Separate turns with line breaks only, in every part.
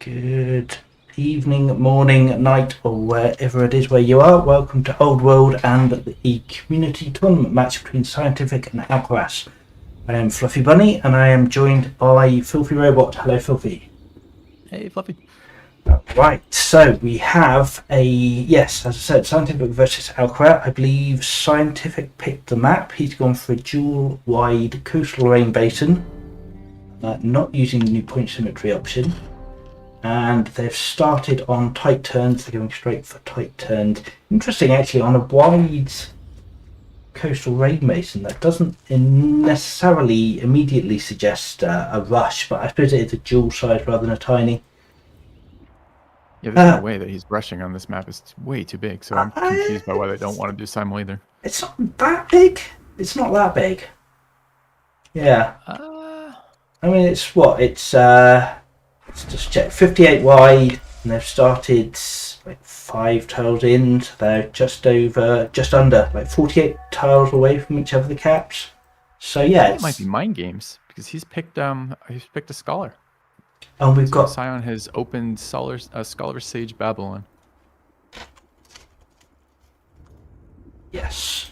Good evening, morning, night, or wherever it is where you are. Welcome to Old World and the community tournament match between Siontific and Alcaras. I am Fluffybunny and I am joined by FilthyRobot. Hello, Filthy.
Hey, Fluffy.
Right, so we have yes, as I said, Siontific versus Alcaraz. I believe Siontific picked the map. He's gone for a dual-wide coastal rain basin, not using the new point symmetry option. And they've started on tight turns. They're going straight for tight turns. Interesting, actually, on a wide coastal rain basin, that doesn't necessarily immediately suggest a rush, but I suppose it is a dual size rather than a tiny.
Yeah, there's no way that he's rushing on this map. It's way too big, so I'm confused by why they don't want to do simul either.
It's not that big. It's not that big. Yeah. I mean, it's what? It's let's just check. 58 wide, and they've started like 5 tiles in. So they're just under, like 48 tiles away from each of the caps. So yeah,
it might be mind games because he's picked a scholar.
And we've got
Sion has opened Scholar Sage Babylon.
Yes.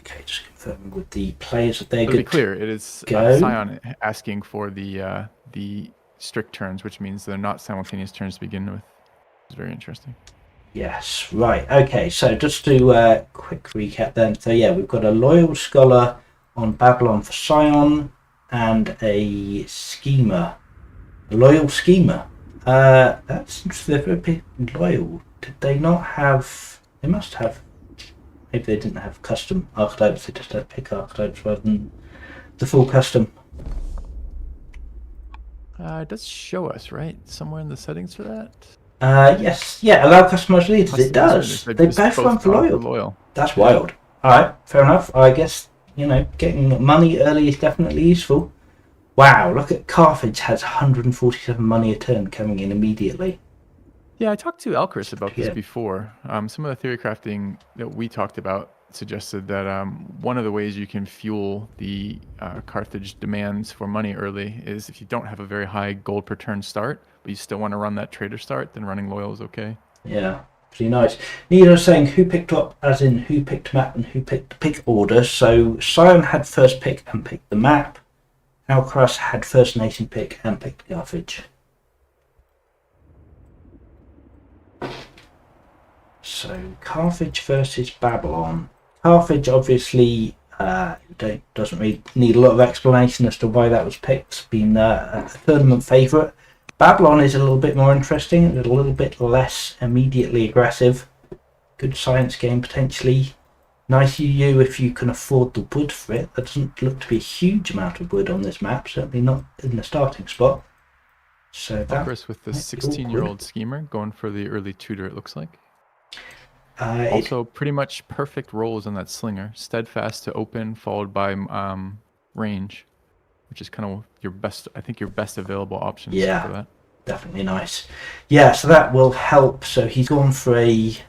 Okay, just confirming with the players that they're
good. To be clear, it is Sion asking for the strict turns, which means they're not simultaneous turns to begin with. It's very interesting.
Yes, right. Okay, so just to quick recap then. So yeah, we've got a loyal scholar on Babylon for Sion and a schemer. A loyal schemer. That seems they're very loyal. Did they not have? They must have. Maybe they didn't have custom archetypes. They just had pick archetypes rather than the full custom.
It does show us, right? Somewhere in the settings for that?
Yes. Yeah, allow customized leaders. It does. They both run for loyal. That's wild. Alright, fair enough. I guess, getting money early is definitely useful. Wow, look at Carthage has 147 money a turn coming in immediately.
Yeah, I talked to Alcaras about this before. Some of the theory crafting that we talked about suggested that one of the ways you can fuel the Carthage demands for money early is if you don't have a very high gold per turn start, but you still want to run that trader start, then running loyal is okay.
Yeah, pretty nice. Nina saying who picked up, as in who picked map and who picked the pick order. So Sion had first pick and picked the map. Alcaraz had first nation pick and picked Carthage. So Carthage versus Babylon. Carthage obviously doesn't really need a lot of explanation as to why that was picked. It's been a tournament favourite. Babylon is a little bit more interesting, a little bit less immediately aggressive. Good science game potentially. Nice UU if you can afford the wood for it. There doesn't look to be a huge amount of wood on this map, certainly not in the starting spot. So that
with the 16-year-old schemer going for the early tutor, it looks like. Also, pretty much perfect rolls on that slinger. Steadfast to open, followed by range, which is kind of your best available option.
Yeah,
for that.
Definitely nice. Yeah, so that will help. So he's gone for he's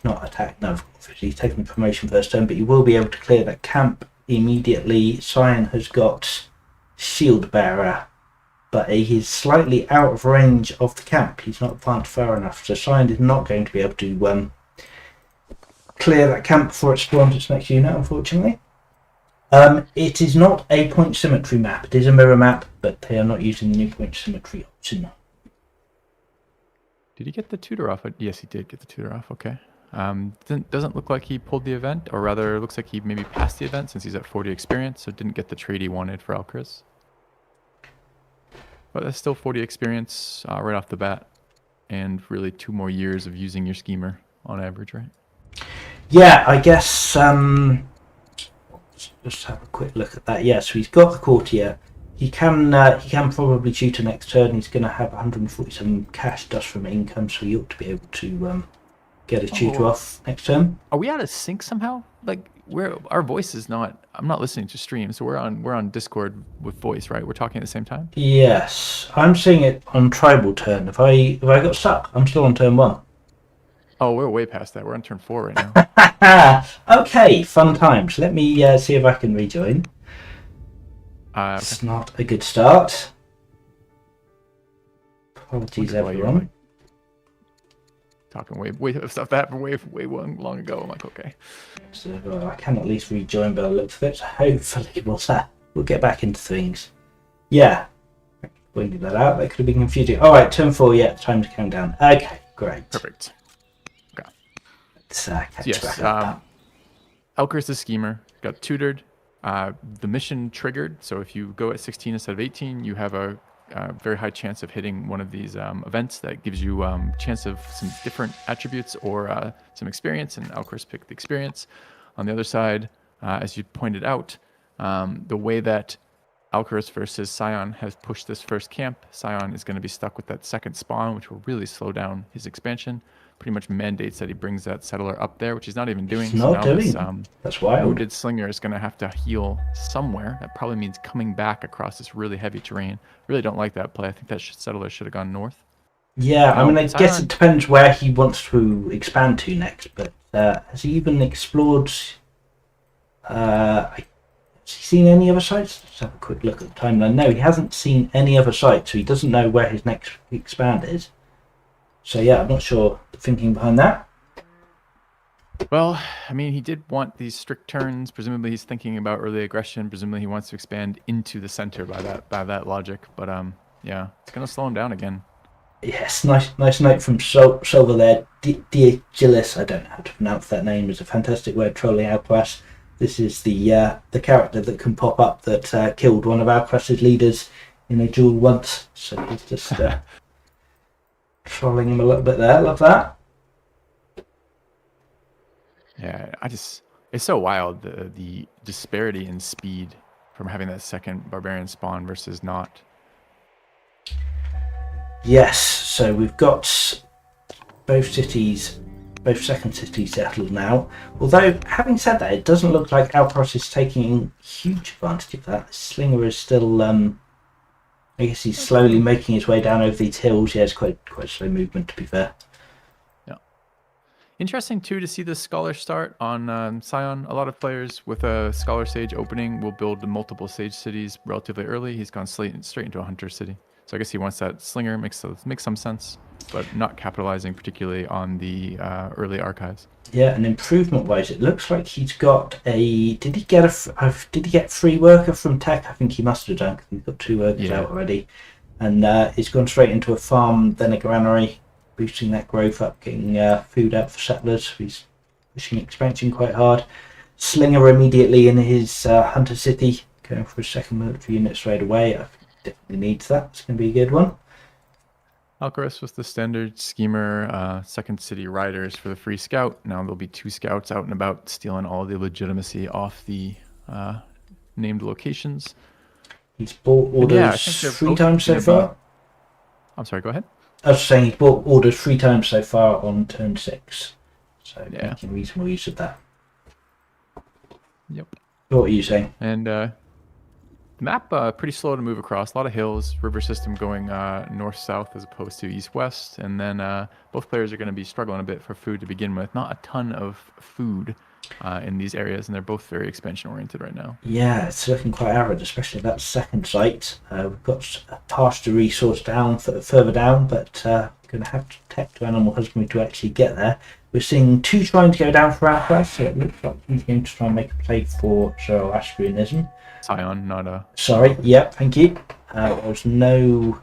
not attacked. No, he's taken the promotion first turn, but you will be able to clear that camp immediately. Sion has got Shield Bearer, but he is slightly out of range of the camp. He's not advanced far enough, so Sion is not going to be able to clear that camp before it spawns its next unit, unfortunately. It is not a point symmetry map. It is a mirror map, but they are not using the new point symmetry option.
Did he get the tutor off? Yes, he did get the tutor off. Okay. Doesn't look like he pulled the event, or rather, it looks like he maybe passed the event since he's at 40 experience, so didn't get the trade he wanted for Alcaraz. But that's still 40 experience right off the bat, and really 2 more years of using your schemer on average, right?
Yeah, I guess. Just have a quick look at that. Yeah, so he's got the courtier. He can probably tutor next turn. He's going to have 147 cash dust from income, so he ought to be able to get his tutor off next turn.
Are we out of sync somehow? Like our voice is not. I'm not listening to stream, so we're on Discord with voice, right? We're talking at the same time.
Yes, I'm seeing it on tribal turn. Have I got stuck? I'm still on turn 1.
Oh, we're way past that. We're on turn 4 right now.
Okay, fun times. Let me see if I can rejoin.
Okay.
It's not a good start. Apologies,
Why you're,
everyone.
like, talking way stuff that happened way long ago. I'm like, okay.
So I can at least rejoin by the looks of it. So hopefully we'll get back into things. Yeah. Pointing that out. That could have been confusing. All right, turn 4. Yeah, time to count down. Okay, great.
Perfect. Okay.
Let's
So yes, Alcaras the schemer got tutored. The mission triggered. So if you go at 16 instead of 18, you have a very high chance of hitting one of these events that gives you chance of some different attributes or some experience. And Alcaras picked the experience. On the other side, as you pointed out, the way that Alcaras versus Sion has pushed this first camp, Sion is going to be stuck with that second spawn, which will really slow down his expansion. Pretty much mandates that he brings that settler up there, which he's not even doing.
He's not doing. That's wild.
Wounded slinger is going to have to heal somewhere. That probably means coming back across this really heavy terrain. Really don't like that play. I think that settler should have gone north.
Yeah, I mean, I guess it depends where he wants to expand to next. But has he even explored? Has he seen any other sites? Let's have a quick look at the timeline. No, he hasn't seen any other sites, so he doesn't know where his next expand is. So yeah, I'm not sure the thinking behind that.
Well, I mean, he did want these strict turns. Presumably, he's thinking about early aggression. Presumably, he wants to expand into the center by that logic. But yeah, it's gonna slow him down again.
Yes, nice note from Silver there. Diagilis, I don't know how to pronounce that name. It's a fantastic word, trolling Alcaras. This is the character that can pop up that killed one of Alcaras' leaders in a duel once. So he's just trolling him a little bit there. Love that.
Yeah, it's so wild, the disparity in speed from having that second barbarian spawn versus not.
Yes, so we've got both second cities settled now. Although, having said that, it doesn't look like Alcaras is taking huge advantage of that. The Slinger is still, I guess he's slowly making his way down over these hills. Yeah, it's quite slow movement, to be fair.
Yeah. Interesting, too, to see the Scholar start on Sion. A lot of players with a Scholar Sage opening will build multiple Sage cities relatively early. He's gone straight into a Hunter city. So I guess he wants that Slinger, makes some sense, but not capitalizing particularly on the early archives.
Yeah, and improvement-wise, it looks like he's got a. Did he get free worker from Tech? I think he must have done, because he's got 2 workers out already, and he's gone straight into a farm, then a granary, boosting that growth up, getting food out for settlers. He's pushing expansion quite hard. Slinger immediately in his Hunter city, going for a second military unit straight away. I definitely needs that. It's going to be a good one.
Alcaras was the standard schemer, second city riders for the free scout. Now there'll be 2 scouts out and about stealing all the legitimacy off the named locations.
He's bought orders 3 times so far.
I'm sorry, go ahead.
I was saying he's bought orders 3 times so far on turn 6. So making reasonable use of that.
Yep.
What are you saying?
And the map pretty slow to move across. A lot of hills, river system going north-south as opposed to east-west. And then both players are going to be struggling a bit for food to begin with. Not a ton of food in these areas, and they're both very expansion-oriented right now.
Yeah, it's looking quite arid, especially that second site. We've got a pasture resource down further down, but going to have to tech to animal husbandry to actually get there. We're seeing 2 trying to go down for Alcaras, so it looks like he's going to try and make a play for Zoroastrianism.
Sion, not a...
Sorry, yep, thank you. There's no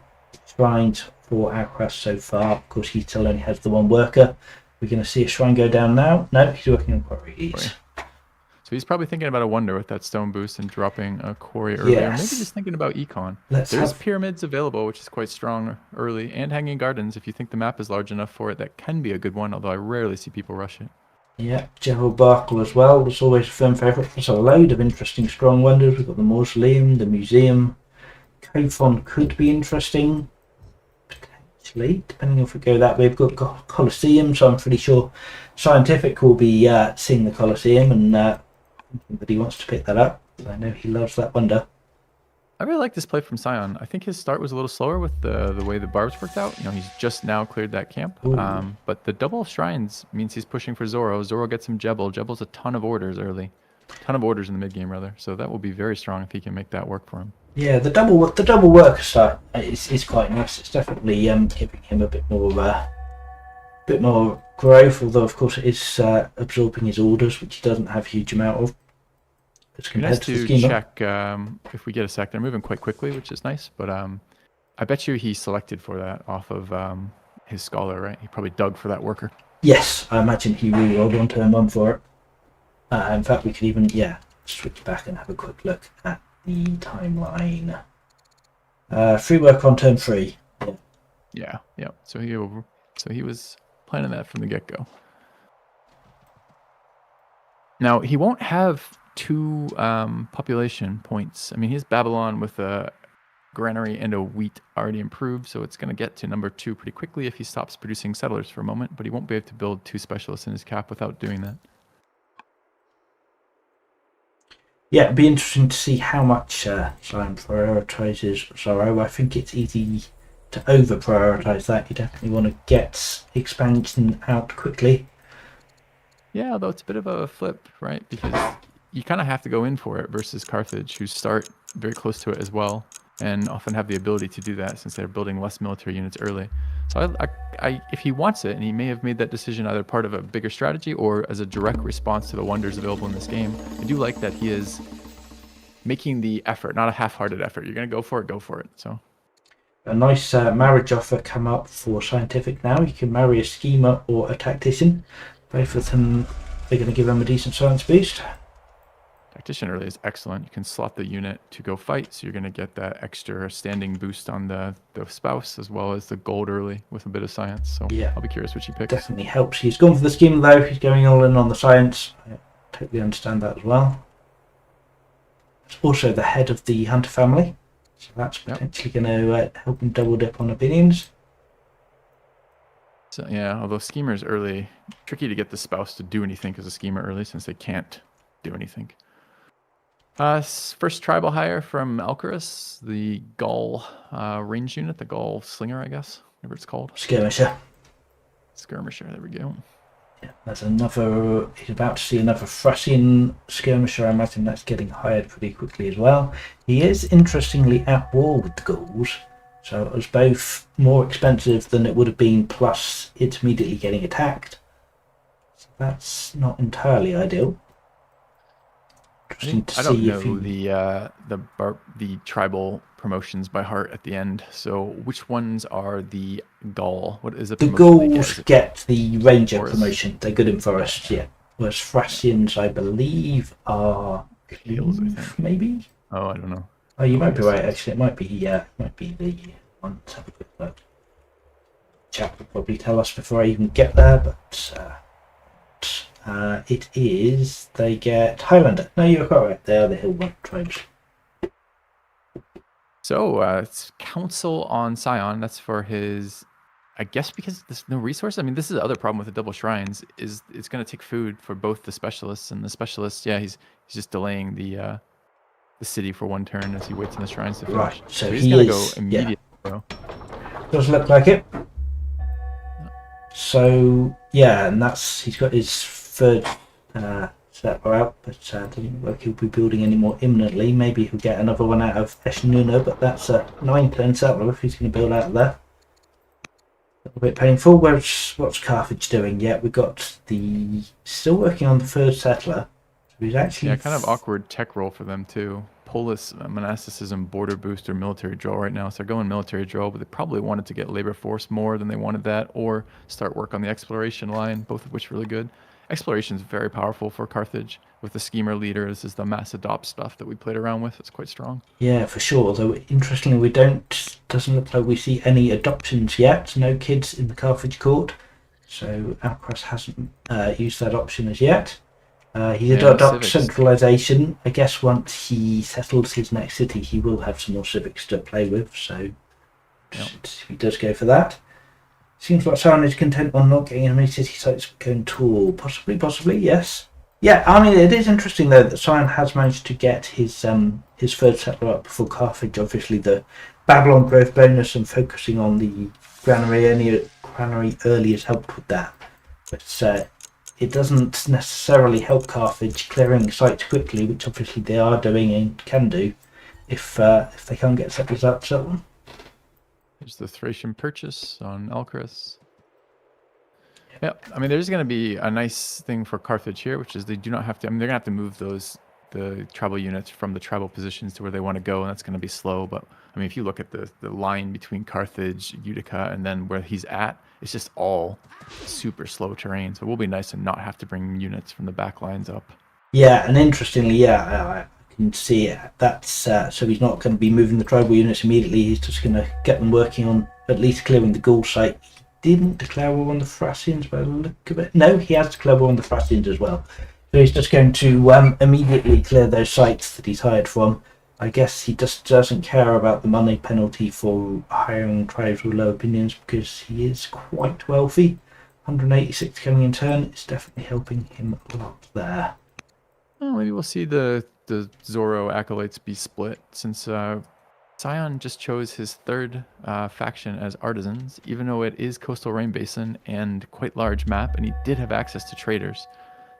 shrines for Alcaras so far. Of course, he still only has the 1 worker. We're going to see a shrine go down now. No, he's working on quarries.
So he's probably thinking about a wonder with that stone boost and dropping a quarry earlier. Maybe just thinking about econ. There's pyramids available, which is quite strong early, and hanging gardens. If you think the map is large enough for it, that can be a good one, although I rarely see people rush it.
Yeah, General Barkle as well. There's always a firm favourite. There's a load of interesting strong wonders. We've got the mausoleum, the museum. Kophon could be interesting, potentially, depending if we go that way. We've got Colosseum, so I'm pretty sure Siontific will be seeing the Colosseum and that he wants to pick that up. I know he loves that wonder.
I really like this play from Sion. I think his start was a little slower with the way the barbs worked out. You know, he's just now cleared that camp. But the double shrines means he's pushing for Zoro. Zoro gets him Jebel. Jebel's a ton of orders early. A ton of orders in the mid game, rather. So that will be very strong if he can make that work for him.
Yeah, the double worker start is quite nice. It's definitely giving him a bit more growth. Although of course it is absorbing his orders, which he doesn't have a huge amount of. As compared
Nice
to the
to
schemer.
check if we get a sec. They're moving quite quickly, which is nice. But I bet you he selected for that off of his scholar, right? He probably dug for that worker.
Yes, I imagine he re-rolled on turn 1 for it. In fact, we could even switch back and have a quick look at the timeline. Free work on turn 3.
Yeah. So he was planning that from the get-go. Now he won't have 2 population points. I mean, he's Babylon with a granary and a wheat already improved, so it's going to get to number 2 pretty quickly if he stops producing settlers for a moment. But he won't be able to build 2 specialists in his cap without doing that.
Yeah, it'd be interesting to see how much Zion prioritizes Zorro. I think it's easy to over-prioritize that. You definitely want to get expansion out quickly.
Yeah, although it's a bit of a flip, right? Because you kind of have to go in for it versus Carthage, who start very close to it as well, and often have the ability to do that since they're building less military units early. So if he wants it, and he may have made that decision either part of a bigger strategy or as a direct response to the wonders available in this game, I do like that he is making the effort, not a half-hearted effort. You're going to go for it. So
A nice marriage offer come up for Scientific now. You can marry a schemer or a tactician. Both of them are going to give him a decent science boost.
Tactician early is excellent. You can slot the unit to go fight, so you're going to get that extra standing boost on the spouse as well as the gold early with a bit of science. So
yeah,
I'll be curious what she picks.
Definitely helps. He's gone for the schemer though. He's going all in on the science. I totally understand that as well. It's also the head of the Hunter family, so that's potentially going to help him double dip on opinions.
So yeah, although schemers early, tricky to get the spouse to do anything as a schemer early since they can't do anything. First tribal hire from Alcaras, the Gaul range unit, the Gaul slinger, I guess, whatever it's called.
Skirmisher.
There we go.
Yeah, there's another. He's about to see another Thracian skirmisher. I imagine that's getting hired pretty quickly as well. He is interestingly at war with the Gauls, so it was both more expensive than it would have been, plus it's immediately getting attacked. So that's not entirely ideal.
I don't know the tribal promotions by heart at the end. So which ones are the Gaul? What is the
Gauls get the Ranger promotion. They're good in forest, yeah. Whereas Thracians, I believe, are
Hills, I think.
Maybe.
Oh, I don't know.
Oh, you might be right. Actually, it might be the one. Let's have a quick look. Chap will probably tell us before I even get there, but. It is, they get Highlander. No, you're quite right. They are the Hill One tribes.
So it's Council on Sion. That's for his, I guess because there's no resource. I mean, this is the other problem with the double shrines is it's going to take food for both the specialists and the specialists. Yeah, he's just delaying the city for one turn as he waits on the shrines to finish.
Right, so
he's going to go immediately.
Yeah. Does look like it. So yeah, and he's got his third settler out, but doesn't look like he'll be building any more imminently. Maybe he'll get another one out of Eshnuna, but that's a 9-turn settler if he's going to build out of there. A little bit painful. What's Carthage doing? Yeah, we've got still working on the third settler. So he's actually
kind of awkward tech roll for them too. Polis, monasticism, border booster, military draw right now. So they're going military draw, but they probably wanted to get labor force more than they wanted that, or start work on the exploration line, both of which are really good. Exploration is very powerful for Carthage. With the schemer leader, this is the mass adopt stuff that we played around with. It's quite strong.
Yeah, for sure. Though interestingly, doesn't look like we see any adoptions yet. No kids in the Carthage court. So Alcaras hasn't used that option as yet. He did adopt centralization. I guess once he settles his next city, he will have some more civics to play with. So he does go for that. Seems like Sion is content on not getting as many city sites going tall. Possibly, yes. Yeah, I mean, it is interesting though that Sion has managed to get his third settler up before Carthage. Obviously, the Babylon growth bonus and focusing on the granary early has helped with that. But it doesn't necessarily help Carthage clearing sites quickly, which obviously they are doing and can do. if they can't get settlers out to sell them.
There's the Thracian purchase on Alcaras. Yeah, I mean, there's going to be a nice thing for Carthage here, which is they do not have to. I mean, they're going to have to move the tribal units from the tribal positions to where they want to go, and that's going to be slow. But I mean, if you look at the line between Carthage, Utica, and then where he's at, it's just all super slow terrain. So it will be nice to not have to bring units from the back lines up.
Yeah, and interestingly, I can see that's so he's not going to be moving the tribal units immediately. He's just going to get them working on at least clearing the Gaul site. He didn't declare war on the Thracians by the look of it. No, he has declared war on the Thracians as well. So he's just going to immediately clear those sites that he's hired from. I guess he just doesn't care about the money penalty for hiring tribes with low opinions because he is quite wealthy. 186 coming in turn is definitely helping him a lot there.
Well, maybe we'll see the Zorro acolytes be split since Sion just chose his third faction as artisans, even though it is coastal rain basin and quite large map, and he did have access to traders.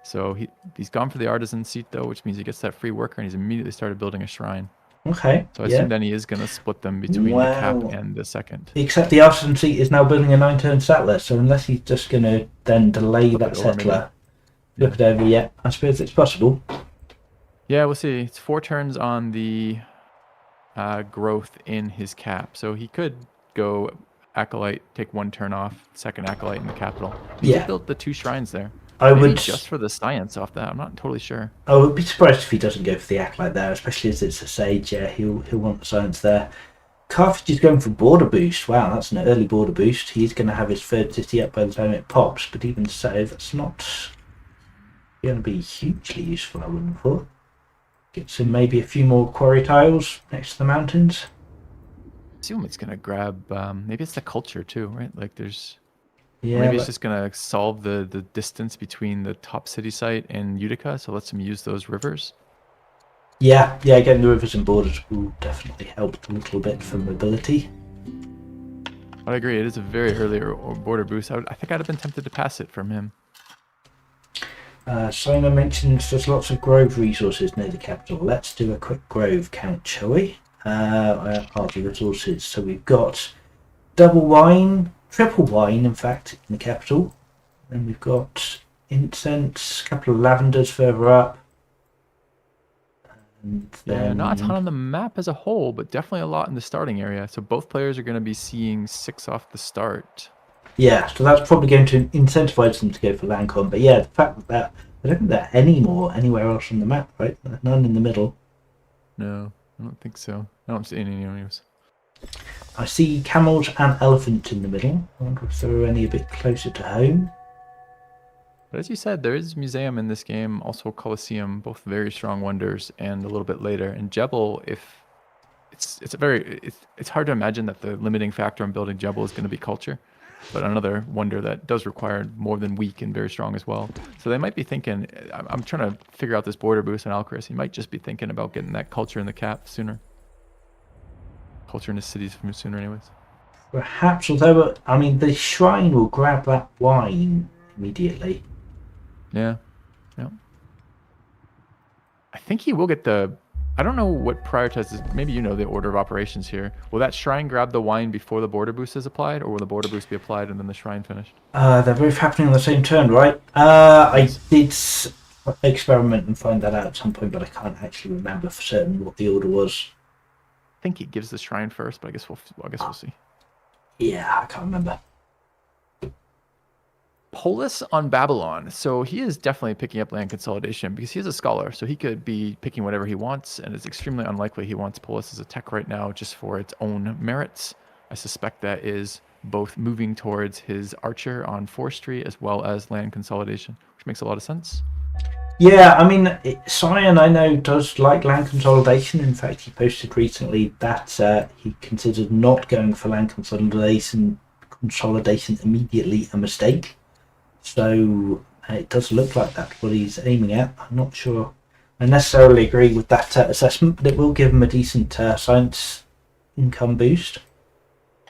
So he's gone for the artisan seat though, which means he gets that free worker, and he's immediately started building a shrine.
Okay.
So I assume then he is going to split them between the cap and the second.
Except the artisan seat is now building a 9-turn settler, so unless he's just going to then delay that settler, flip it over, yeah, I suppose it's possible.
Yeah, we'll see. It's 4 turns on the growth in his cap, so he could go acolyte, take 1 turn off, second acolyte in the capital. He built the 2 shrines there. Maybe just for the science off that. I'm not totally sure.
I would be surprised if he doesn't go for the acolyte there, especially as it's a sage. Yeah, he'll want the science there. Carthage is going for border boost. Wow, that's an early border boost. He's going to have his 3rd city up by the time it pops, but even so, that's not going to be hugely useful, I wouldn't have thought. Get some maybe a few more quarry tiles next to the mountains.
I assume it's going to grab, maybe it's the culture too, right? Like there's...
Yeah,
maybe it's just going to solve the distance between the top city site and Utica, so let's them use those rivers.
Yeah, getting the rivers and borders will definitely help a little bit for mobility.
But I agree, it is a very early border boost. I think I'd have been tempted to pass it from him.
Simon mentions there's lots of grove resources near the capital. Let's do a quick grove count, shall we? Party resources. So we've got double wine, triple wine, in fact, in the capital. Then we've got incense, a couple of lavenders further up. And then...
Yeah, not a ton on the map as a whole, but definitely a lot in the starting area. So both players are going to be seeing 6 off the start.
Yeah, so that's probably going to incentivize them to go for Lancon. But yeah, the fact that I don't think there are any more anywhere else on the map, right? None in the middle.
No, I don't think so. I don't see any news.
I see camels and elephants in the middle. I wonder if there are any a bit closer to home.
But as you said, there is museum in this game, also Colosseum, both very strong wonders, and a little bit later. And Jebel, if it's hard to imagine that the limiting factor in building Jebel is going to be culture. But another wonder that does require more than weak and very strong as well. So they might be thinking, I'm trying to figure out this border boost on Alcaras. He might just be thinking about getting that culture in the cap sooner. Culture in the cities from sooner anyways.
Perhaps, although, I mean, the shrine will grab that wine immediately.
Yeah. I think he will get the... I don't know what prioritizes. Maybe you know the order of operations here. Will that shrine grab the wine before the border boost is applied, or will the border boost be applied and then the shrine finished?
They're both happening on the same turn, right? I did experiment and find that out at some point, but I can't actually remember for certain what the order was.
I think he gives the shrine first, but I guess we'll see.
Yeah, I can't remember.
Polis on Babylon. So he is definitely picking up land consolidation because he's a scholar, so he could be picking whatever he wants, and it's extremely unlikely he wants Polis as a tech right now just for its own merits. I suspect that is both moving towards his archer on forestry as well as land consolidation, which makes a lot of sense.
Yeah, I mean, Sion, I know, does like land consolidation. In fact, he posted recently that he considered not going for land consolidation immediately a mistake. So it does look like that's what he's aiming at. I'm not sure I necessarily agree with that assessment, but it will give him a decent science income boost.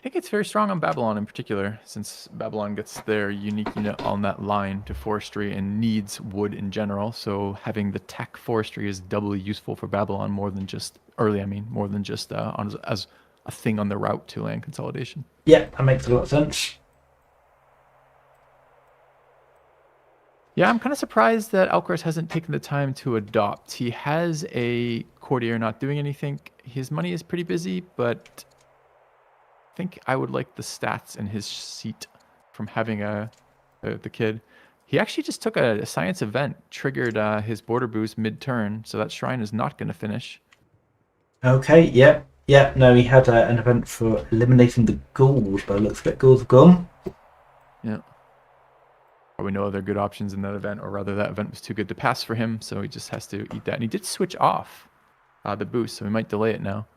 I think it's very strong on Babylon in particular, since Babylon gets their unique unit on that line to forestry and needs wood in general. So having the tech forestry is doubly useful for Babylon more than just as a thing on the route to land consolidation.
Yeah, that makes a lot of sense.
Yeah, I'm kind of surprised that Alcaraz hasn't taken the time to adopt. He has a courtier not doing anything. His money is pretty busy, but I think I would like the stats in his seat from having the kid. He actually just took a science event, triggered his border boost mid-turn, so that shrine is not going to finish.
Okay, yeah. Yeah, no, he had an event for eliminating the ghouls, but it looks like ghouls have gone.
Yeah. Probably no other good options in that event, or rather that event was too good to pass for him, so he just has to eat that. And he did switch off the boost, so we might delay it now.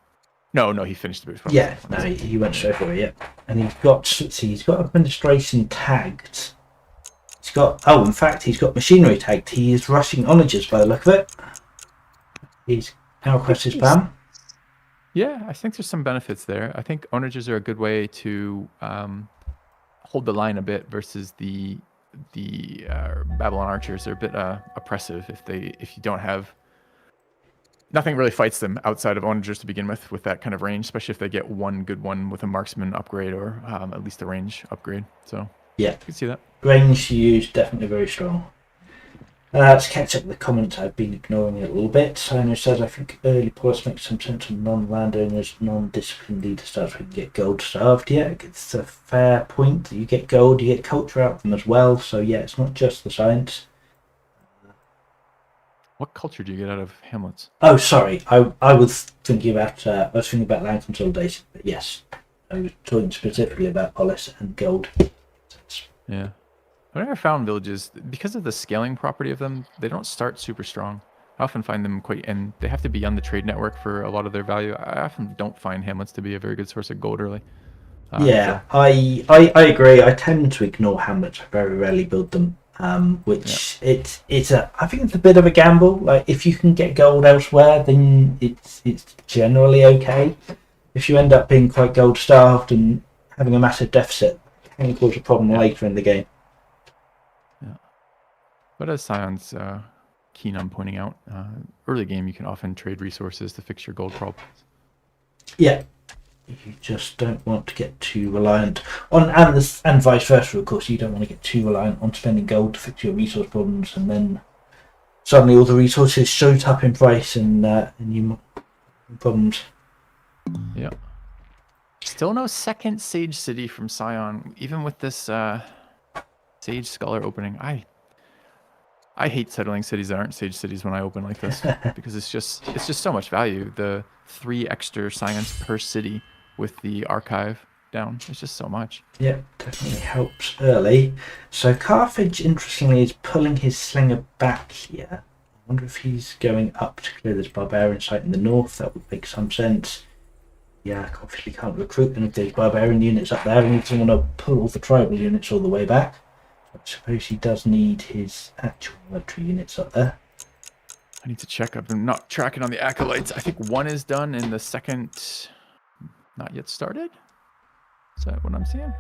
No, he finished the boost. Probably.
Yeah, no, he went straight for it, yeah. And he's got administration tagged. In fact, he's got machinery tagged. He is rushing onagers by the look of it. He's now across his plan.
Yeah, I think there's some benefits there. I think onagers are a good way to hold the line a bit versus the Babylon archers. Are a bit oppressive if you don't have nothing really fights them outside of onagers to begin with that kind of range, especially if they get one good one with a marksman upgrade or at least a range upgrade. So
yeah,
you can see that.
Range to use, definitely very strong. Let's catch up with the comments. I've been ignoring it a little bit. Sino says, I think early policy makes some sense on non-landowners, non-disciplined leader starts we can get gold starved. Yeah, it's a fair point that you get gold, you get culture out of them as well. So yeah, it's not just the science.
What culture do you get out of hamlets?
Oh, sorry. I was thinking about land consolidation, but yes, I was talking specifically about polis and gold.
Yeah. I've never found villages, because of the scaling property of them, they don't start super strong. I often find them and they have to be on the trade network for a lot of their value. I often don't find hamlets to be a very good source of gold early.
Yeah, I agree. I tend to ignore hamlets. I very rarely build them, which I think it's a bit of a gamble. Like if you can get gold elsewhere, then it's generally okay. If you end up being quite gold starved and having a massive deficit, it can cause a problem later in the game.
Yeah, but as Sion's keen on pointing out, early game you can often trade resources to fix your gold problems.
Yeah, you just don't want to get too reliant on, and vice versa. Of course, you don't want to get too reliant on spending gold to fix your resource problems, and then suddenly all the resources shoot up in price and you problems.
Yeah. Still no second Sage City from Sion, even with this Sage Scholar opening. I hate settling cities that aren't Sage cities when I open like this because it's just so much value. The 3 extra science per city with the archive down. It's just so much.
Yeah, definitely helps early. So Carthage, interestingly, is pulling his slinger back here. I wonder if he's going up to clear this barbarian site in the north. That would make some sense. Yeah, obviously can't recruit any of those barbarian units up there. He doesn't want to pull all the tribal units all the way back. I suppose he does need his actual military units up there.
I need to check. I've been not tracking on the acolytes. I think 1 is done and the second not yet started. Is that what I'm seeing?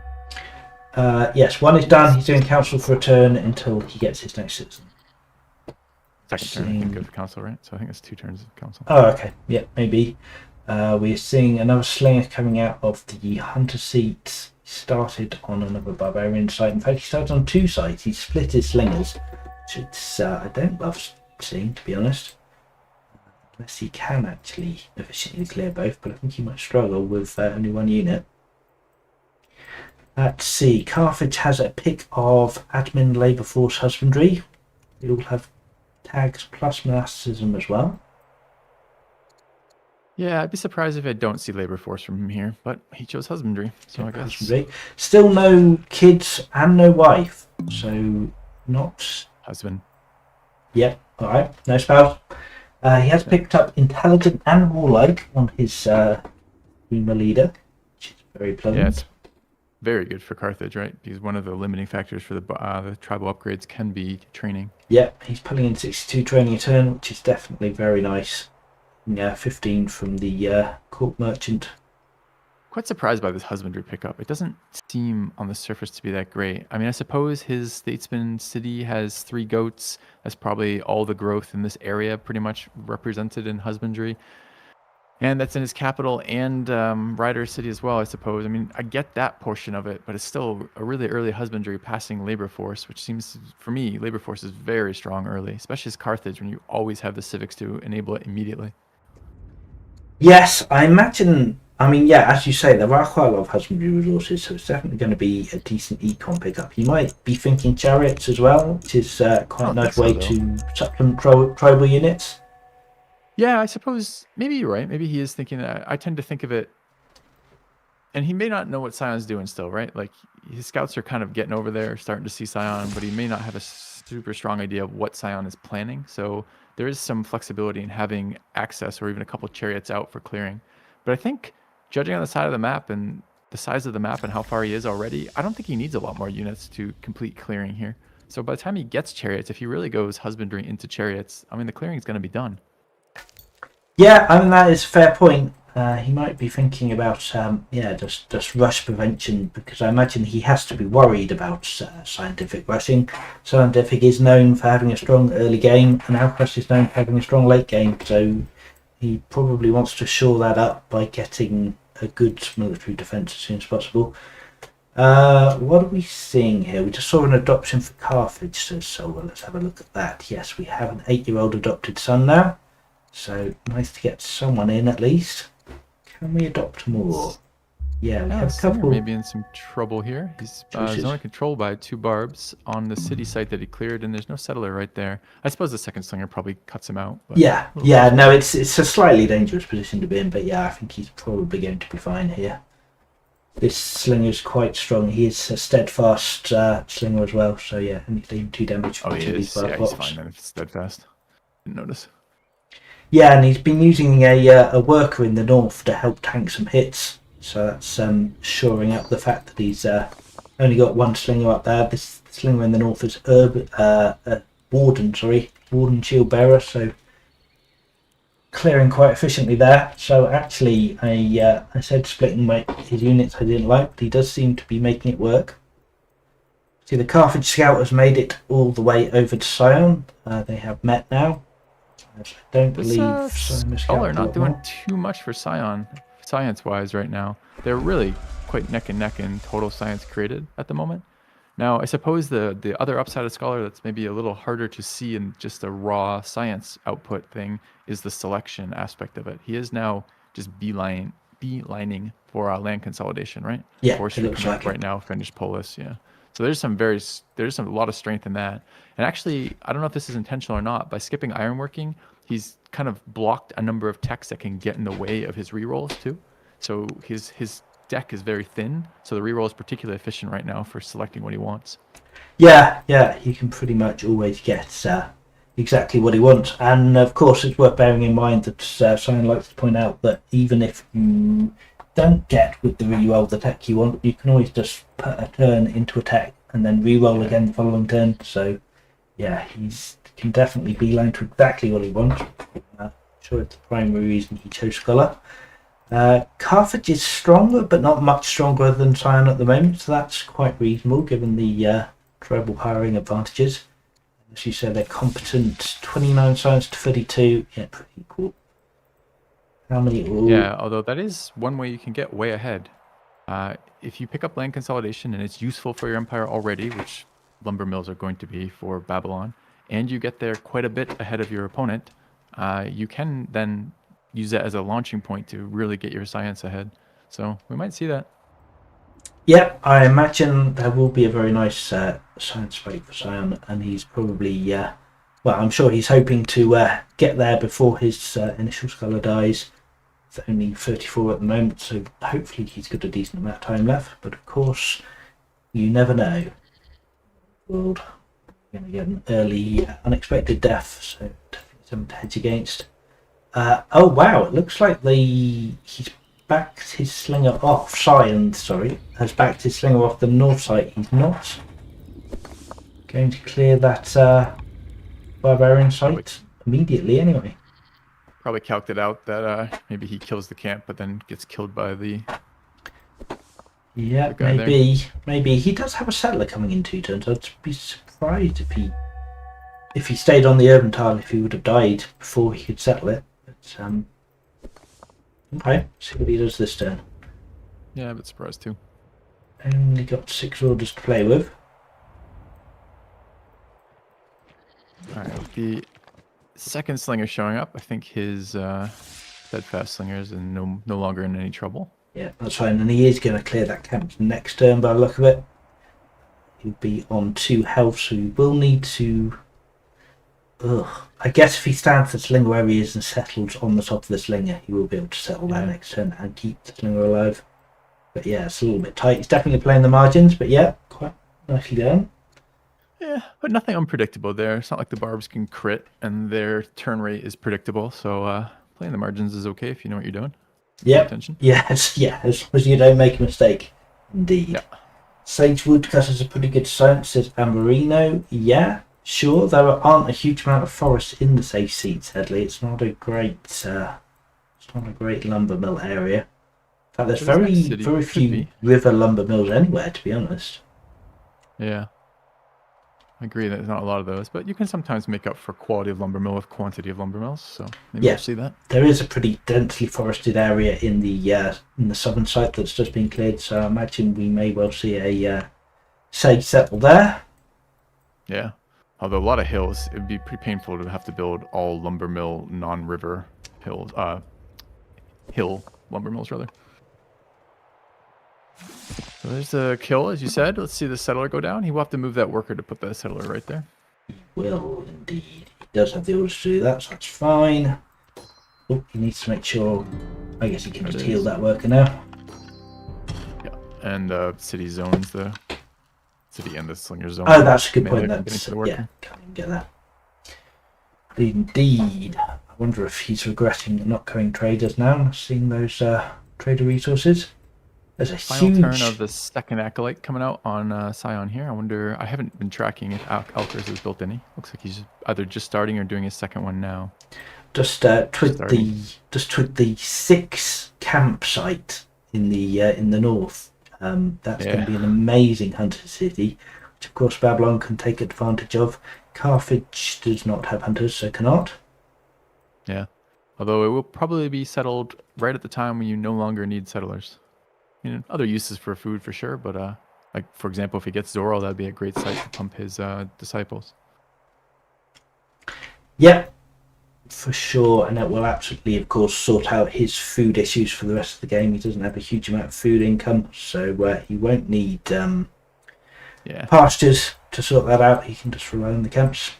Yes, 1 is done. He's doing council for a turn until he gets his next citizen.
Second turn, I think, of council, right? So I think it's 2 turns of council.
Oh, okay. Yeah, maybe. We're seeing another slinger coming out of the hunter seat. Started on another barbarian site. In fact, he started on 2 sites. He split his slingers, which I don't love seeing, to be honest. Unless he can actually efficiently clear both, but I think he might struggle with only 1 unit. Let's see. Carthage has a pick of admin, labour force, husbandry. They all have tags plus monasticism as well.
Yeah, I'd be surprised if I don't see labor force from him here, but he chose husbandry, so I guess.
Husbandry. Still no kids and no wife, so not...
Husband.
Yep, alright, no spouse. He has picked up intelligent and warlike on his Rima leader, which is very pleasant.
Yeah, it's very good for Carthage, right? Because one of the limiting factors for the tribal upgrades can be training.
Yep, he's pulling in 62 training a turn, which is definitely very nice. Yeah, 15 from the court merchant.
Quite surprised by this husbandry pickup. It doesn't seem on the surface to be that great. I mean, I suppose his statesman city has 3 goats. That's probably all the growth in this area pretty much represented in husbandry. And that's in his capital and Ryder City as well, I suppose. I mean, I get that portion of it, but it's still a really early husbandry passing labor force, which seems, for me, labor force is very strong early, especially as Carthage when you always have the civics to enable it immediately.
Yes, I imagine. I mean, yeah, as you say, there are quite a lot of husbandry resources, so it's definitely going to be a decent econ pickup. You might be thinking chariots as well, which is quite a nice way to supplement tribal units.
Yeah, I suppose maybe you're right. Maybe he is thinking that. I tend to think of it, and he may not know what Sion's doing still, right? Like his scouts are kind of getting over there, starting to see Sion, but he may not have a super strong idea of what Sion is planning. So there is some flexibility in having access or even a couple chariots out for clearing. But I think judging on the side of the map and the size of the map and how far he is already, I don't think he needs a lot more units to complete clearing here. So by the time he gets chariots, if he really goes husbandry into chariots, I mean, the clearing is going to be done.
Yeah, I mean that is a fair point. He might be thinking about just rush prevention, because I imagine he has to be worried about scientific rushing. Scientific is known for having a strong early game, and Alcaras is known for having a strong late game. So he probably wants to shore that up by getting a good military defence as soon as possible. What are we seeing here? We just saw an adoption for Carthage, so well, let's have a look at that. Yes, we have an 8-year-old adopted son now. So nice to get someone in at least. Can we adopt more? Yeah, we have a couple.
Maybe in some trouble here. He's only controlled by 2 barbs on the city site that he cleared, and there's no settler right there. I suppose the second slinger probably cuts him out. But
no, it's a slightly dangerous position to be in, but yeah, I think he's probably going to be fine here. This slinger is quite strong. He is a steadfast slinger as well, so yeah, anything 2 damage from
he is. Yeah, he's fine then if it's steadfast. Didn't notice.
Yeah, and he's been using a worker in the north to help tank some hits. So that's shoring up the fact that he's only got 1 slinger up there. This slinger in the north is Warden Shield Bearer, so clearing quite efficiently there. So actually, I said splitting his units I didn't like, but he does seem to be making it work. See, the Carthage Scout has made it all the way over to Sion. They have met now. I don't believe
Scholar not doing too much for Sion, science-wise right now. They're really quite neck and neck in total science created at the moment. Now, I suppose the other upside of Scholar that's maybe a little harder to see in just a raw science output thing is the selection aspect of it. He is now just beelining for land consolidation, right?
Yeah,
Force Recommand right now, finished Polis, yeah. So there's a lot of strength in that. And actually, I don't know if this is intentional or not, by skipping ironworking, he's kind of blocked a number of techs that can get in the way of his rerolls too. So his deck is very thin, so the reroll is particularly efficient right now for selecting what he wants.
Yeah, he can pretty much always get exactly what he wants. And of course, it's worth bearing in mind that Sion likes to point out that even if you don't get with the reroll the tech you want, you can always just put a turn into a tech and then reroll again the following turn. So yeah, he can definitely beeline to exactly what he wants. I'm sure it's the primary reason he chose Scholar. Carthage is stronger, but not much stronger than Sion at the moment, so that's quite reasonable given the tribal hiring advantages. As you said, they're competent. 29 science to 32. Yeah, pretty cool. How many? Ooh.
Yeah, although that is one way you can get way ahead. If you pick up land consolidation and it's useful for your empire already, which lumber mills are going to be for Babylon, and you get there quite a bit ahead of your opponent, you can then use that as a launching point to really get your science ahead. So we might see that.
Yep, I imagine there will be a very nice science spike for Sion, and he's probably, I'm sure he's hoping to get there before his initial Scholar dies. It's only 34 at the moment, so hopefully he's got a decent amount of time left. But of course, you never know. World, you're going to get an early, unexpected death, so definitely something to hedge against. Oh wow! It looks like he's backed his slinger off. Sion, has backed his slinger off the north side. He's not going to clear that barbarian site immediately, anyway.
Probably calced it out that maybe he kills the camp, but then gets killed by the
Yeah,
The guy there.
maybe he does have a settler coming in 2 turns. I'd be surprised if he stayed on the urban tile, if he would have died before he could settle it. But okay, see what he does this turn.
Yeah, a bit surprised too.
Only got 6 orders to play with.
All right, the second slinger showing up. I think his steadfast slinger is no longer in any trouble.
Yeah, that's fine. And he is going to clear that camp next turn by the look of it. He'll be on 2 health, so he will need to... I guess if he stands the slinger where he is and settles on the top of the slinger, he will be able to settle that next turn and keep the slinger alive. But yeah, it's a little bit tight. He's definitely playing the margins, but yeah, quite nicely done.
Yeah, but nothing unpredictable there. It's not like the barbs can crit, and their turn rate is predictable. So playing the margins is okay if you know what you're doing.
Yeah, yes, yeah, as long as you don't make a mistake. Indeed.
Yeah.
Sage Woodcutter's a pretty good science, says Amorino. Yeah, sure. There aren't a huge amount of forest in the Sage Seat, sadly. It's not a great lumber mill area. In fact, there's very few river lumber mills anywhere, to be honest.
Yeah. I agree that there's not a lot of those, but you can sometimes make up for quality of lumber mill with quantity of lumber mills. So maybe we'll see that.
There is a pretty densely forested area in the southern site that's just been cleared, so I imagine we may well see a sage settle there.
Yeah, although a lot of hills, it'd be pretty painful to have to build all lumber mill non-river hills, hill lumber mills rather. So there's a kill, as you said. Let's see the settler go down. He will have to move that worker to put that settler right there.
He will indeed. He does have the orders to do that, so that's fine. Oh, he needs to make sure. I guess he can just heal that worker now.
Yeah, and city zones the city and the slinger zone.
Oh, that's a good point. That's yeah, can't even get that. Indeed. I wonder if he's regretting not going traders now, seeing those trader resources. There's a
final turn of the second acolyte coming out on Sion here. I wonder. I haven't been tracking if Alcaras has built any. Looks like he's either just starting or doing his second one now.
Just tweak the 6 campsite in the north. That's going to be an amazing hunter city, which of course Babylon can take advantage of. Carthage does not have hunters, so cannot.
Yeah, although it will probably be settled right at the time when you no longer need settlers. You know, other uses for food for sure, but like for example, if he gets Zoral, that'd be a great site to pump his disciples.
Yeah, for sure, and it will absolutely, of course, sort out his food issues for the rest of the game. He doesn't have a huge amount of food income, so he won't need pastures to sort that out. He can just rely on the camps.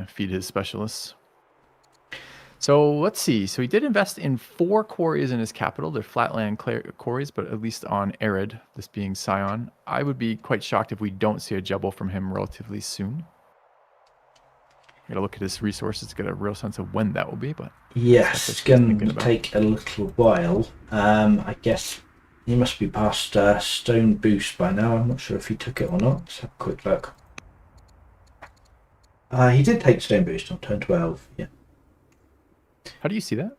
Feed his specialists. So let's see. So he did invest in 4 quarries in his capital. They're flatland quarries, but at least on arid, this being Sion. I would be quite shocked if we don't see a jubble from him relatively soon. Got to look at his resources to get a real sense of when that will be. But
yes, it's going to take a little while. I guess he must be past Stone Boost by now. I'm not sure if he took it or not. Let's have a quick look. He did take Stone Boost on turn 12. Yeah.
How do you see that?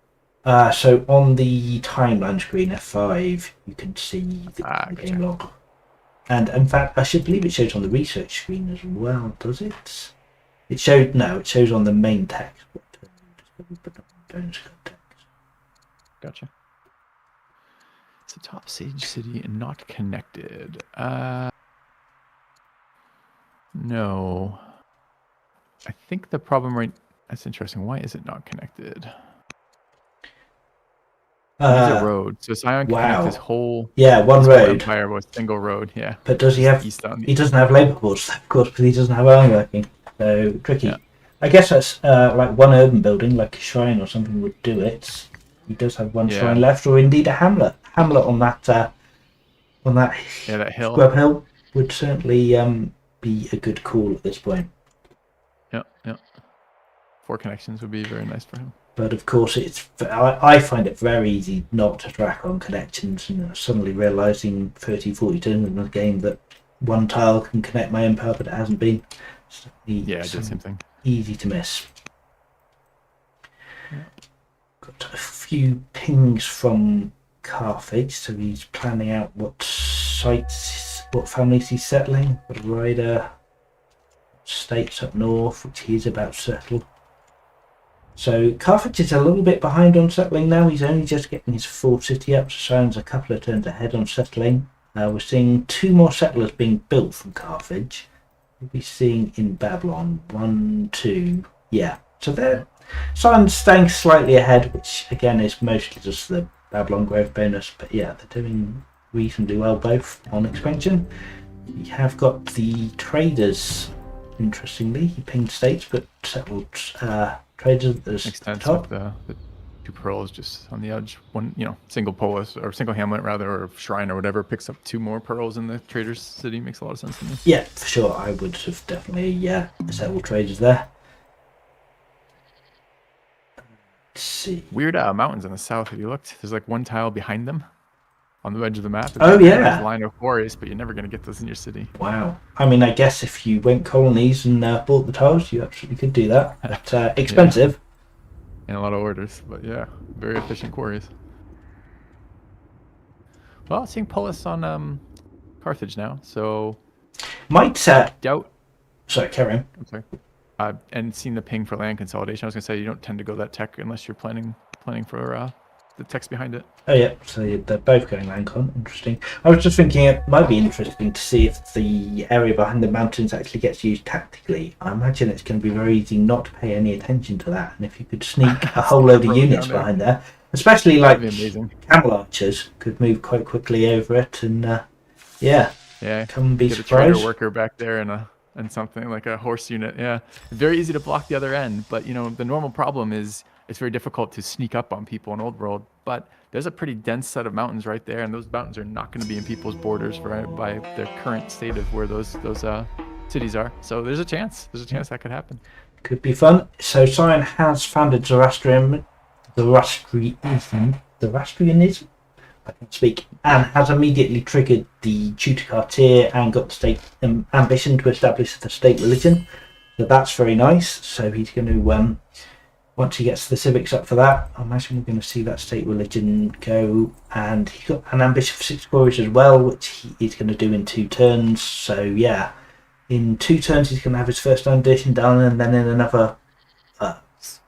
So on the timeline screen F5, you can see the game log. And in fact, I should believe it shows on the research screen as well, does it? It shows on the main text.
Gotcha. It's a top Sage City and not connected. No. I think the problem that's interesting. Why is it not connected? It's a road. So Sion can connect his whole
one road
empire with a single road. Yeah.
But does he have? He doesn't have labour boards, of course, because he doesn't have ironworking. So tricky. Yeah. I guess that's like one urban building, like a shrine or something, would do it. He does have one shrine left, or indeed a hamlet. Hamlet on that that
hill.
Scrub hill would certainly be a good call at this point.
Yeah. 4 connections would be very nice for him.
But of course, I find it very easy not to track on connections, and suddenly realising 30, 40 turns in the game that one tile can connect my empire, but it hasn't been.
Yeah, I did the same thing.
Easy to miss. Yeah. Got a few pings from Carthage, so he's planning out what sites, what families he's settling. Got a rider, states up north, which he's about to settle. So Carthage is a little bit behind on settling now. He's only just getting his fourth city up, so Sion's a couple of turns ahead on settling. We're seeing 2 more settlers being built from Carthage. We'll be seeing in Babylon 1, 2, yeah. So they're Sion's staying slightly ahead, which again is mostly just the Babylon growth bonus, but yeah, they're doing reasonably well both on expansion. We have got the traders. Interestingly, he pinged states, but settled traders at the top.
The 2 pearls just on the edge. One, single polis or single hamlet rather, or shrine or whatever, picks up 2 more pearls in the traders' city. Makes a lot of sense to me.
Yeah, for sure. I would have definitely settled traders there. Let's see.
Weird mountains in the south. Have you looked? There's like 1 tile behind them on the edge of the map. It's
oh yeah,
a line of quarries, but you're never going to get those in your city.
Wow. I mean, I guess if you went colonies and bought the tiles, you absolutely could do that. But expensive.
And a lot of orders, but yeah, very efficient quarries. Well, seeing Polis on Carthage now, so
might
doubt.
Sorry, carry on.
I'm sorry. And seeing the ping for land consolidation, I was gonna say you don't tend to go that tech unless you're planning for the text behind it.
Oh yeah, so they're both going land con. Interesting. I was just thinking it might be interesting to see if the area behind the mountains actually gets used tactically. I imagine it's going to be very easy not to pay any attention to that, and if you could sneak a whole load of units behind there, especially like camel archers, could move quite quickly over it, and come and be
get
surprised.
A trader worker back there and something like a horse unit. Yeah, very easy to block the other end, but the normal problem is it's very difficult to sneak up on people in Old World, but there's a pretty dense set of mountains right there, and those mountains are not going to be in people's borders by their current state of where those cities are. So there's a chance that could happen.
Could be fun. So Sion has founded Zoroastrianism, I can speak, and has immediately triggered the Tutor tier and got the state ambition to establish the state religion. So that's very nice. So he's going to once he gets the civics up for that, I imagine we're going to see that state religion go. And he's got an ambition for 6 glories as well, which he's going to do in 2 turns. So yeah, in 2 turns he's going to have his first ambition done, and then in another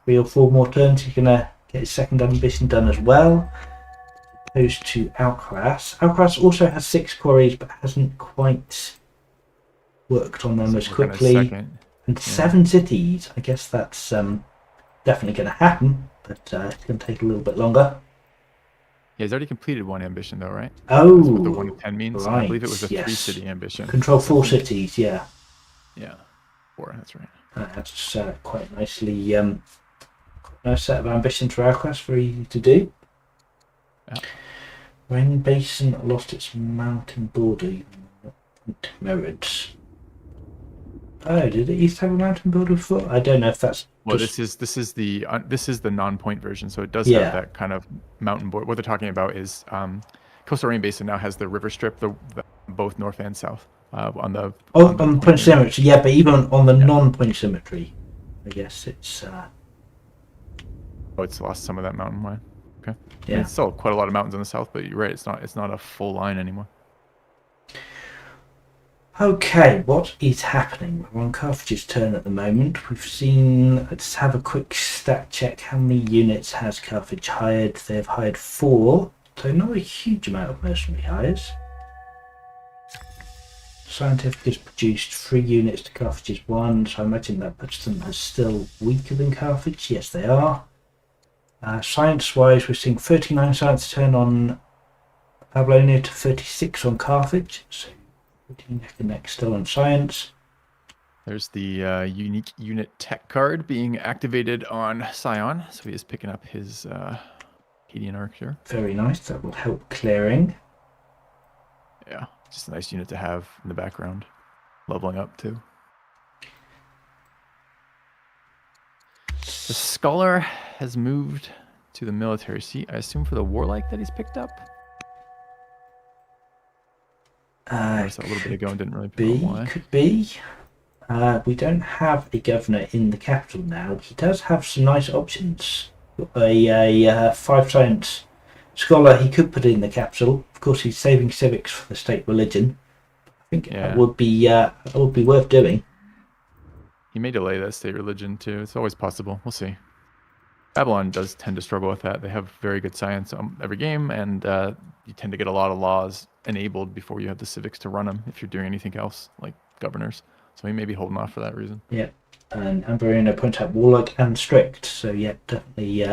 3 or 4 more turns he's going to get his second ambition done as well. Opposed to Alcaras. Alcaras also has 6 quarries, but hasn't quite worked on them as quickly. And 7 cities. I guess that's definitely going to happen, but it's going to take a little bit longer.
Yeah, he's already completed 1 ambition though, right?
Oh,
that's what the 1 to 10 means.
Right.
I believe it was a 3-city ambition.
Control 4 cities, yeah.
Yeah, 4. That's right.
That's quite nicely. Quite a nice set of ambitions for Alcaraz. Very easy to do.
Yeah.
Rain Basin lost its mountain border. Mirrors. Oh, did it used to have a mountain border before? I don't know if that's.
Well, this is the non-point version, so it does have that kind of mountain border. What they're talking about is Coastal Rain Basin now has the river strip, the both north and south on the
point symmetry. Yeah, but even on the non-point symmetry, I guess it's.
It's lost some of that mountain line. Okay.
Yeah.
It's still quite a lot of mountains on the south, but you're right. It's not a full line anymore.
Okay, what is happening? We're on Carthage's turn at the moment. We've seen, let's have a quick stat check. How many units has Carthage hired? They've hired 4, so not a huge amount of mercenary hires. Siontific has produced 3 units to Carthage's 1, so I imagine that puts them as still weaker than Carthage. Yes, they are. Science-wise, we're seeing 39 science turn on Babylonia to 36 on Carthage. So neck and neck still on science.
There's the unique unit tech card being activated on Sion, so he is picking up his Acadian Archer.
Very nice. That will help clearing.
Yeah, just a nice unit to have in the background, leveling up too. The Scholar has moved to the military seat, I assume for the Warlike that he's picked up. I noticed that a little bit ago and didn't really pick up why.
Could be. We don't have a governor in the capital now. He does have some nice options. A 5 science Scholar, he could put it in the capital. Of course, he's saving civics for the state religion. I think that would be worth doing.
He may delay that state religion too. It's always possible. We'll see. Babylon does tend to struggle with that. They have very good science every game, and you tend to get a lot of laws enabled before you have the civics to run them if you're doing anything else, like governors. So he may be holding off for that reason.
Yeah, and Barbarian points out Warlike and Strict. So yeah, definitely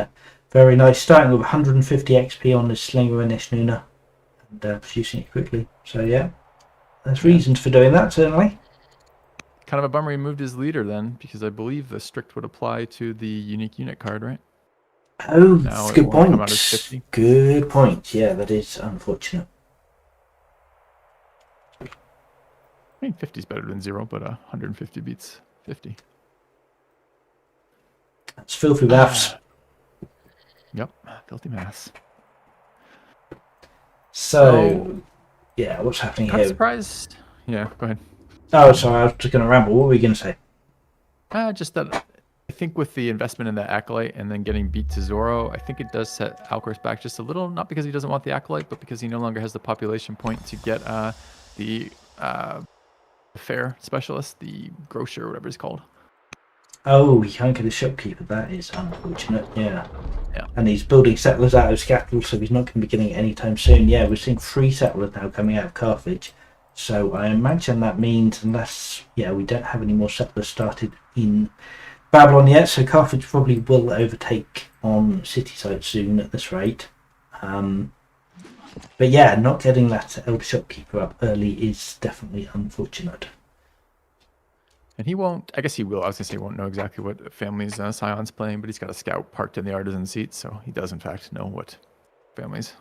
very nice. Starting with 150 XP on this Slinger and Ishnuna, and producing it quickly. So yeah, there's reasons for doing that, certainly.
Kind of a bummer he moved his leader then, because I believe the Strict would apply to the unique unit card, right?
Oh, that's a good point. Good point. Yeah, that is unfortunate.
I mean, 50 is better than 0, but 150 beats 50.
That's filthy maths.
Yep, filthy maths.
So, yeah, what's happening here?
Surprised. Yeah, go ahead.
Oh, sorry, I was just going to ramble. What were you going to say?
Just that I think with the investment in the Acolyte and then getting beat to Zoro, I think it does set Alcaras back just a little, not because he doesn't want the Acolyte, but because he no longer has the population point to get the fair specialist, the grocer, whatever it's called.
Oh, he can't get a shopkeeper. That is unfortunate. Yeah. And he's building settlers out of his capital, so he's not going to be getting it anytime soon. Yeah, we're seeing 3 settlers now coming out of Carthage. So I imagine that means, unless, we don't have any more settlers started in Babylon yet, so Carthage probably will overtake on city sites soon at this rate. But yeah, not getting that elder shopkeeper up early is definitely unfortunate.
And he won't, I guess he will, I was going to say he won't know exactly what family's Scion's playing, but he's got a scout parked in the artisan seat, so he does in fact know what families.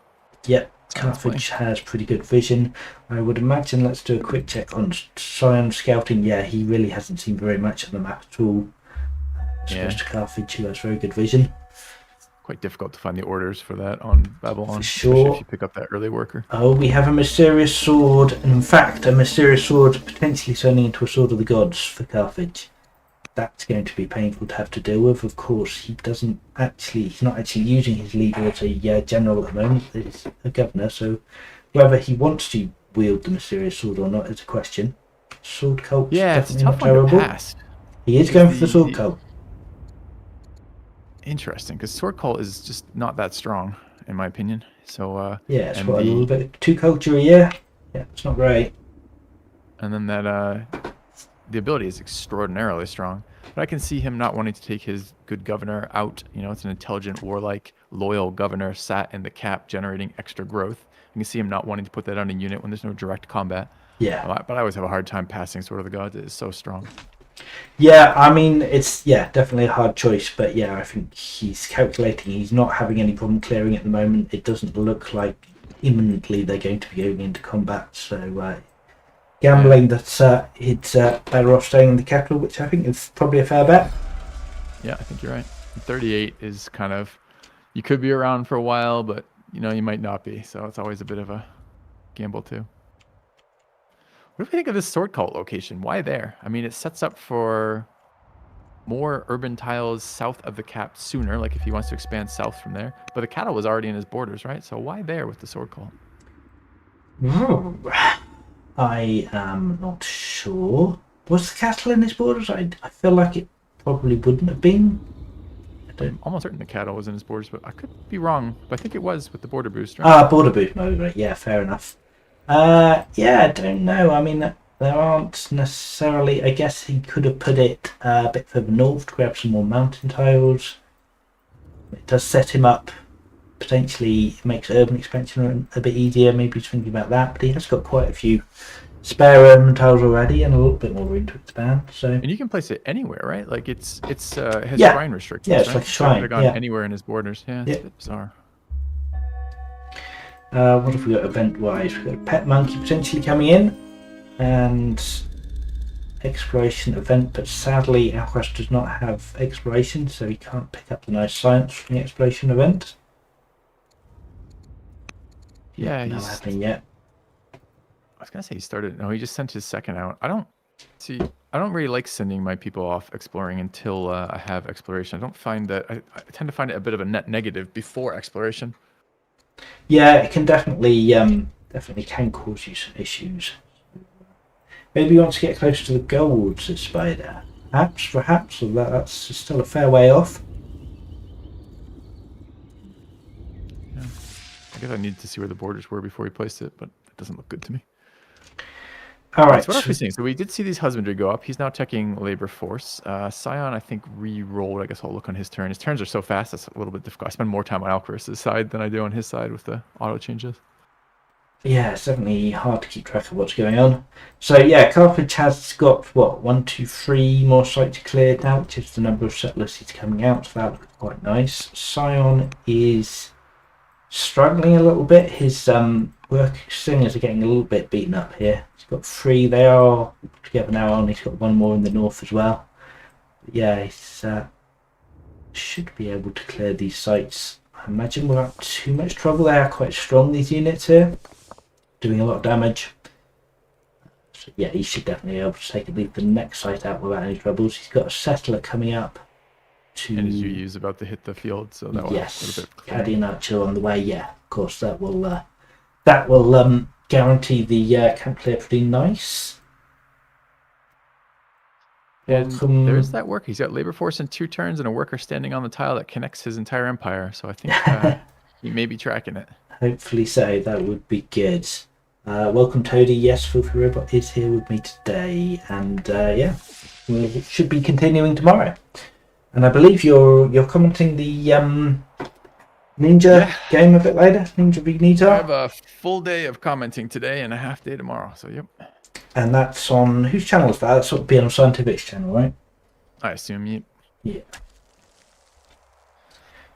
Yep, Carthage has pretty good vision. I would imagine, let's do a quick check on Scion scouting. Yeah, he really hasn't seen very much of the map at all. As opposed to Carthage, who has very good vision.
Quite difficult to find the orders for that on Babylon. For sure. Especially if you pick up that early worker.
Oh, we have a mysterious sword, and in fact, a mysterious sword potentially turning into a sword of the gods for Carthage. That's going to be painful to have to deal with. Of course, he's not actually using his leader as a general at the moment. He's a governor, so whether he wants to wield the mysterious sword or not is a question. Sword cult,
it's tough one to pass.
He is going for the sword cult.
Interesting, because sword cult is just not that strong, in my opinion. So
it's a little bit 2 culture a year. Yeah, it's not great.
And then that the ability is extraordinarily strong. But I can see him not wanting to take his good governor out. It's an intelligent, warlike, loyal governor sat in the cap, generating extra growth. You can see him not wanting to put that on a unit when there's no direct combat.
Yeah.
But I always have a hard time passing Sword of the Gods. It is so strong.
Yeah, I mean, it's definitely a hard choice, but I think he's calculating. He's not having any problem clearing at the moment. It doesn't look like imminently they're going to be going into combat, so gambling that it's better off staying in the capital, which I think is probably a fair bet.
Yeah, I think you're right. 38 is kind of, you could be around for a while, but you might not be, so it's always a bit of a gamble too. What do we think of this sword cult location? Why there? I mean, it sets up for more urban tiles south of the cap sooner, like if he wants to expand south from there. But the cattle was already in his borders, right? So why there with the sword cult?
I am not sure. Was the cattle in his borders? I feel like it probably wouldn't have been.
I'm almost certain the cattle was in his borders, but I could be wrong. But I think it was with the border boost, right?
Border boost mode, right? Yeah, fair enough. I don't know. I mean, there aren't necessarily. I guess he could have put it a bit further north to grab some more mountain tiles. It does set him up. Potentially makes urban expansion a bit easier. Maybe he's thinking about that, but he has got quite a few spare urban tiles already and a little bit more room to expand. So, and
you can place it anywhere, right? Like it has shrine restrictions.
Yeah, it's
right?
like a shrine.
Could have gone anywhere in his borders. Yeah, it's a bit bizarre.
What have we got event-wise? We've got a pet monkey potentially coming in, and exploration event, but sadly Alcaras does not have exploration, so he can't pick up the nice science from the exploration event.
Yeah,
not happening yet.
I was gonna say he started. No, he just sent his second out. I don't really like sending my people off exploring until I have exploration. I don't find that. I tend to find it a bit of a net negative before exploration.
Yeah, it can definitely can cause you some issues. Maybe you want to get closer to the gold spider. Perhaps, or that's still a fair way off.
Yeah. I guess I needed to see where the borders were before he placed it, but it doesn't look good to me.
All
All right,
right.
so what else are we seeing? So we did see these husbandry go up. He's now checking labor force. Scion, I think, re-rolled. I guess I'll look on his turn. His turns are so fast, that's a little bit difficult. I spend more time on Alcaris' side than I do on his side with the auto changes.
Yeah, it's definitely hard to keep track of what's going on. So yeah, Carthage has got what 1, 2, 3 more sites cleared now, which is the number of settlers he's coming out. So that looks quite nice. Scion is struggling a little bit. His work singers are getting a little bit beaten up here. He's got 3. They are together now, and he's got 1 more in the north as well. But yeah, he's should be able to clear these sites. I imagine without too much trouble. They are quite strong, these units here, doing a lot of damage. So yeah, he should definitely be able to take at least the next site out without any troubles. He's got a settler coming up to...
And his UU is about to hit the field, so that will help a little bit.
Caddy Archer on the way. Yeah, of course, that will guarantee the camp clear pretty nice.
And there's that work. He's got labor force in 2 turns and a worker standing on the tile that connects his entire empire. So I think he may be tracking it.
Hopefully so. That would be good. Welcome, Toady. Yes, FilthyRobot is here with me today, and yeah, we should be continuing tomorrow. And I believe you're commenting the Ninja game a bit later. Ninja Vignita.
I have a full day of commenting today and a half day tomorrow. So yep.
And that's on whose channel is that? That's sort of be on Siontific's channel, right?
I assume you.
Yeah.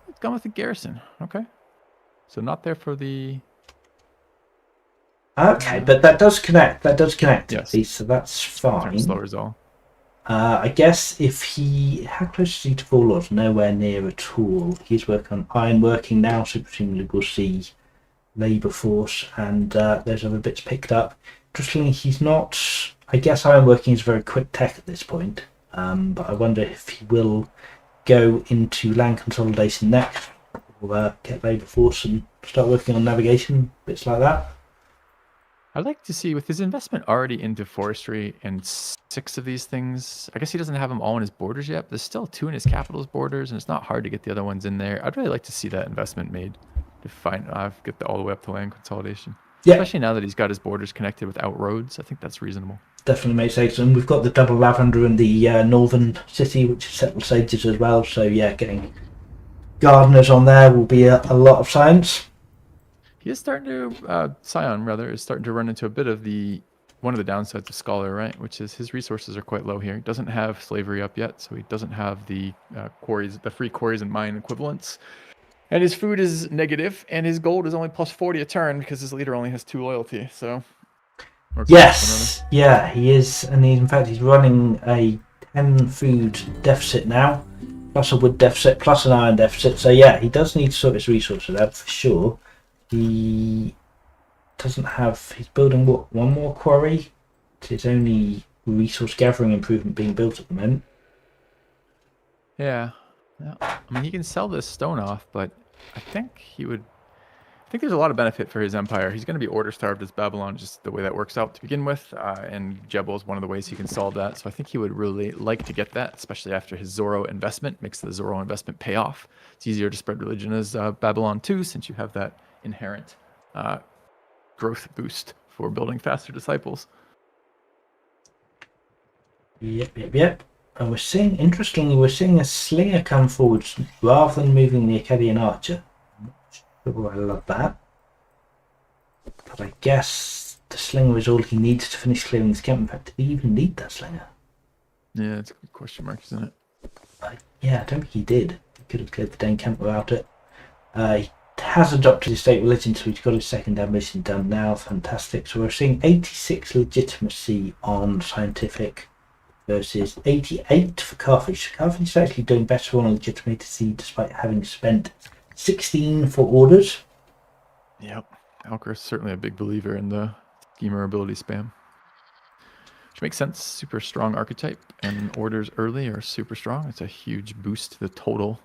It's gone with the garrison. Okay. So not there for the.
Okay, but that does connect. That does connect.
Yes.
So that's fine.
Slow resolve.
I guess if he how close is he to Warlords? Nowhere near at all. He's working on ironworking now, so presumably we'll see labour force and those other bits picked up. Interestingly, he's not. I guess ironworking is very quick tech at this point, but I wonder if he will go into land consolidation next, or get labour force and start working on navigation, bits like that.
I'd like to see, with his investment already into forestry and 6 of these things, I guess he doesn't have them all in his borders yet, but there's still 2 in his capital's borders, and it's not hard to get the other ones in there. I'd really like to see that investment made to get all the way up to land consolidation. Yeah. Especially now that he's got his borders connected without roads. I think that's reasonable.
Definitely makes sense. And we've got the double lavender in the northern city, which is settled sages as well. So yeah, getting gardeners on there will be a lot of science.
He is starting to, Scion rather, is starting to run into a bit of one of the downsides of Scholar, right? Which is his resources are quite low here. He doesn't have slavery up yet, so he doesn't have the quarries, the free quarries and mine equivalents. And his food is negative, and his gold is only plus 40 a turn because his leader only has 2 loyalty. So,
yes, yeah, he is, and in fact he's running a 10 food deficit now, plus a wood deficit, plus an iron deficit. So yeah, he does need to sort his resources out for sure. He doesn't have. He's building what, 1 more quarry? It's his only resource gathering improvement being built at the moment.
Yeah. I mean, he can sell this stone off, but I think there's a lot of benefit for his empire. He's going to be order starved as Babylon, just the way that works out to begin with, and Jebel is one of the ways he can solve that. So I think he would really like to get that, especially after his Zoro investment makes the Zoro investment pay off. It's easier to spread religion as Babylon too, since you have that inherent growth boost for building faster disciples.
Yep. And interestingly, we're seeing a slinger come forward rather than moving the Akkadian archer. Oh, I love that. But I guess the slinger is all he needs to finish clearing his camp. In fact, did he even need that slinger?
Yeah, it's a good question mark, isn't it?
Yeah, I don't think he did. He could have cleared the Dane camp without it. He has adopted his state religion, so he's got his second ambition done now. Fantastic. So we're seeing 86 legitimacy on Siontific versus 88 for Carthage. Carthage is actually doing better on legitimacy despite having spent 16 for orders.
Yep. Alcaras is certainly a big believer in the schemer ability spam. Which makes sense. Super strong archetype, and orders early are super strong. It's a huge boost to the total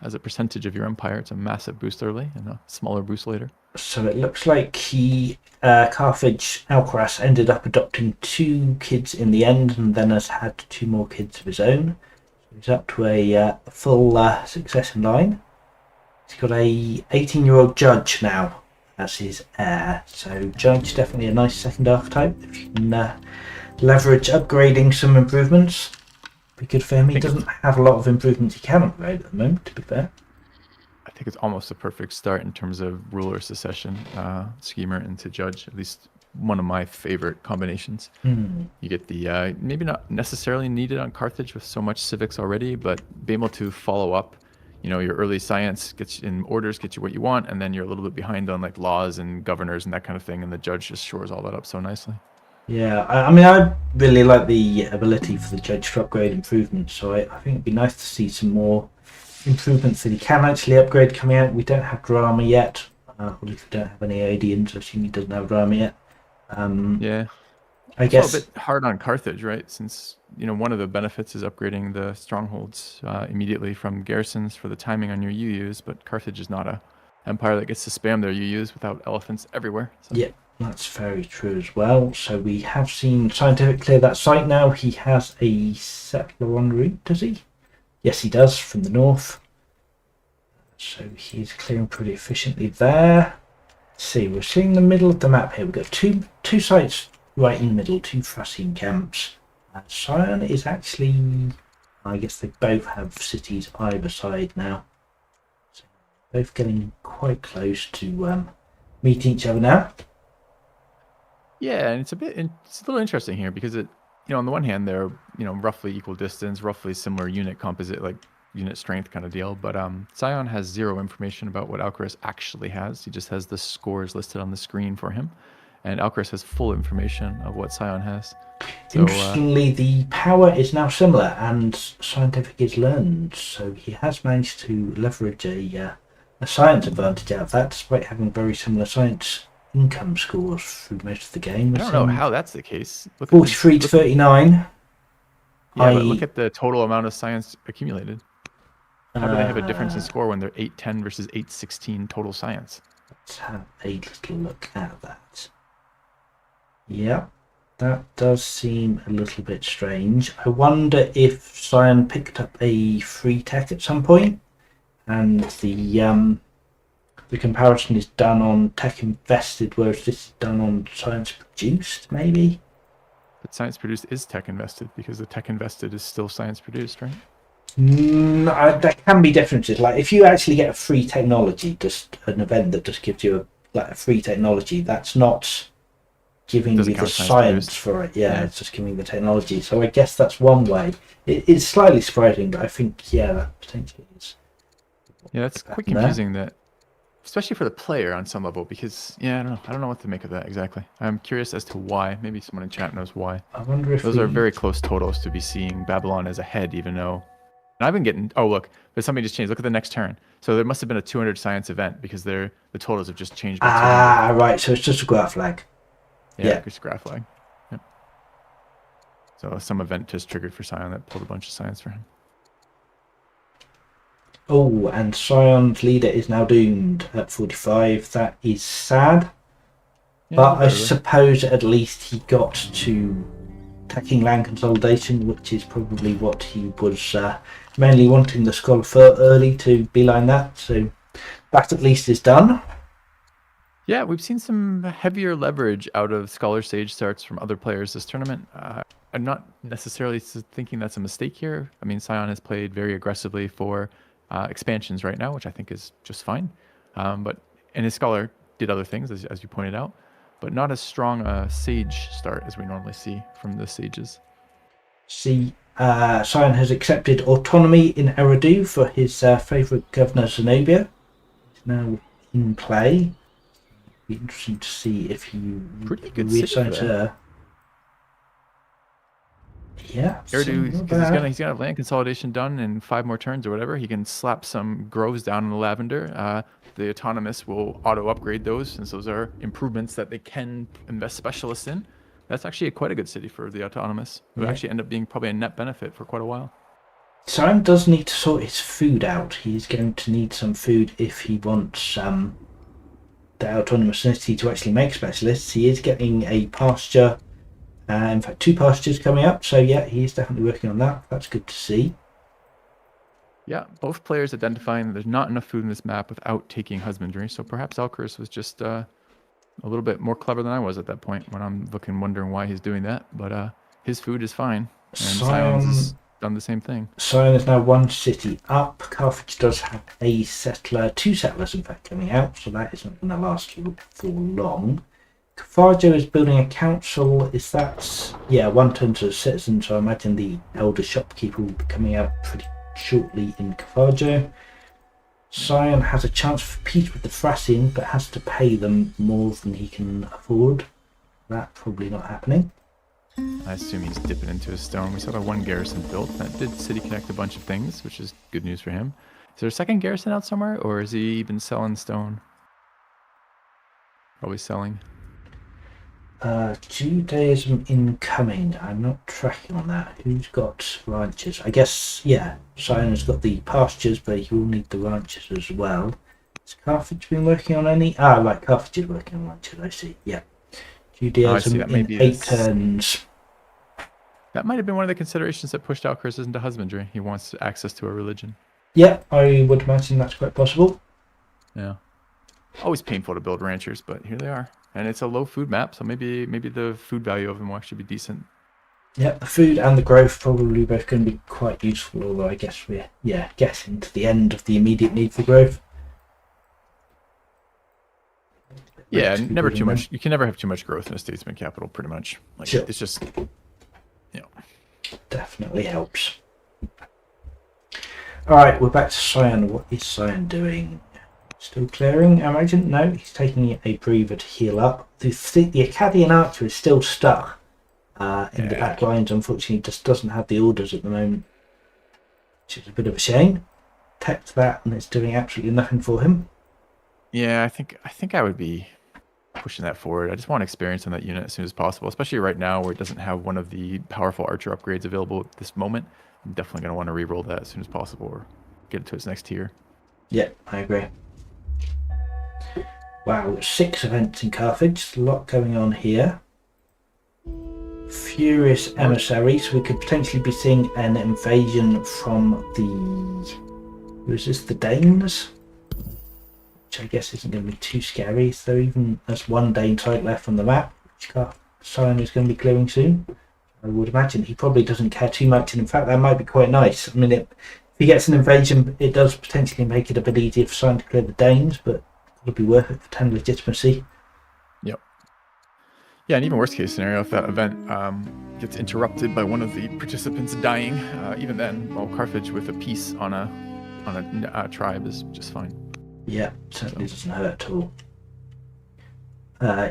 as a percentage of your empire. It's a massive boost early and a smaller boost later.
So it looks like Carthage Alcaras ended up adopting 2 kids in the end, and then has had 2 more kids of his own. So he's up to a full succession line. He's got a 18-year-old judge now as his heir. So judge definitely a nice second archetype if you can leverage upgrading some improvements. Be good for him. He doesn't have a lot of improvements he can upgrade at the moment, to be fair.
I think it's almost a perfect start in terms of ruler succession, schemer into judge. At least one of my favorite combinations. You get the maybe not necessarily needed on Carthage with so much civics already, but be able to follow up. Your early science gets in orders, gets you what you want, and then you're a little bit behind on like laws and governors and that kind of thing, and the judge just shores all that up so nicely.
Yeah, I mean, I really like the ability for the judge to upgrade improvements, so I think it'd be nice to see some more improvements that he can actually upgrade coming out. We don't have drama yet, or at least we don't have any Adians. I assume he doesn't have drama yet.
Yeah.
I guess
a bit hard on Carthage, right? Since one of the benefits is upgrading the strongholds immediately from garrisons for the timing on your UUs, but Carthage is not a empire that gets to spam their UUs without elephants everywhere. So.
Yeah, that's very true as well. So we have seen Scientific clear that site now. He has a settler en route, does he? Yes, he does, from the north. So he's clearing pretty efficiently there. Let's see, we're seeing the middle of the map here. We've got two sites right in the middle, 2 Thracian camps. Sion is actually, I guess they both have cities either side now. So both getting quite close to meet each other now.
Yeah, and it's a little interesting here because on the one hand they're roughly equal distance, roughly similar unit composite, like unit strength kind of deal. But Sion has 0 information about what Alcaraz actually has. He just has the scores listed on the screen for him, and Alcaraz has full information of what Sion has. So,
interestingly, the power is now similar, and Scientific is learned, so he has managed to leverage a science advantage out of that, despite having very similar science income scores through most of the game.
I don't know how that's the case.
43 to 39.
Yeah, but look at the total amount of science accumulated. How do they have a difference in score when they're 810 versus 816 total science?
Let's have a little look at that. Yeah, that does seem a little bit strange. I wonder if Sion picked up a free tech at some point, and the comparison is done on tech invested, whereas this is done on science produced, maybe?
But science produced is tech invested, because the tech invested is still science produced, right?
There can be differences. Like if you actually get a free technology, just an event that just gives you a free technology, that's not giving you the science for it. Yeah, it's just giving the technology. So I guess that's one way. It's slightly surprising, but I think that potentially is.
Yeah, that's quite confusing. That, especially for the player on some level, because I don't know what to make of that exactly. I'm curious as to why. Maybe someone in chat knows why.
I wonder if
those are very close totals to be seeing Babylon as ahead, even though. And I've been getting. Oh look, but somebody just changed. Look at the next turn. So there must have been a 200 science event because the totals have just changed. By
right. So it's just a graph flag.
Yeah, it's a graph flag. Yep. So some event just triggered for Sion that pulled a bunch of science for him.
Oh, and Sion's leader is now doomed at 45. That is sad. Yeah, but I suppose at least he got to attacking land consolidation, which is probably what he was mainly wanting the Scholar for early to beeline that. So that at least is done.
Yeah, we've seen some heavier leverage out of Scholar Sage starts from other players this tournament. I'm not necessarily thinking that's a mistake here. I mean, Sion has played very aggressively for expansions right now, which I think is just fine. And his Scholar did other things, as you pointed out, but not as strong a Sage start as we normally see from the Sages.
Sion has accepted autonomy in Eridu for his favourite governor, Zenobia. He's now in play. Be interesting to see if he reassigns her. Yeah,
Eridu, because he's gonna have land consolidation done in 5 more turns or whatever. He can slap some groves down in the lavender. The autonomous will auto upgrade those, since those are improvements that they can invest specialists in. That's actually quite a good city for the autonomous. It would actually end up being probably a net benefit for quite a while.
Sion does need to sort his food out. He's going to need some food if he wants the autonomous entity to actually make specialists. He is getting a pasture, in fact 2 pastures coming up, so yeah, he is definitely working on that. That's good to see.
Yeah, both players identifying that there's not enough food in this map without taking husbandry, so perhaps Alcaras was just a little bit more clever than I was at that point when I'm wondering why he's doing that, but his food is fine, and Sion's has done the same thing.
Sion is now 1 city up. Carthage does have a settler, 2 settlers in fact coming out, so that isn't going to last for long. Carthago is building a council. Is that, yeah, 1 turn to a citizen, so I imagine the elder shopkeeper will be coming out pretty shortly in Carthago. Sion has a chance for peace with the Thracian, but has to pay them more than he can afford. That's probably not happening.
I assume he's dipping into his stone. We saw the 1 garrison built. That did city connect a bunch of things, which is good news for him. Is there a 2nd garrison out somewhere, or is he even selling stone? Probably selling.
Judaism incoming. I'm not tracking on that. Who's got ranches? I guess, yeah, Sion has got the pastures, but he will need the ranches as well. Has Carthage been working on any? Right, Carthage is working on ranches, I see. Yeah. Judaism in 8 turns.
That might have been one of the considerations that pushed Alcaras into husbandry. He wants access to a religion.
Yeah, I would imagine that's quite possible.
Yeah. Always painful to build ranchers, but here they are. And it's a low food map, so maybe the food value of them will actually be decent.
Yeah, the food and the growth probably both going to be quite useful, although I guess we're getting to the end of the immediate need for growth.
Yeah, never too much. You can never have too much growth in a statesman capital, pretty much. Like,
sure.
It's just,
definitely helps. Alright, we're back to Sion. What is Sion doing? Still clearing, I imagine? No, he's taking a breather to heal up. The Akkadian archer is still stuck in the back lines. Unfortunately, just doesn't have the orders at the moment, which is a bit of a shame. Text that, and it's doing absolutely nothing for him.
Yeah, I think I would be pushing that forward. I just want experience on that unit as soon as possible, especially right now where it doesn't have one of the powerful archer upgrades available at this moment. I'm definitely going to want to re-roll that as soon as possible or get it to its next tier. Yeah,
I agree. Wow, 6 events in Carthage. A lot going on here. Furious Emissary, so we could potentially be seeing an invasion from the... Who is this? The Danes? Which I guess isn't going to be too scary. So even as 1 Dane site left on the map, which Sion is going to be clearing soon. I would imagine he probably doesn't care too much, and in fact that might be quite nice. I mean, if he gets an invasion, it does potentially make it a bit easier for Sion to clear the Danes, but it'll be worth it for 10 legitimacy.
Yep. Yeah, and even worst case scenario, if that event gets interrupted by one of the participants dying, even then, well, Carthage with a peace on a tribe is just fine.
Yeah, certainly doesn't hurt at all.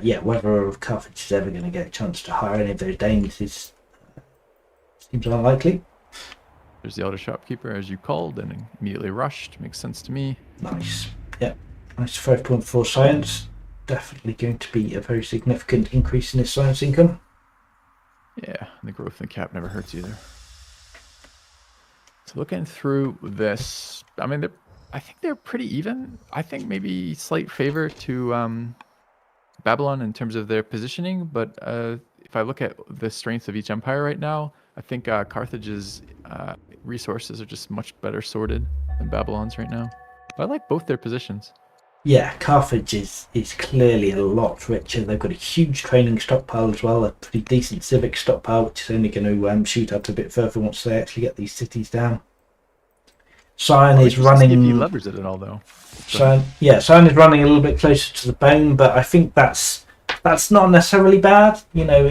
Yeah, whether Carthage is ever going to get a chance to hire any of those Danes seems unlikely.
There's the elder shopkeeper, as you called, and immediately rushed. Makes sense to me.
Nice. Yeah, nice 5.4 science. Definitely going to be a very significant increase in his science income.
Yeah, and the growth in the cap never hurts either. So looking through this, I mean, I think they're pretty even. I think maybe slight favor to Babylon in terms of their positioning, but if I look at the strengths of each empire right now, I think Carthage's resources are just much better sorted than Babylon's right now. But I like both their positions.
Yeah, Carthage is clearly a lot richer. They've got a huge training stockpile as well, a pretty decent civic stockpile, which is only going to shoot up a bit further once they actually get these cities down. Sion is running.
If he levers it at all, though.
Sion is running a little bit closer to the bone, but I think that's not necessarily bad. You know,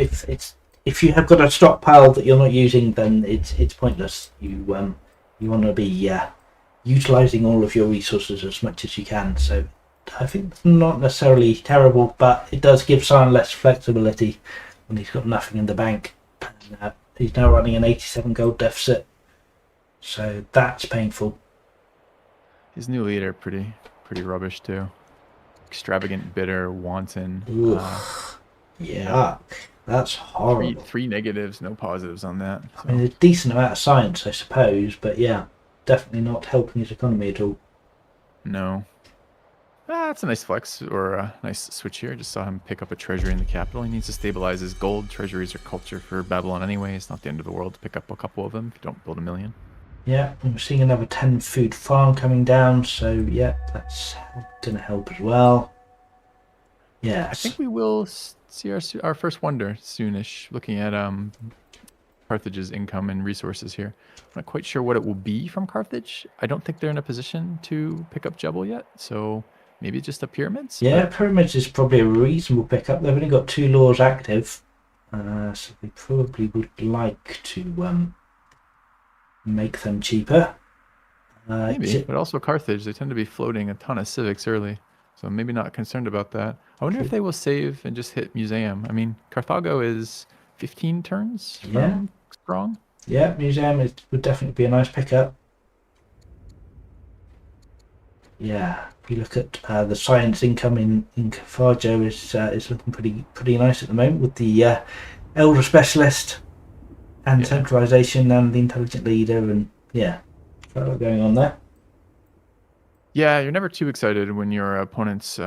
if you have got a stockpile that you're not using, then it's pointless. You want to be utilizing all of your resources as much as you can. So I think it's not necessarily terrible, but it does give Sion less flexibility when he's got nothing in the bank. And, he's now running an 87 gold deficit, so that's painful.
His new leader, pretty rubbish too. Extravagant, bitter, wanton.
Yeah, that's horrible.
Three negatives, no positives on that. So.
I mean, a decent amount of science, I suppose, but yeah, definitely not helping his economy at all.
No. That's a nice flex or a nice switch here. Just saw him pick up a treasury in the capital. He needs to stabilize his gold. Treasuries are culture for Babylon anyway. It's not the end of the world to pick up a couple of them if you don't build a million.
Yeah, and we're seeing another 10 food farm coming down, so yeah, that's going to help as well. Yeah,
I think we will see our first wonder soonish. Looking at Carthage's income and resources here. I'm not quite sure what it will be from Carthage. I don't think they're in a position to pick up Jebel yet, so maybe just the pyramids.
Yeah, pyramids is probably a reasonable pickup. They've only got 2 laws active, so they probably would like to make them cheaper.
Maybe, but also Carthage, they tend to be floating a ton of civics early, so maybe not concerned about that. I wonder if they will save and just hit museum. I mean, Carthago is 15 turns from strong.
Yeah, museum would definitely be a nice pickup. Yeah, if you look at the science income in Carthago is looking pretty nice at the moment with the elder specialist and centralization and the intelligent leader, and quite a lot going on there.
Yeah, you're never too excited when your opponent's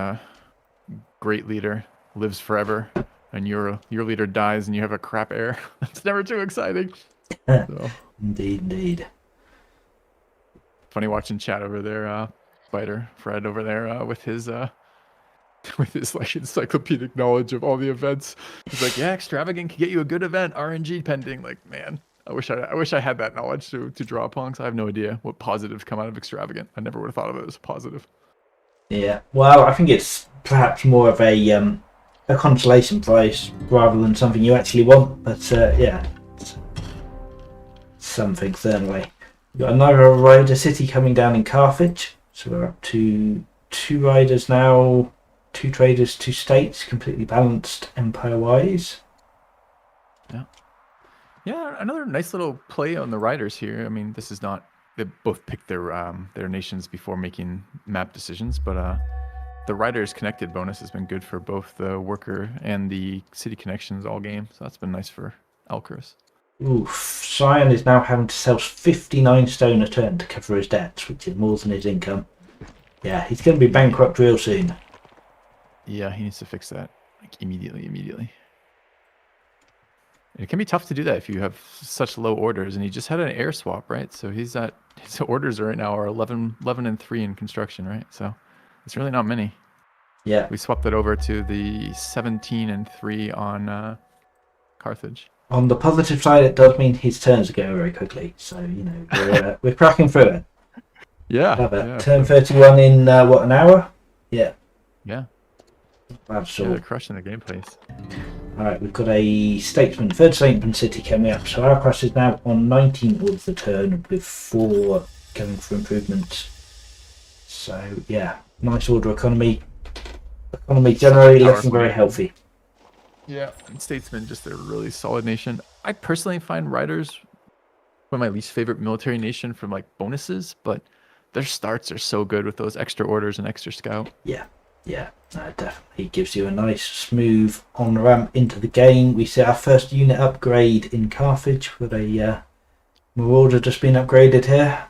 great leader lives forever and your leader dies and you have a crap heir. It's never too exciting. So.
Indeed.
Funny watching chat over there, Spider Fred over there with his like encyclopedic knowledge of all the events. He's like, yeah, extravagant can get you a good event, RNG pending. Like, man, I wish I had that knowledge to draw upon. So I have no idea what positives come out of extravagant. I never would have thought of it as a positive. Yeah.
Well, I think it's perhaps more of a consolation prize rather than something you actually want. But it's something certainly. We've got another rider city coming down in Carthage. So we're up to 2 riders now, 2 traders, 2 states, completely balanced empire-wise.
Yeah, another nice little play on the riders here. I mean, this is not, they both picked their nations before making map decisions, but the riders connected bonus has been good for both the worker and the city connections all game. So that's been nice for Alcaras.
Oof, Sion is now having to sell 59 stone a turn to cover his debts, which is more than his income. Yeah, he's going to be bankrupt real soon.
Yeah, he needs to fix that like immediately. It can be tough to do that if you have such low orders, and he just had an air swap, right? So his orders right now are 11 and 3 in construction, right? So it's really not many.
Yeah.
We swapped it over to the 17 and 3 on Carthage.
On the positive side, it does mean his turns are going very quickly. So, we're cracking through it.
Yeah.
Turn 31 in, an hour? Yeah.
Yeah.
Absolutely.
They're crushing the gameplays.
Alright, we've got a statesman, third statesman city coming up. So our class is now on 19 orders a turn with 4 going for improvements. So, nice order economy. Economy generally looking very healthy.
Yeah, and statesmen, just a really solid nation. I personally find riders one of my least favorite military nation from like bonuses, but their starts are so good with those extra orders and extra scout.
Yeah, that definitely gives you a nice smooth on ramp into the game. We see our first unit upgrade in Carthage with a Marauder just been upgraded here.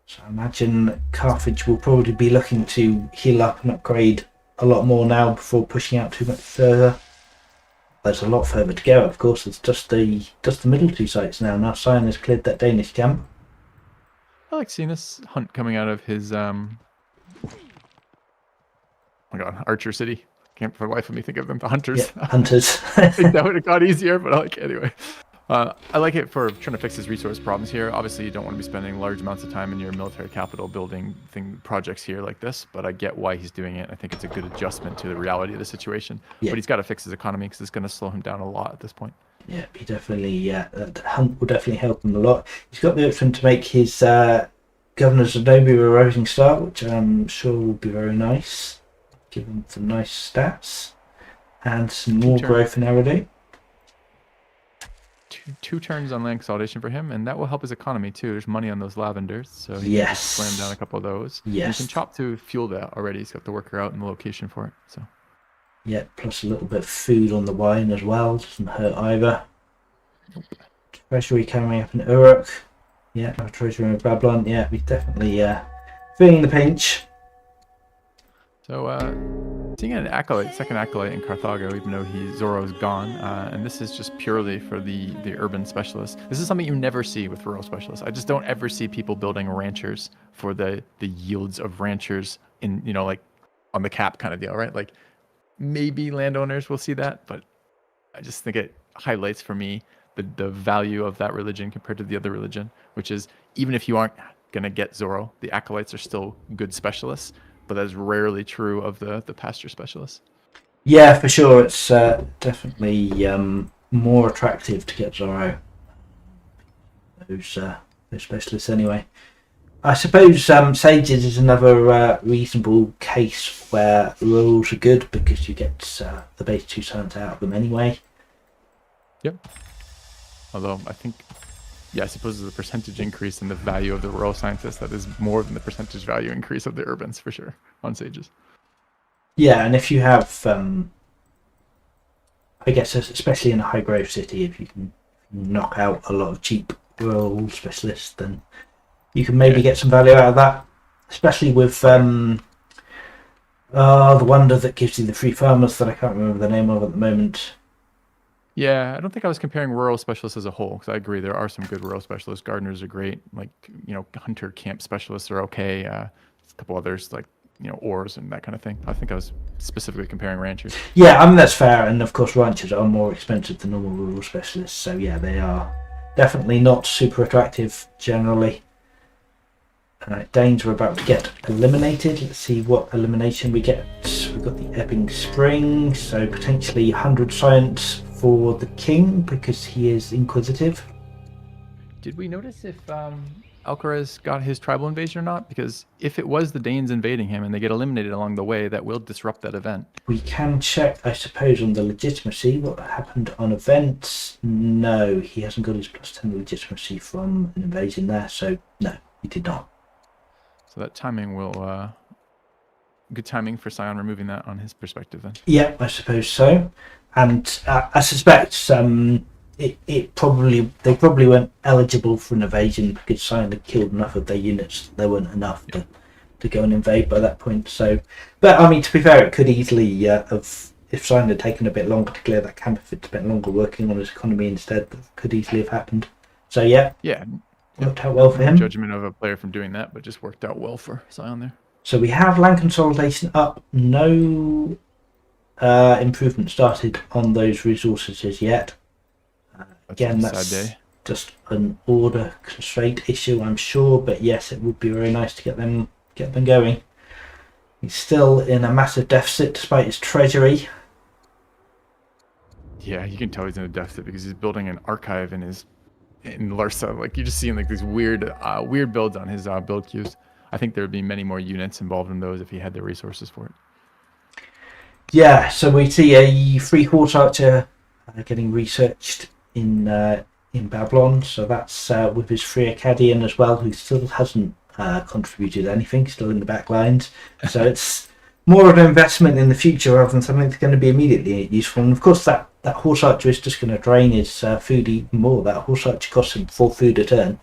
So I imagine Carthage will probably be looking to heal up and upgrade a lot more now before pushing out too much further. There's a lot further to go, of course. It's just the middle 2 sites now. Now Sion has cleared that Danish camp.
I like seeing this hunt coming out of his oh my god, Archer City. Can't for the life of me think of them, the hunters.
Yeah, hunters.
I think that would have got easier, but I like it anyway. I like it for trying to fix his resource problems here. Obviously, you don't want to be spending large amounts of time in your military capital building projects here like this, but I get why he's doing it. I think it's a good adjustment to the reality of the situation. Yeah. But he's got to fix his economy because it's going to slow him down a lot at this point.
Yeah, he definitely, the hunt will definitely help him a lot. He's got the option to make his Governor's Adobe a rising star, which I'm sure will be very nice. Give him some nice stats and some more growth in Eridu.
2 turns on land consolidation for him, and that will help his economy too. There's money on those lavenders, so he can slam down a couple of those.
Yes.
He can chop to fuel that already. He's got the worker out in the location for it. So.
Yeah, plus a little bit of food on the wine as well. Doesn't hurt either. Nope. Treasury coming up in Uruk. Yeah, our treasury in Babylon. Yeah, we're definitely feeling the pinch.
So, seeing an acolyte, second acolyte in Carthago, even though Zoro's gone, and this is just purely for the urban specialist. This is something you never see with rural specialists. I just don't ever see people building ranchers for the yields of ranchers in, like on the cap kind of deal, right? Like maybe landowners will see that, but I just think it highlights for me the value of that religion compared to the other religion, which is even if you aren't gonna get Zoro, the acolytes are still good specialists. But that's rarely true of the pasture specialists.
Yeah, for sure. It's definitely more attractive to get Zoro. Those specialists, anyway. I suppose Sages is another reasonable case where rules are good because you get the base 2 silence out of them anyway.
Yep. Although I think, I suppose the percentage increase in the value of the rural scientist that is more than the percentage value increase of the urbans for sure on Sages.
Yeah, and if you have, I guess, especially in a high growth city, if you can knock out a lot of cheap rural specialists, then you can maybe get some value out of that. Especially with the wonder that gives you the free farmers that I can't remember the name of at the moment.
Yeah, I don't think I was comparing rural specialists as a whole, because I agree there are some good rural specialists. Gardeners are great. Like, hunter camp specialists are okay. A couple others, like, ores and that kind of thing. I think I was specifically comparing ranchers.
Yeah, I mean, that's fair. And of course, ranchers are more expensive than normal rural specialists. So yeah, they are definitely not super attractive generally. Danes are about to get eliminated. Let's see what elimination we get. We've got the Ebbing Spring, so potentially 100 science for the king because he is inquisitive.
Did we notice if Alcaraz got his tribal invasion or not? Because if it was the Danes invading him and they get eliminated along the way, that will disrupt that event.
We can check, I suppose, on the legitimacy. What happened on events? No, he hasn't got his +10 legitimacy from an invasion there, so no, he did not.
So that timing will... good timing for Sion removing that on his perspective then.
Yeah, I suppose so. And I suspect they probably weren't eligible for an invasion because Sion had killed enough of their units. There weren't enough to go and invade by that point. So, but I mean, to be fair, it could easily have, if Sion had taken a bit longer to clear that camp, if it spent longer working on his economy instead, that could easily have happened. So yeah, worked out well for him.
Judgment of a player from doing that, but just worked out well for Sion there.
So we have land consolidation up. No improvement started on those resources as yet. Again, that's just an order constraint issue, I'm sure. But yes, it would be very nice to get them going. He's still in a massive deficit despite his treasury.
Yeah, you can tell he's in a deficit because he's building an archive in Larsa. Like, you're just seeing like these weird builds on his build queues. I think there would be many more units involved in those if he had the resources for it.
Yeah, so we see a free horse archer getting researched in Babylon. So that's with his free Akkadian as well, who still hasn't contributed anything, still in the back lines. So it's more of an investment in the future rather than something that's going to be immediately useful. And of course, that horse archer is just going to drain his food even more. That horse archer costs him 4 food a turn.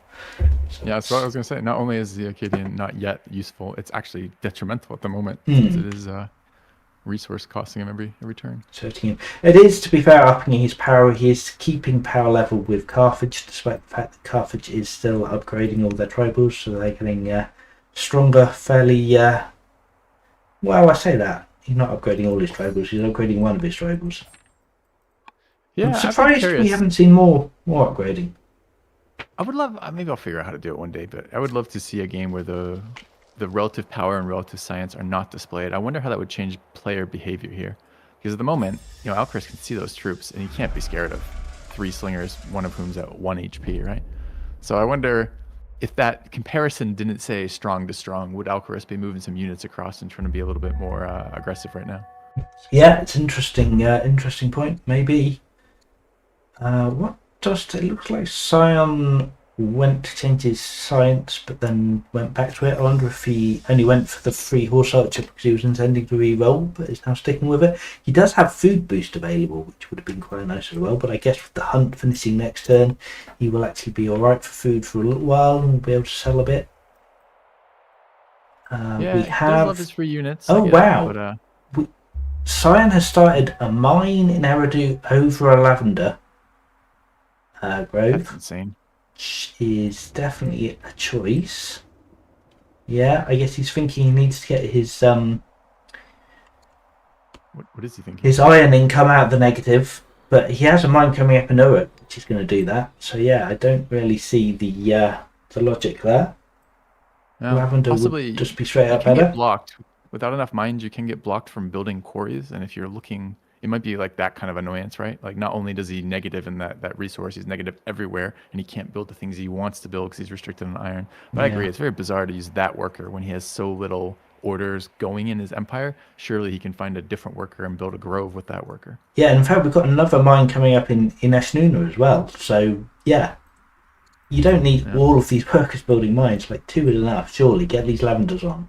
So yeah, that's what I was going to say. Not only is the Akkadian not yet useful, it's actually detrimental at the moment since it is resource costing him every turn.
It is, to be fair, upping his power. He is keeping power level with Carthage, despite the fact that Carthage is still upgrading all their tribals, so they're getting stronger fairly... well, I say that. He's not upgrading all his tribals, he's upgrading one of his tribals. Yeah, I'm surprised we haven't seen more upgrading.
I would love, maybe I'll figure out how to do it one day, but I would love to see a game where the relative power and relative science are not displayed. I wonder how that would change player behavior here. Because at the moment, Alcaraz can see those troops, and he can't be scared of 3 slingers, one of whom's at 1 HP, right? So I wonder if that comparison didn't say strong to strong, would Alcaraz be moving some units across and trying to be a little bit more aggressive right now? Yeah,
it's interesting. Interesting point. Maybe. What does it look like? Sion went to change his science, but then went back to it. I wonder if he only went for the free horse archer because he was intending to re-roll, but is now sticking with it. He does have food boost available, which would have been quite nice as well. But I guess with the hunt finishing next turn, he will actually be all right for food for a little while and will be able to sell a bit.
Yeah,
We
he does love
have.
his free units. I
Oh
get it,
wow!
but
We, Cyan has started a mine in Eridu over a lavender
that's
grove,
insane.
which is definitely a choice. Yeah, I guess he's thinking he needs to get
What is he thinking?
his iron income out of the negative, but he has a mine coming up in Uruk, which is going to do that. So yeah, I don't really see the logic there.
No,
Lavender would
possibly
just be straight
you
up
can get
better.
blocked without enough mines. You can get blocked from building quarries, and if you're looking, it might be like that kind of annoyance, right? Like not only does he negative in that resource, he's negative everywhere, and he can't build the things he wants to build because he's restricted on iron. But I agree,
Yeah.
it's very bizarre to use that worker when he has so little orders going in his empire. Surely he can find a different worker and build a grove with that worker.
Yeah, and in fact, we've got another mine coming up in Esnuna as well. So yeah, you don't need
Yeah.
all of these workers building mines. Like two is enough. Surely get these lavenders on.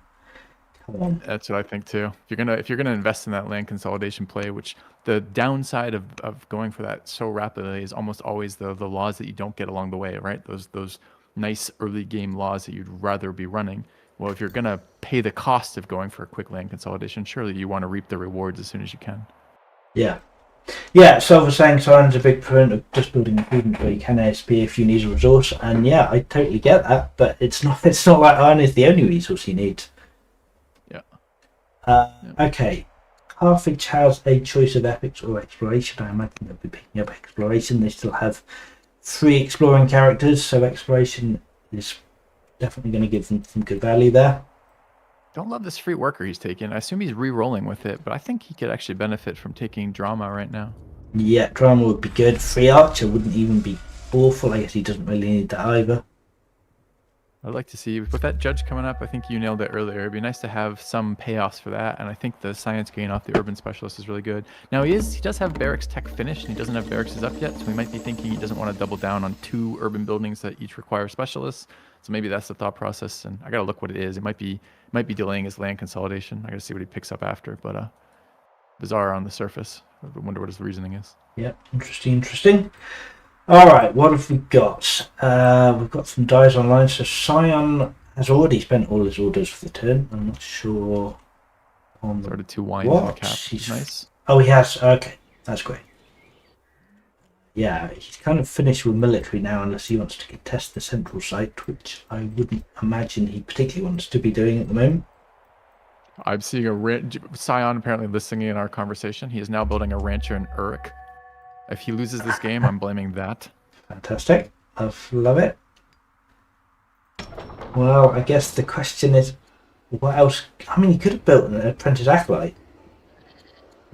Come on.
That's what I think too. If you're gonna invest in that land consolidation play, which the downside of going for that so rapidly is almost always the laws that you don't get along the way, right? Those nice early game laws that you'd rather be running. Well, if you're gonna pay the cost of going for a quick land consolidation, surely you want to reap the rewards as soon as you can.
Yeah. Yeah, Silver saying Cyan's a big proponent of just building improvements where you can ASP if you need a resource, and yeah, I totally get that, but it's not like iron is the only resource you need.
Yeah.
Okay. Carthage has a choice of epics or exploration. I imagine they'll be picking up exploration. They still have 3 exploring characters, so exploration is definitely going to give them some good value there.
Don't love this free worker he's taking. I assume he's re-rolling with it, but I think he could actually benefit from taking drama right now.
Yeah, drama would be good. Free archer wouldn't even be awful. I guess he doesn't really need that either.
I'd like to see, with that judge coming up, I think you nailed it earlier. It'd be nice to have some payoffs for that, and I think the science gain off the urban specialist is really good. Now he does have barracks tech finished, and he doesn't have barracks up yet, so we might be thinking he doesn't want to double down on 2 urban buildings that each require specialists. So maybe that's the thought process, and I gotta look what it is. It might be delaying his land consolidation. I gotta see what he picks up after, but bizarre on the surface. I wonder what his reasoning is.
Yeah, interesting. All right, what have we got? We've got some dies online. So Sion has already spent all his orders for the turn. I'm not sure on the
Started 2 wines in the
what.
cap. Nice.
Oh, he has. Okay, that's great. Yeah, he's kind of finished with military now, unless he wants to contest the central site, which I wouldn't imagine he particularly wants to be doing at the moment.
I'm seeing Sion apparently listening in our conversation. He is now building a rancher in Uruk. If he loses this game, I'm blaming that.
Fantastic. I love it. Well, I guess the question is, what else? I mean, he could have built an apprentice acolyte.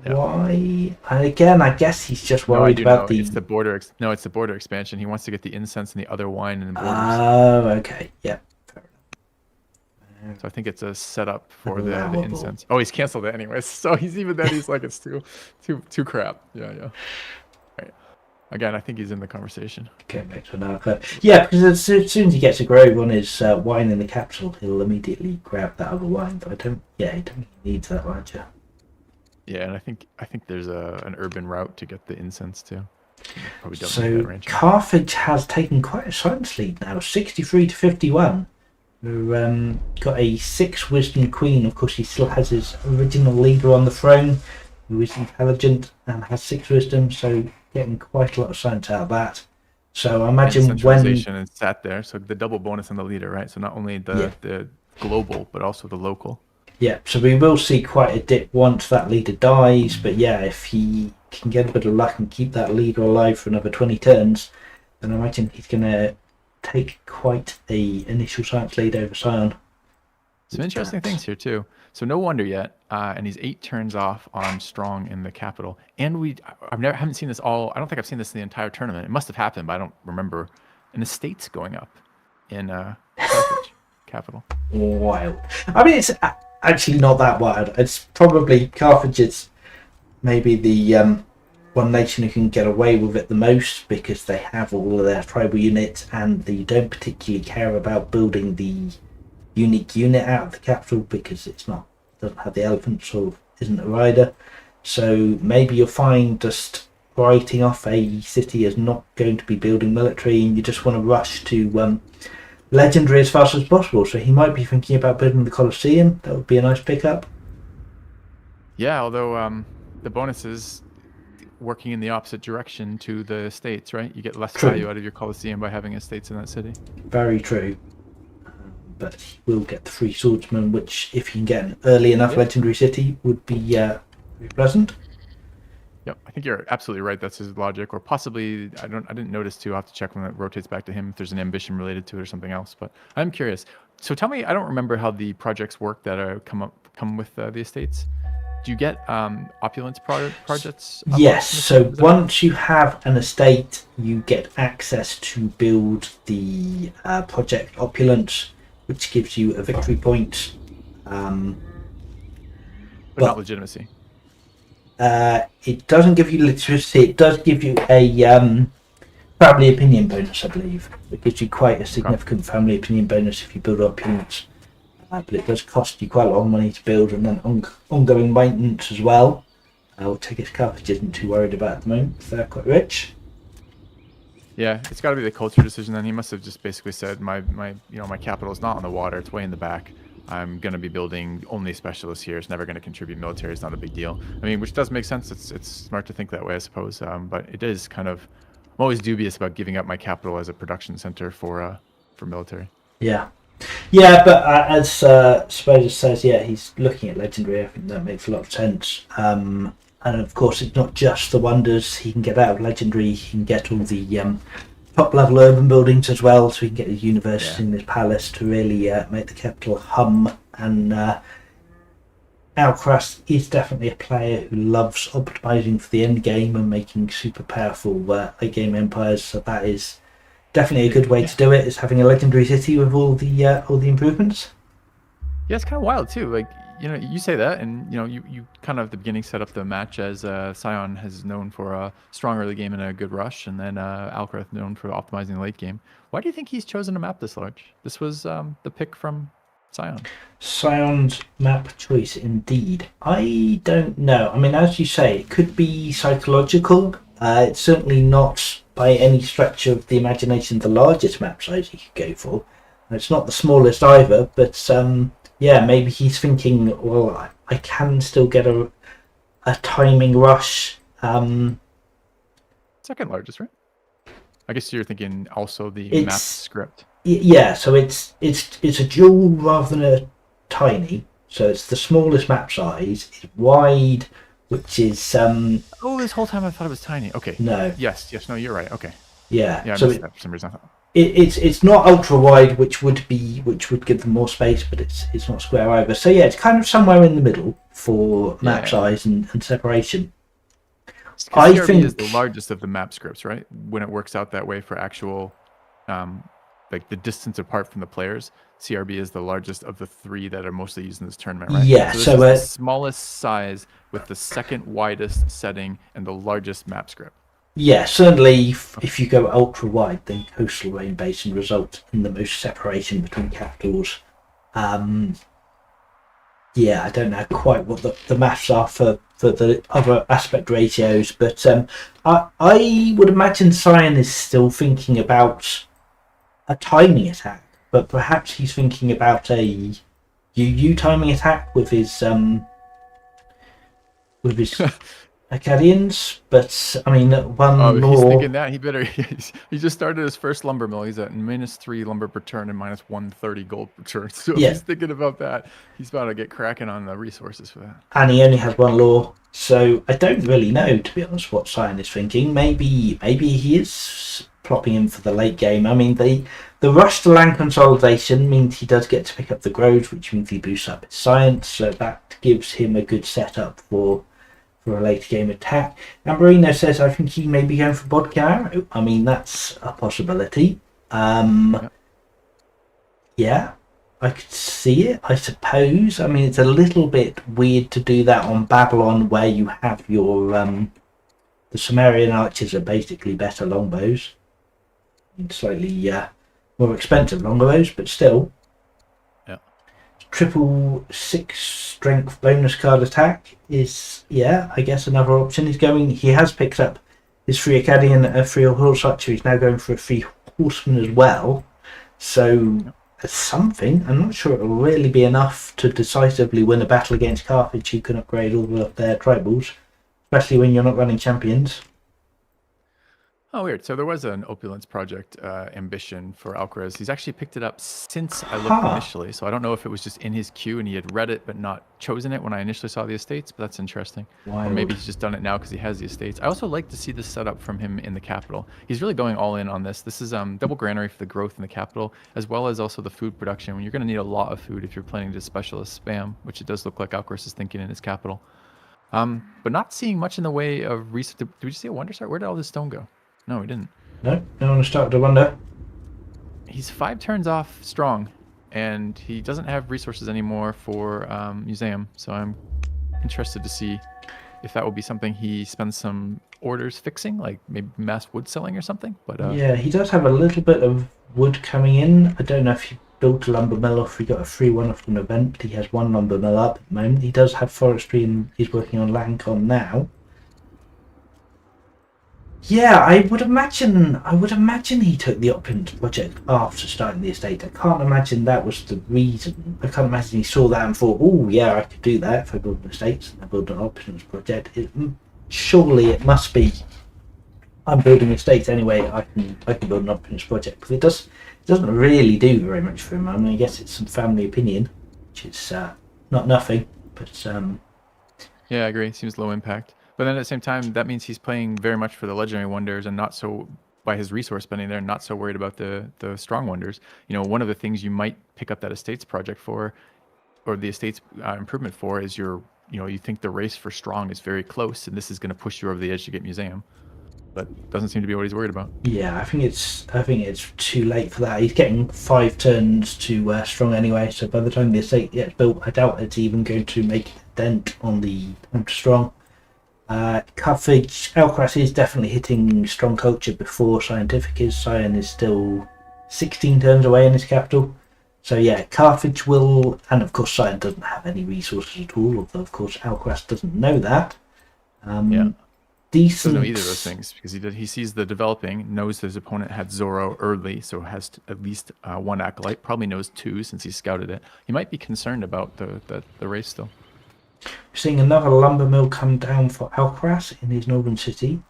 Yeah.
Why? And again, I guess he's just worried about the.
It's the border. No, it's the border expansion. He wants to get the incense and the other wine in the borders.
Oh, okay. Yeah. Fair enough.
So I think it's a setup for the incense. Oh, he's canceled it anyways. So he's even then he's like it's too crap. Yeah. Right. Again, I think he's in the conversation.
Okay, back to an archive. Yeah, because as soon as he gets a grove on his wine in the capsule, he'll immediately grab that other wine. But he don't need that larger.
Yeah, and I think there's an urban route to get the incense too. Probably don't need
So
that range.
Carthage has taken quite a science lead now, 63 to 51. We've got a 6 wisdom queen. Of course, he still has his original leader on the throne, who is intelligent and has 6 wisdom. So getting quite a lot of science out of that. So I imagine
and centralization is sat there, so the double bonus on the leader, right? So not only the global, but also the local.
Yeah, so we will see quite a dip once that leader dies, but yeah, if he can get a bit of luck and keep that leader alive for another 20 turns, then I imagine he's going to take quite a initial science lead over Sion.
Some interesting things here too. So no wonder yet, and he's 8 turns off on strong in the capital. And haven't seen this all. I don't think I've seen this in the entire tournament. It must have happened, but I don't remember. An estate's going up in Carthage capital.
Wild. I mean, it's actually not that wild. It's probably Carthage is maybe the one nation who can get away with it the most because they have all of their tribal units and they don't particularly care about building the unique unit out of the capital because doesn't have the elephants or isn't a rider. So maybe you'll find just writing off a city as not going to be building military and you just want to rush to legendary as fast as possible. So he might be thinking about building the Colosseum. That would be a nice pickup.
Yeah, although the bonus is working in the opposite direction to the estates, right? You get less value out of your Colosseum by having estates in that city.
Very true. But he will get the free swordsman, which, if he can get an early enough legendary city, would be very pleasant.
Yep, I think you're absolutely right. That's his logic, or possibly I didn't notice too. I'll have to check when it rotates back to him if there's an ambition related to it or something else. But I'm curious. So tell me, I don't remember how the projects work that are come with the estates. Do you get opulence projects?
Yes. So once you have an estate, you get access to build the project opulence, which gives you a victory point.
But not legitimacy.
It doesn't give you literacy. It does give you a family opinion bonus, I believe. It gives you quite a significant family opinion bonus if you build opulence. But it does cost you quite a lot of money to build, and then ongoing maintenance as well. Which I guess Carthage isn't too worried about at the moment. They're quite rich.
Yeah, it's got to be the culture decision. Then he must have just basically said, my capital is not on the water; it's way in the back. I'm going to be building only specialists here. It's never going to contribute military. It's not a big deal. I mean, which does make sense. It's smart to think that way, I suppose. But it is kind of, I'm always dubious about giving up my capital as a production center for military.
Yeah. Yeah, but as Spoder says, yeah, he's looking at legendary. I think that makes a lot of sense. And of course, it's not just the wonders he can get out of legendary. He can get all the top level urban buildings as well, so he can get his university and his palace to really make the capital hum. And Alcaras is definitely a player who loves optimizing for the end game and making super powerful late game empires. So that is definitely a good way to do it, is having a legendary city with all the improvements.
Yeah, it's kind of wild too. Like, you say that, and you kind of at the beginning set up the match as Sion has known for a strong early game and a good rush, and then Alcaraz known for optimizing the late game. Why do you think he's chosen a map this large? This was the pick from Sion.
Sion's map choice, indeed. I don't know. I mean, as you say, it could be psychological. It's certainly not by any stretch of the imagination the largest map size he could go for. It's not the smallest either, but yeah, maybe he's thinking, well, I can still get a timing rush.
Second largest, right? I guess you're thinking also the map script.
Yeah, so it's a dual rather than a tiny. So it's the smallest map size. It's wide, which is
this whole time I thought it was tiny. Okay.
No.
Yes. No, you're right. Okay.
Yeah.
Yeah. I
so
missed that for some reason.
It's not ultra wide, which would give them more space, but it's not square either. So yeah, it's kind of somewhere in the middle for map size and separation.
I think is the largest of the map scripts, right? When it works out that way for actual, like the distance apart from the players, CRB is the largest of the three that are mostly used in this tournament, right?
Yeah.
So this is the smallest size with the second widest setting and the largest map script.
Yeah, certainly if you go ultra wide, then coastal rain basin results in the most separation between capitals. Yeah, I don't know quite what the maths are for the other aspect ratios, but I would imagine Sion is still thinking about a timing attack, but perhaps he's thinking about a UU timing attack with his Acadians, but I mean,
he's thinking that he just started his first lumber mill. He's at -3 lumber per turn and -130 gold per turn. So if he's thinking about that, he's about to get cracking on the resources for that. And
he only has one law, so I don't really know, to be honest, what Sion is thinking. Maybe he is plopping in for the late game. I mean, the rush to land consolidation means he does get to pick up the groves, which means he boosts up his science, so that gives him a good setup for a later game attack. Amberino says, I think he may be going for Bodkin Arrow. I mean, that's a possibility. Yeah, I could see it, I suppose. I mean, it's a little bit weird to do that on Babylon, where you have your the Sumerian archers are basically better longbows, slightly more expensive longbows, but still. 666 strength bonus card attack is, I guess, another option. He has picked up his free Acadian, a free horse archer. He's now going for a free horseman as well. So there's something. I'm not sure it'll really be enough to decisively win a battle against Carthage, who can upgrade all of their tribals, especially when you're not running champions.
Oh, weird. So there was an opulence project ambition for Alcaraz. He's actually picked it up since I looked initially. So I don't know if it was just in his queue and he had read it but not chosen it when I initially saw the estates, but that's interesting.
Wild.
Or maybe he's just done it now because he has the estates. I also like to see this setup from him in the capital. He's really going all in on this. This is double granary for the growth in the capital, as well as also the food production. When you're going to need a lot of food if you're planning to specialist spam, which it does look like Alcaraz is thinking in his capital. But not seeing much in the way of research. Did we just see a wonder start? Where did all this stone go? No, we didn't.
No one started to wonder.
He's 5 turns off strong, and he doesn't have resources anymore for museum. So I'm interested to see if that will be something he spends some orders fixing, like maybe mass wood selling or something. But
yeah, he does have a little bit of wood coming in. I don't know if he built a lumber mill or if he got a free one off an event, but he has one lumber mill up at the moment. He does have forestry and he's working on Lancon now. Yeah, I would imagine he took the opulence project after starting the estate. I can't imagine that was the reason. I can't imagine he saw that and thought, oh yeah, I could do that if I build an estate and I build an opulence project. Surely it must be, I'm building estates anyway, I can build an opulence project. But it doesn't really do very much for him. I mean, I guess it's some family opinion, which is not nothing, but
yeah, I agree. Seems low impact. But then at the same time, that means he's playing very much for the legendary wonders and not so, by his resource spending there, not so worried about the strong wonders. You know, one of the things you might pick up that estates project for, or the estates improvement for, is you think the race for strong is very close and this is going to push you over the edge to get museum. But doesn't seem to be what he's worried about.
Yeah, I think it's too late for that. He's getting 5 turns to strong anyway, so by the time the estate gets built, I doubt it's even going to make a dent on the strong. Carthage, Alcaraz is definitely hitting strong culture before Siontific is. Sion is still 16 turns away in his capital. So yeah, Carthage will, and of course Sion doesn't have any resources at all, although of course Alcaraz doesn't know that.
Yeah.
Decent.
Doesn't know either of those things because he sees the developing, knows his opponent had Zoro early, so has at least 1 acolyte, probably knows 2 since he scouted it. He might be concerned about the race still.
We're seeing another lumber mill come down for Alcaraz in his northern city,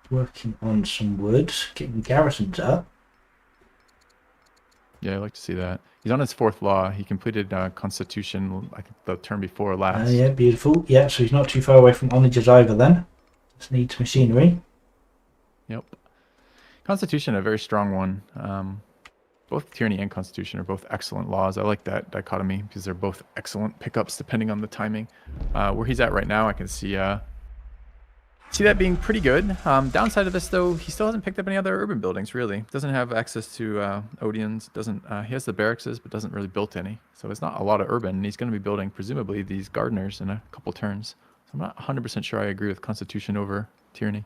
working on some wood, getting garrisons up.
Yeah, I like to see that. He's on his 4th law. He completed Constitution, I think the term before last.
Yeah, beautiful. Yeah, so he's not too far away from Onages either then. Just needs machinery.
Yep. Constitution, a very strong one. Both Tyranny and Constitution are both excellent laws. I like that dichotomy because they're both excellent pickups depending on the timing. Where he's at right now, I can see that being pretty good. Downside of this, though, he still hasn't picked up any other urban buildings, really. Doesn't have access to Odeons. He has the barracks, but doesn't really build any. So it's not a lot of urban. And he's going to be building, presumably, these gardeners in a couple turns. So I'm not 100% sure I agree with Constitution over Tyranny.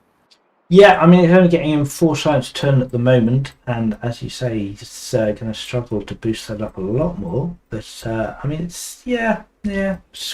Yeah, I mean, it's only getting him 4 science turn at the moment, and as you say, he's going to struggle to boost that up a lot more. But I mean, it's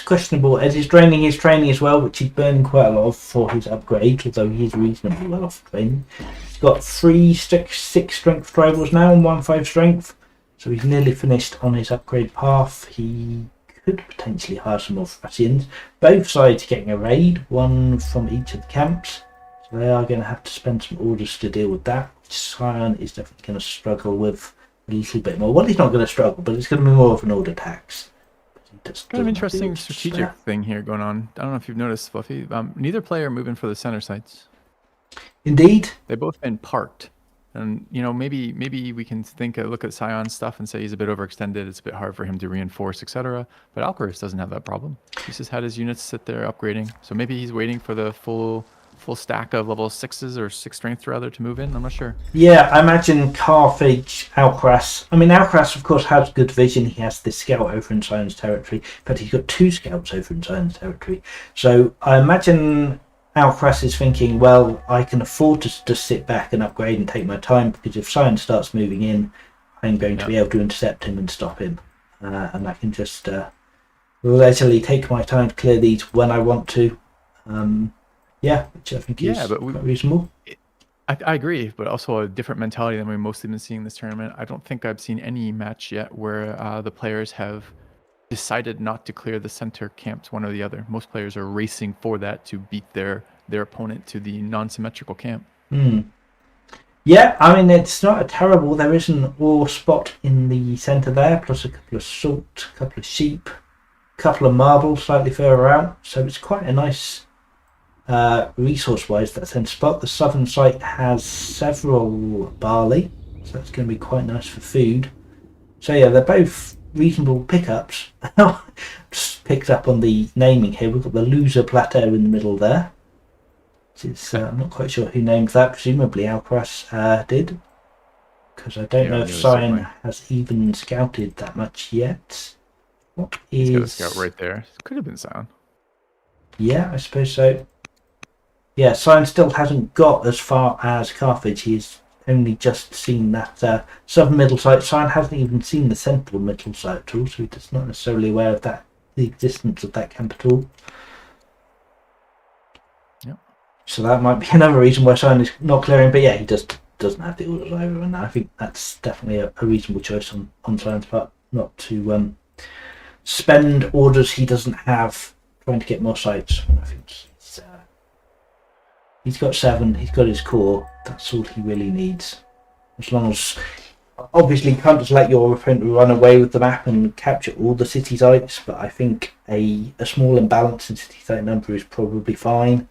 questionable. As he's draining his training as well, which he's burning quite a lot of for his upgrade, although he's reasonably well off training. He's got 6 strength tribals now and 1 5 strength, so he's nearly finished on his upgrade path. He could potentially hire some more Thracians. Both sides getting a raid, 1 from each of the camps. So they are going to have to spend some orders to deal with that. Sion is definitely going to struggle with a little bit more. Well, he's not going to struggle, but it's going to be more of an order tax.
Kind of interesting strategic thing here going on. I don't know if you've noticed, Fluffy. Neither player moving for the center sites.
Indeed.
They've both been parked. And, maybe we can look at Sion's stuff and say he's a bit overextended. It's a bit hard for him to reinforce, etc. But Alcaraz doesn't have that problem. He's just had his units sit there upgrading. So maybe he's waiting for the full stack of level 6s or 6 strength rather to move in. I'm not sure.
Yeah, I imagine Carthage, Alcaraz. I mean, Alcaraz, of course, has good vision. He has this scout over in Sion's territory, but he's got 2 scouts over in Sion's territory. So I imagine Alcaraz is thinking, well, I can afford to just sit back and upgrade and take my time, because if Sion starts moving in, I'm going to be able to intercept him and stop him. And I can just leisurely take my time to clear these when I want to. Yeah, which I think is quite reasonable.
I agree, but also a different mentality than we've mostly been seeing this tournament. I don't think I've seen any match yet where the players have decided not to clear the center camps one or the other. Most players are racing for that to beat their opponent to the non-symmetrical camp.
Yeah, I mean, it's not terrible. There is an ore spot in the centre there, plus a couple of salt, a couple of sheep, a couple of marble slightly further out. So it's quite a nice resource-wise, that centre spot. The southern site has several barley, so that's going to be quite nice for food. So yeah, they're both reasonable pickups. Just picked up on the naming here. We've got the loser plateau in the middle there. I'm not quite sure who named that. Presumably Alcaras did, because I don't know if Sion has even scouted that much yet. What is?
He's got a scout right there. Could have been Sion.
Yeah, I suppose so. Yeah, Sion still hasn't got as far as Carthage. He's only just seen that southern middle site. Sion hasn't even seen the central middle site at all, so he's not necessarily aware of the existence of that camp at all. So that might be another reason why Sion is not clearing. But yeah, he just doesn't have the orders over, and I think that's definitely a reasonable choice on Sion's part, not to spend orders he doesn't have trying to get more sites. I think he's got 7. He's got his core. That's all he really needs. As long as, obviously, you can't just let your opponent run away with the map and capture all the city sites. But I think a small imbalance in city site number is probably fine.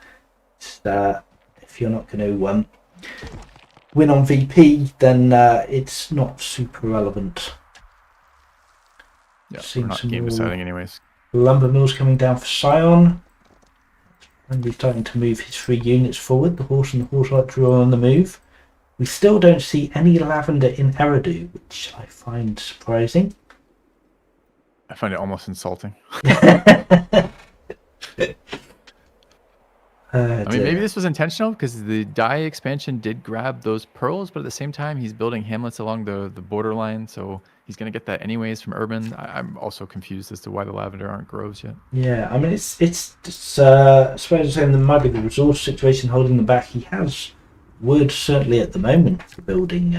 If you're not going to win on VP, then it's not super relevant.
Yeah, we're not game deciding anyways.
Lumber mills coming down for Sion. And he's starting to move his 3 units forward. The horse and the horse archer are on the move. We still don't see any lavender in Eridu, which I find surprising.
I find it almost insulting. I mean, maybe this was intentional because the dye expansion did grab those pearls, but at the same time, he's building hamlets along the borderline, so he's going to get that anyways from urban. I'm also confused as to why the lavender aren't groves yet.
Yeah, I mean, it's I suppose there might be the resource situation holding them back. He has wood certainly at the moment for building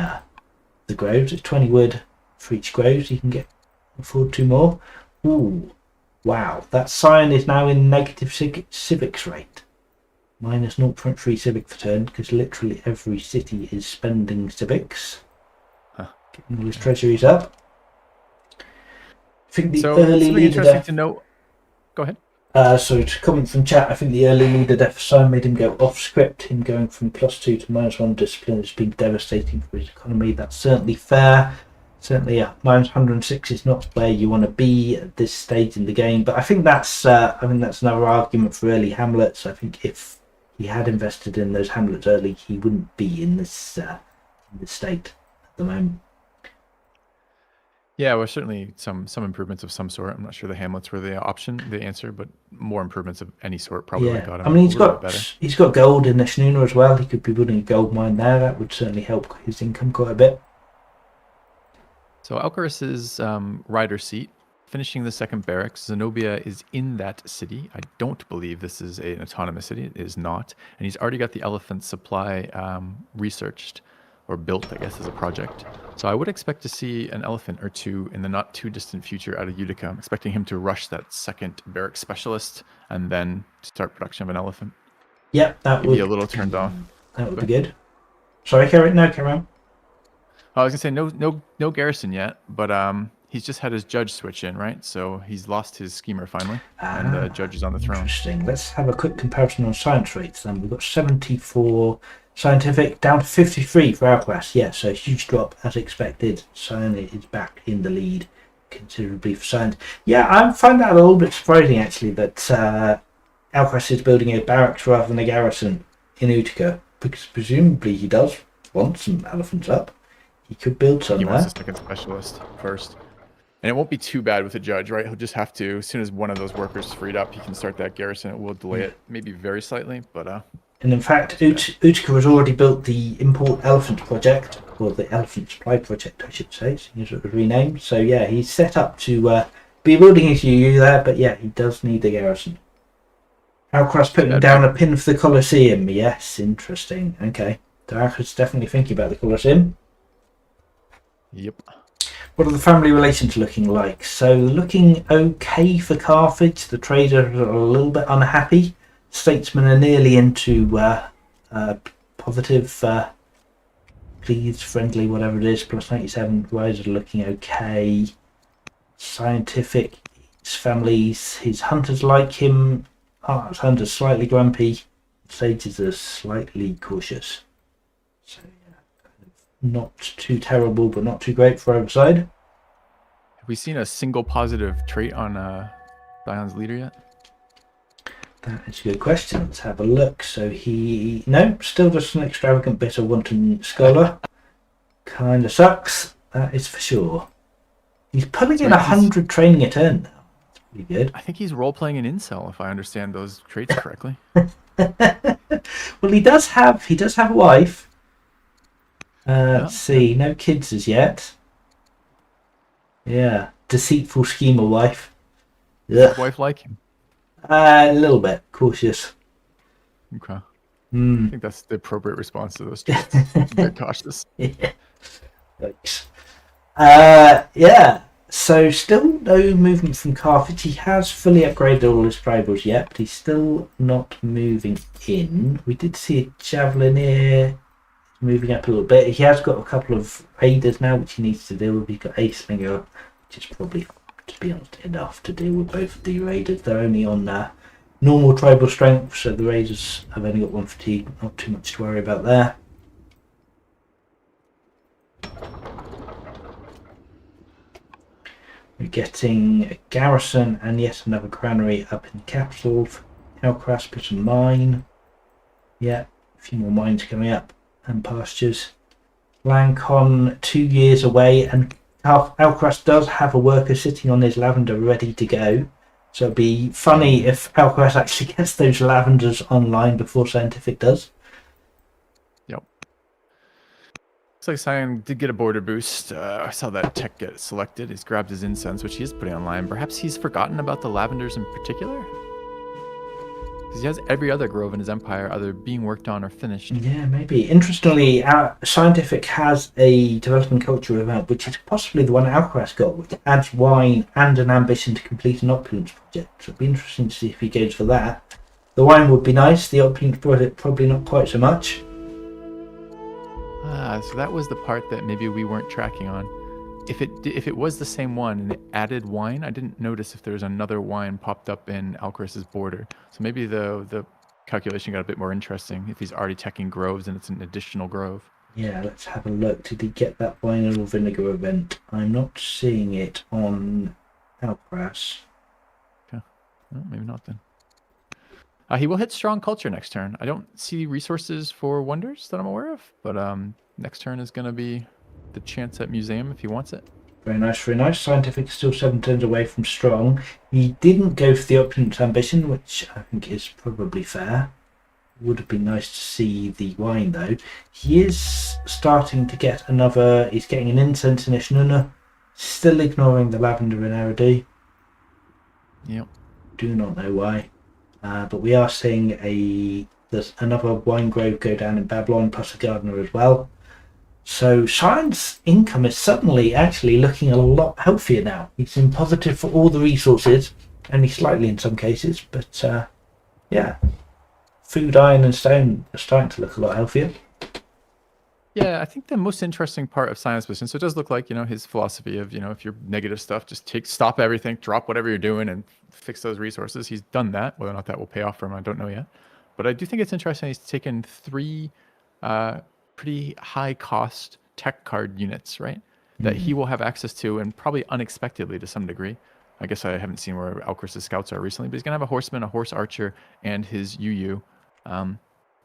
the groves. It's 20 wood for each groves. You can afford 2 more. Ooh, wow! That Sion is now in negative civics rate. Minus 0.3 civic for turn, because literally every city is spending civics. Getting all his treasuries up. I think the early leader
interesting to know. Go ahead.
So to comment from chat, I think the early leader death for Sion made him go off script. Him going from +2 to -1 discipline has been devastating for his economy. That's certainly fair. Certainly, -106 is not where you want to be at this stage in the game. But I think that's another argument for early hamlets. I think if he had invested in those hamlets early, he wouldn't be in this state at the moment.
Yeah, well, certainly some improvements of some sort. I'm not sure the hamlets were the answer, but more improvements of any sort probably would have got him.
I mean, he's got gold in the Shnuna as well. He could be building a gold mine there. That would certainly help his income quite a bit.
So Alcaras' rider seat, finishing the 2nd barracks. Zenobia is in that city. I don't believe this is an autonomous city. It is not. And he's already got the elephant supply researched or built, I guess, as a project. So I would expect to see an elephant or 2 in the not too distant future out of Utica. I'm expecting him to rush that 2nd barrack specialist and then start production of an elephant.
Yep, that would
be a little turned on.
That would be good. Sorry, carry on.
I was gonna say no garrison yet, but he's just had his judge switch in, right? So he's lost his schemer finally, and the judge is on the throne.
Interesting. Let's have a quick comparison on science rates then. We've got 74 scientific down to 53 for Alcaras. Yeah, so a huge drop as expected. Sion is back in the lead considerably for science. Yeah, I find that a little bit surprising actually that Alcaras is building a barracks rather than a garrison in Utica, because presumably he does want some elephants up. He could build some there.
He wants a 2nd specialist first. And it won't be too bad with the judge, right? He'll just have to, as soon as one of those workers is freed up, he can start that garrison. It will delay it maybe very slightly, but...
And in fact, Utica has already built the Import Elephant Project, or the Elephant Supply Project, I should say. So it was renamed. So yeah, he's set up to be building his UU there, but yeah, he does need a garrison. Alcaras putting down a pin for the Colosseum. Yes, interesting. Okay. Darker's definitely thinking about the colour sim.
Yep.
What are the family relations looking like? So looking okay for Carthage. The traders are a little bit unhappy. Statesmen are nearly into positive, pleased, friendly, whatever it is. Plus 97. Riders are looking okay. Scientific, his families, his hunters like him. Arts hunters slightly grumpy. Sages are slightly cautious. So not too terrible, but not too great for either side.
Have we seen a single positive trait on Dion's leader yet?
That is a good question. Let's have a look. So no, still just an extravagant, bitter, wanton scholar. Kind of sucks. That is for sure. He's pulling in 100 training a turn now. That's pretty good.
I think he's role-playing an incel, if I understand those traits correctly.
Well, he does have a wife. Let's see, no kids as yet. Yeah, deceitful schemer wife.
Does wife like him?
A little bit cautious.
Okay. I think that's the appropriate response to those traits. Very cautious.
Yeah. Thanks. Yeah. So still no movement from Carthage. He has fully upgraded all his tribals yet, but he's still not moving in. We did see a Javelineer moving up a little bit. He has got a couple of raiders now, which he needs to deal with. He's got a Slinger, which is probably, to be honest, enough to deal with both of the raiders. They're only on normal tribal strength, so the raiders have only got one fatigue. Not too much to worry about there. We're getting a garrison and yet another granary up in the capital. Alcaras, put a mine. Yeah, a few more mines coming up and pastures. Lancon 2 years away, and Alcaras does have a worker sitting on his lavender ready to go. So it'd be funny if Alcaras actually gets those lavenders online before Scientific does.
Yep. Looks like Sion did get a border boost. I saw that tech get selected. He's grabbed his incense, which he is putting online. Perhaps he's forgotten about the lavenders in particular? Because he has every other grove in his empire either being worked on or finished.
Yeah, maybe. Interestingly, Scientific has a developing culture event, which is possibly the one Alcaraz got, which adds wine and an ambition to complete an opulence project. So it'd be interesting to see if he goes for that. The wine would be nice. The opulence project probably not quite so much.
So that was the part that maybe we weren't tracking on. If it was the same one and it added wine, I didn't notice if there's another wine popped up in Alcaraz's border. So maybe the calculation got a bit more interesting if he's already checking groves and it's an additional grove.
Yeah, let's have a look. Did he get that wine or vinegar event? I'm not seeing it on Alcaraz.
Okay. Well, maybe not then. He will hit strong culture next turn. I don't see resources for wonders that I'm aware of, but next turn is going to be the chance at museum if he wants it.
Very nice, very nice. Scientific is still 7 turns away from strong. He didn't go for the opulence ambition, which I think is probably fair. Would have been nice to see the wine though. He is starting to get another. He's getting an incense in Ishnuna. Still ignoring the lavender in Eridu.
Yep.
Do not know why. But we are seeing there's another wine grove go down in Babylon, plus a gardener as well. So Shine's income is suddenly actually looking a lot healthier now. He's in positive for all the resources, only slightly in some cases, but yeah. Food, iron and stone are starting to look a lot healthier.
Yeah, I think the most interesting part of Science Position, so it does look like, his philosophy of, if you're negative stuff, just stop everything, drop whatever you're doing and fix those resources. He's done that. Whether or not that will pay off for him, I don't know yet. But I do think it's interesting he's taken 3 pretty high cost tech card units, right? That he will have access to, and probably unexpectedly to some degree. I guess I haven't seen where Alcaraz's scouts are recently, but he's going to have a horseman, a horse archer, and his UU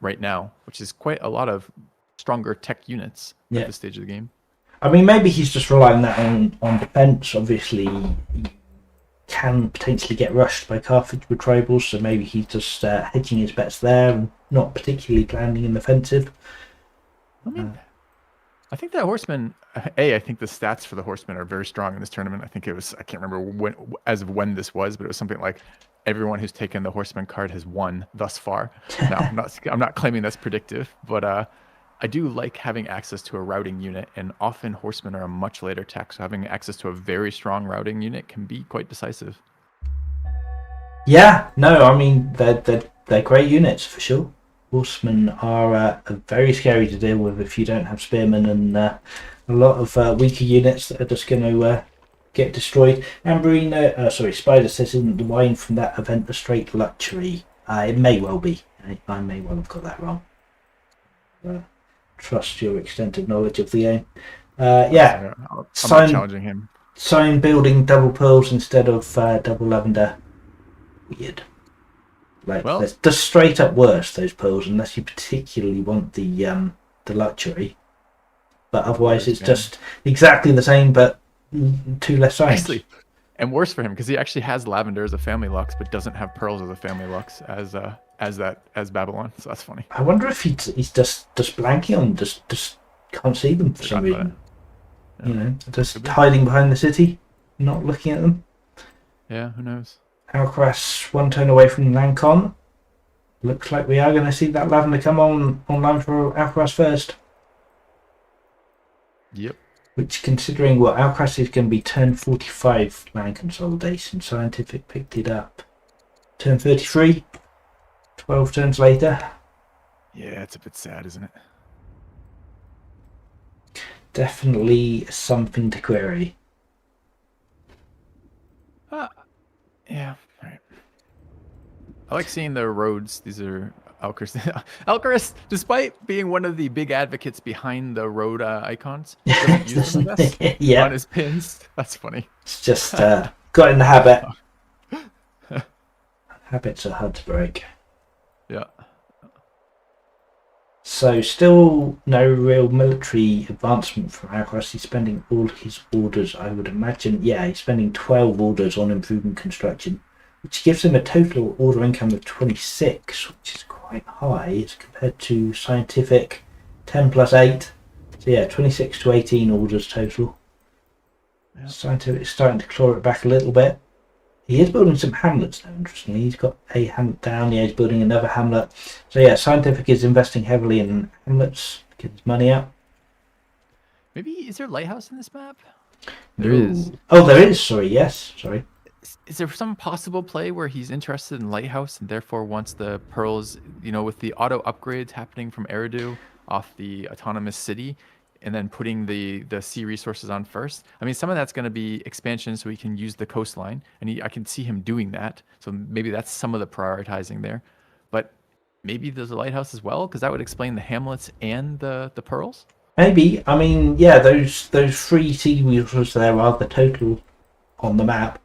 right now, which is quite a lot of stronger tech units at this stage of the game.
I mean, maybe he's just relying that on defense. Obviously, he can potentially get rushed by Carthage with tribals, so maybe he's just hedging his bets there and not particularly planning an offensive.
I mean, I think that horseman, I think the stats for the horsemen are very strong in this tournament. I think it was, I can't remember when this was, but it was something like everyone who's taken the horseman card has won thus far. Now, I'm not claiming that's predictive, but I do like having access to a routing unit, and often horsemen are a much later tech, so having access to a very strong routing unit can be quite decisive.
Yeah, no, I mean they're great units for sure. Horsemen are very scary to deal with if you don't have spearmen, and a lot of weaker units that are just going to get destroyed. Amberino, sorry, Spider says, isn't the wine from that event a straight luxury? It may well be. I may well have got that wrong. Trust your extensive knowledge of the game. Yeah,
I'm not challenging him.
Sign building double pearls instead of double lavender. Weird. Like, well, they're just straight up worse, those pearls, unless you particularly want the luxury. But otherwise, it's just exactly the same, but 2 less signs.
Actually, and worse for him because he actually has lavender as a family lux, but doesn't have pearls as a family lux as Babylon. So that's funny.
I wonder if he's just blanking on, just can't see them for some reason. Yeah. You know, just hiding behind the city, not looking at them.
Yeah, who knows?
Alcaras 1 turn away from Lancon. Looks like we are going to see that lavender come online for Alcaraz first.
Yep.
Which, considering what Alcaraz is going to be turn 45 land consolidation, Scientific picked it up. Turn 33, 12 turns later.
Yeah, it's a bit sad, isn't it?
Definitely something to query.
Yeah, right. I like seeing the roads. These are Alcaraz. Alcaraz, despite being one of the big advocates behind the road icons, doesn't use them on his pins. That's funny.
It's just got in the habit. Habits are hard to break.
Yeah.
So still no real military advancement from Alcaraz. He's spending all his orders, I would imagine. Yeah, he's spending 12 orders on improving construction, which gives him a total order income of 26, which is quite high as compared to Scientific 10 plus 8. So yeah, 26 to 18 orders total. Yeah. Scientific is starting to claw it back a little bit. He is building some hamlets now, interestingly. He's got a hamlet down, yeah, he's building another hamlet. So yeah, Scientific is investing heavily in hamlets to get his money out.
Maybe, is there a lighthouse in this map? There is.
Oh, there is, sorry, yes, sorry.
Is there some possible play where he's interested in lighthouse and therefore wants the pearls, you know, with the auto upgrades happening from Eridu off the autonomous city, and then putting the sea resources on first? I mean, some of that's going to be expansion so he can use the coastline, and I can see him doing that. So maybe that's some of the prioritizing there. But maybe there's a lighthouse as well, because that would explain the hamlets and the pearls?
Maybe. I mean, yeah, those 3 sea resources there are the total on the map.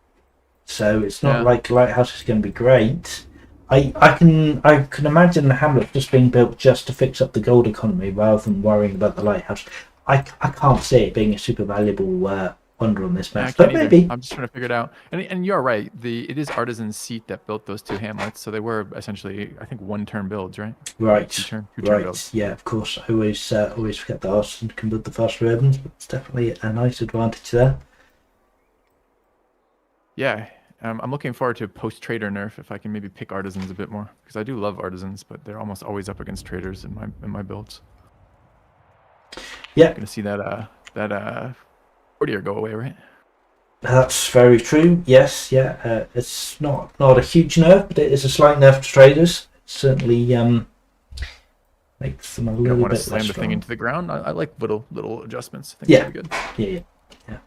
So it's not like lighthouse is going to be great. I can imagine the hamlet just being built just to fix up the gold economy rather than worrying about the lighthouse. I can't see it being a super valuable wonder on this map, but maybe.
I'm just trying to figure it out. And you're right. It is Artisan's Seat that built those 2 hamlets, so they were essentially, I think, 1-turn builds, right?
Right.
2-turn builds.
Yeah, of course. I always forget that Artisan can build the faster urbans, but it's definitely a nice advantage there.
Yeah. I'm looking forward to post-trader nerf if I can maybe pick Artisans a bit more, because I do love Artisans, but they're almost always up against traders in my builds.
Yeah.
Gonna see that courtier go away, right?
That's very true. Yes, yeah. It's not a huge nerf, but it is a slight nerf to traders. It certainly makes them a little bit less strong. You don't want to slam the thing
into the ground. I like little adjustments. I think
yeah.
Good.
Yeah.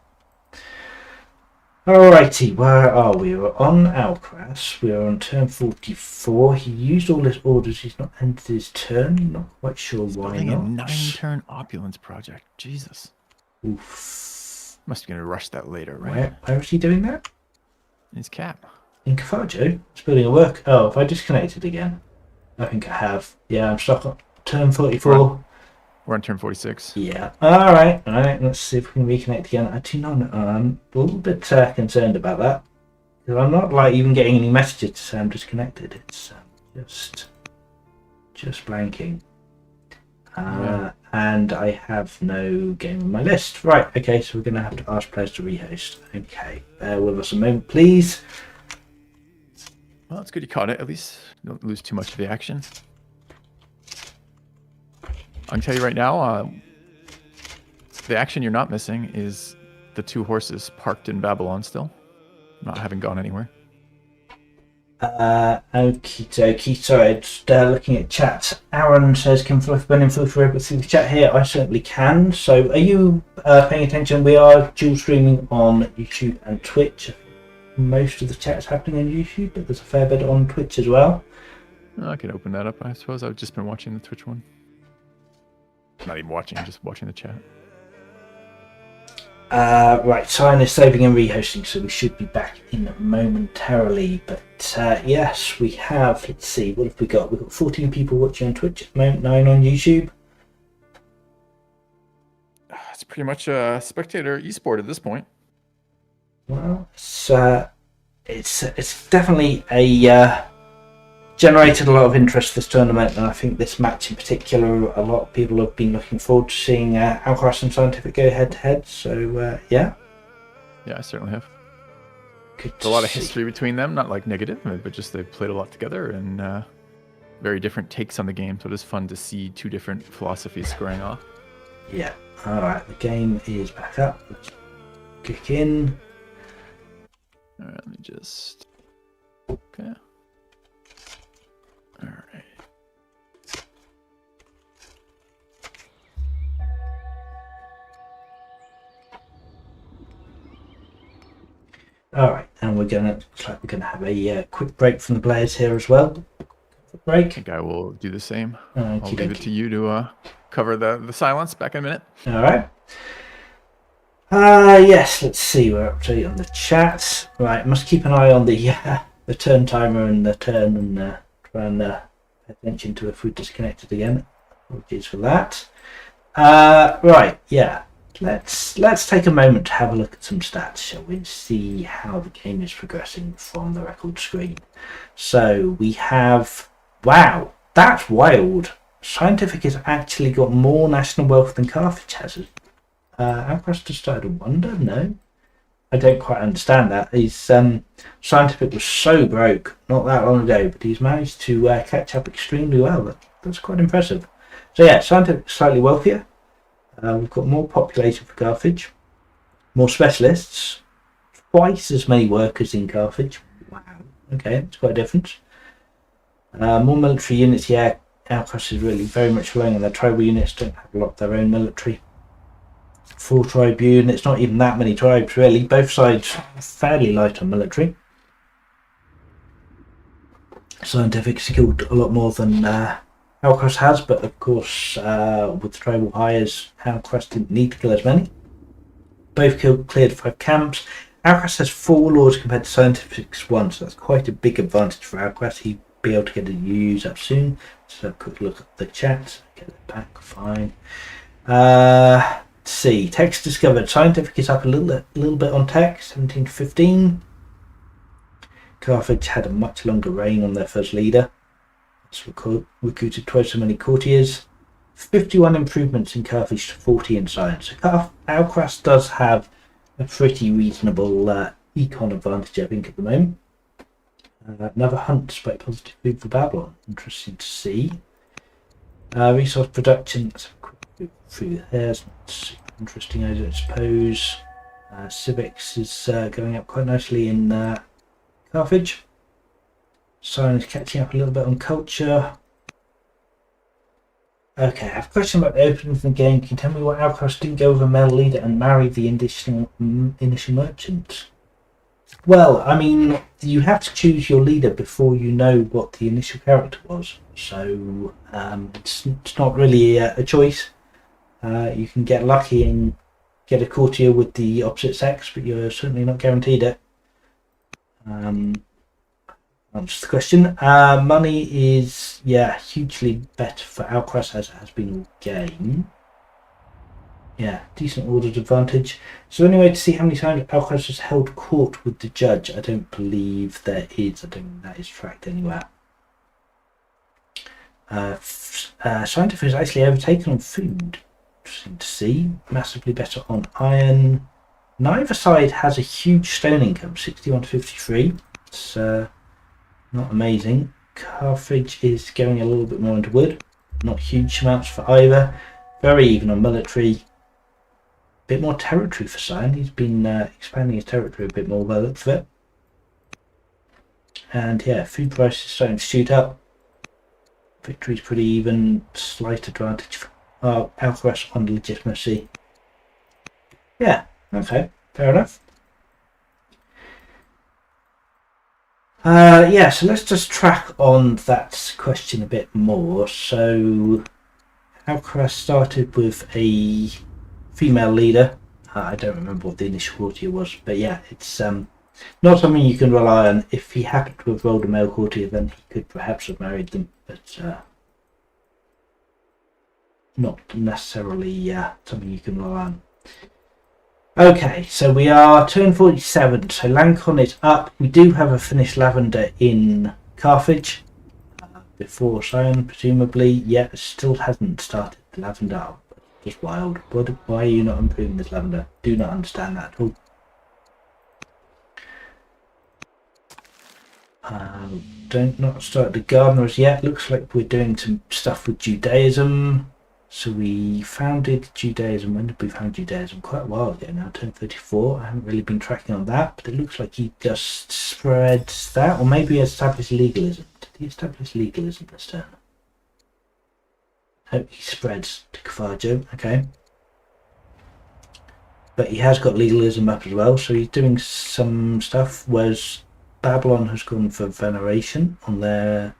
Alrighty, where are we? We're on Alcaraz. We're on turn 44. He used all his orders. He's not ended his turn. Not quite sure why not.
A 9-turn opulence project. Jesus.
Oof.
Must be going to rush that later, right?
Where is he doing that?
In his cap.
In Caravaggio? It's building a work. Oh, have I disconnected again? I think I have. Yeah, I'm stuck on turn 44.
We're on turn 46.
Yeah. Alright. Let's see if we can reconnect again. I do know I'm a little bit concerned about that. Because I'm not even getting any messages to say I'm disconnected. It's just blanking. And I have no game on my list. Right, okay, so we're going to have to ask players to rehost. Okay, bear with us a moment, please.
Well, it's good you caught it. At least don't lose too much of the action. I can tell you right now, the action you're not missing is the 2 horses parked in Babylon still, not having gone anywhere.
Okie dokie. Sorry, just looking at chat. Aaron says, "Can Fluffybunny and FilthyRobot see the chat here?" I certainly can. So, are you paying attention? We are dual streaming on YouTube and Twitch. Most of the chat's happening on YouTube, but there's a fair bit on Twitch as well.
I can open that up, I suppose. I've just been watching the Twitch one. Not even watching, just watching the chat.
Right, Sign is saving and rehosting, so we should be back in momentarily. But yes, we have. Let's see, what have we got? We've got 14 people watching on Twitch at the moment, 9 on YouTube.
It's pretty much a spectator esport at this point.
Well, it's definitely a generated a lot of interest this tournament, and I think this match in particular, a lot of people have been looking forward to seeing Alcaras and Siontific go head to head. So yeah,
I certainly have.
Good.
There's a lot of history between them, not like negative, but just they've played a lot together and very different takes on the game. So it is fun to see 2 different philosophies squaring off.
Yeah. All right, the game is back up. Let's kick in.
All right, let me just. Okay. All right.
All right, and looks like we're gonna have a quick break from the players here as well. Break.
I think I will do the same.
Okey
I'll leave it to you to cover the silence. Back in a minute.
All right. Yes, let's see, we're up to on the chat. Right, must keep an eye on the turn timer and the turn and try and pay attention to if we disconnected again. Apologies for that. Right, yeah. Let's take a moment to have a look at some stats, shall we, and see how the game is progressing from the record screen. So we have, wow, that's wild. Siontific has actually got more national wealth than Carthage has. Alcaras just started to wonder? No, I don't quite understand that. Siontific was so broke not that long ago, but he's managed to catch up extremely well. That's quite impressive. So yeah, Siontific is slightly wealthier. We've got more population for Carthage, more specialists, twice as many workers in Carthage. Wow, okay, that's quite a difference. More military units, yeah. Alcaras is really very much relying on their tribal units, don't have a lot of their own military. 4 tribune, it's not even that many tribes really. Both sides fairly light on military. Siontific skilled a lot more than Alcaras has, but of course with the tribal hires, Alcaras didn't need to kill as many. Both cleared 5 camps. Alcaras has 4 lords compared to Siontific's 1, so that's quite a big advantage for Alcaras. He'd be able to get the UUs up soon. So have a quick look at the chat. Get it back, fine. Let's see, text discovered. Siontific is up a little bit on tech, 17 to 15. Carthage had a much longer reign on their first leader. It's recruited twice so many courtiers. 51 improvements in Carthage to 40 in science. So Alcaras does have a pretty reasonable econ advantage, I think, at the moment. Another hunt despite positive food for Babylon. Interesting to see. Resource production. Let's have a quick look through there. It's not super interesting, I don't suppose. Civics is going up quite nicely in Carthage. Sion is catching up a little bit on culture. Okay, I have a question about the opening of the game. Can you tell me why Alcaras didn't go with a male leader and marry the initial merchant? Well, I mean, you have to choose your leader before you know what the initial character was. So it's not really a choice. You can get lucky and get a courtier with the opposite sex, but you're certainly not guaranteed it. That's the question. Money is, yeah, hugely better for Alcaras as it has been all game. Yeah, decent ordered advantage. So anyway, to see how many times Alcaras has held court with the judge, I don't believe there is. I don't think that is tracked anywhere. Siontific is actually overtaken on food. Interesting to see. Massively better on iron. Neither side has a huge stone income, 61 to 53. It's not amazing. Carthage is going a little bit more into wood. Not huge amounts for either. Very even on military. Bit more territory for Sion. He's been expanding his territory a bit more by the looks of it. And yeah, food prices starting to shoot up. Victory's pretty even. Slight advantage for Alcaras on legitimacy. Yeah, okay, fair enough. Yeah, so let's just track on that question a bit more. So Alcaraz started with a female leader. I don't remember what the initial courtier was, but yeah, it's not something you can rely on. If he happened to have rolled a male courtier, then he could perhaps have married them, but not necessarily something you can rely on. Okay, so we are turn 47, so Lancon is up. We do have a finished lavender in Carthage before Sion, presumably. Yeah, it still hasn't started the lavender up. Just wild. Why are you not improving this lavender? Do not understand that at all. Don't not start the gardeners yet. Looks like we're doing some stuff with Judaism. So we founded Judaism. When did we found Judaism? Quite a while ago now, turn 34. I haven't really been tracking on that, but it looks like he just spreads that, or maybe he established legalism. Did he establish legalism this turn? Oh, he spreads to Carthago, okay. But he has got legalism up as well, so he's doing some stuff, whereas Babylon has gone for veneration on their...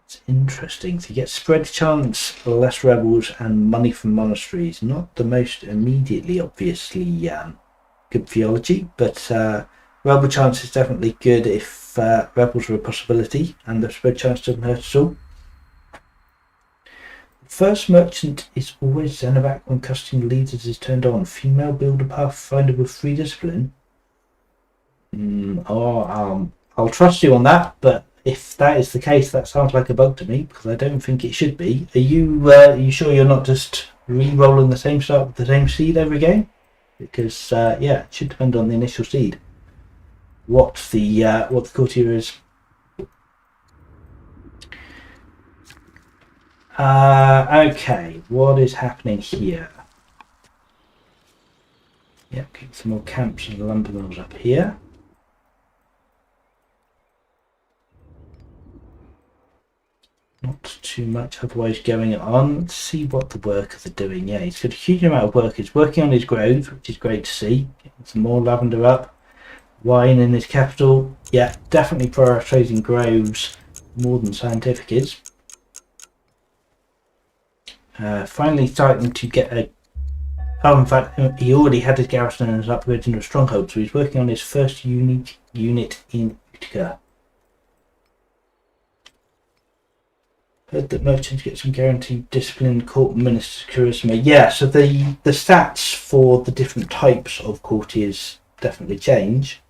It's interesting. So you get spread chance, less rebels, and money from monasteries. Not the most immediately obviously good theology, but rebel chance is definitely good if rebels are a possibility, and the spread chance doesn't hurt at all. First merchant is always Xenovac when custom leaders is turned on. Female builder pathfinder with 3 discipline. I'll trust you on that, but if that is the case, that sounds like a bug to me, because I don't think it should be. Are you sure you're not just re-rolling the same start with the same seed every game? Because yeah, it should depend on the initial seed. What the courtier is. Okay, what is happening here? Yep, get some more camps and lumber mills up here. Not too much otherwise going on. Let's see what the workers are doing. Yeah, he's got a huge amount of workers working on his groves, which is great to see. Getting some more lavender up. Wine in his capital. Yeah, definitely prioritising groves more than Siontific is. Finally starting to get a... Oh, in fact, he already had his garrison and has upgraded into a stronghold, so he's working on his first unique unit in Utica. Heard that merchants get some guaranteed discipline, court ministers, charisma. Yeah, so the stats for the different types of courtiers definitely change.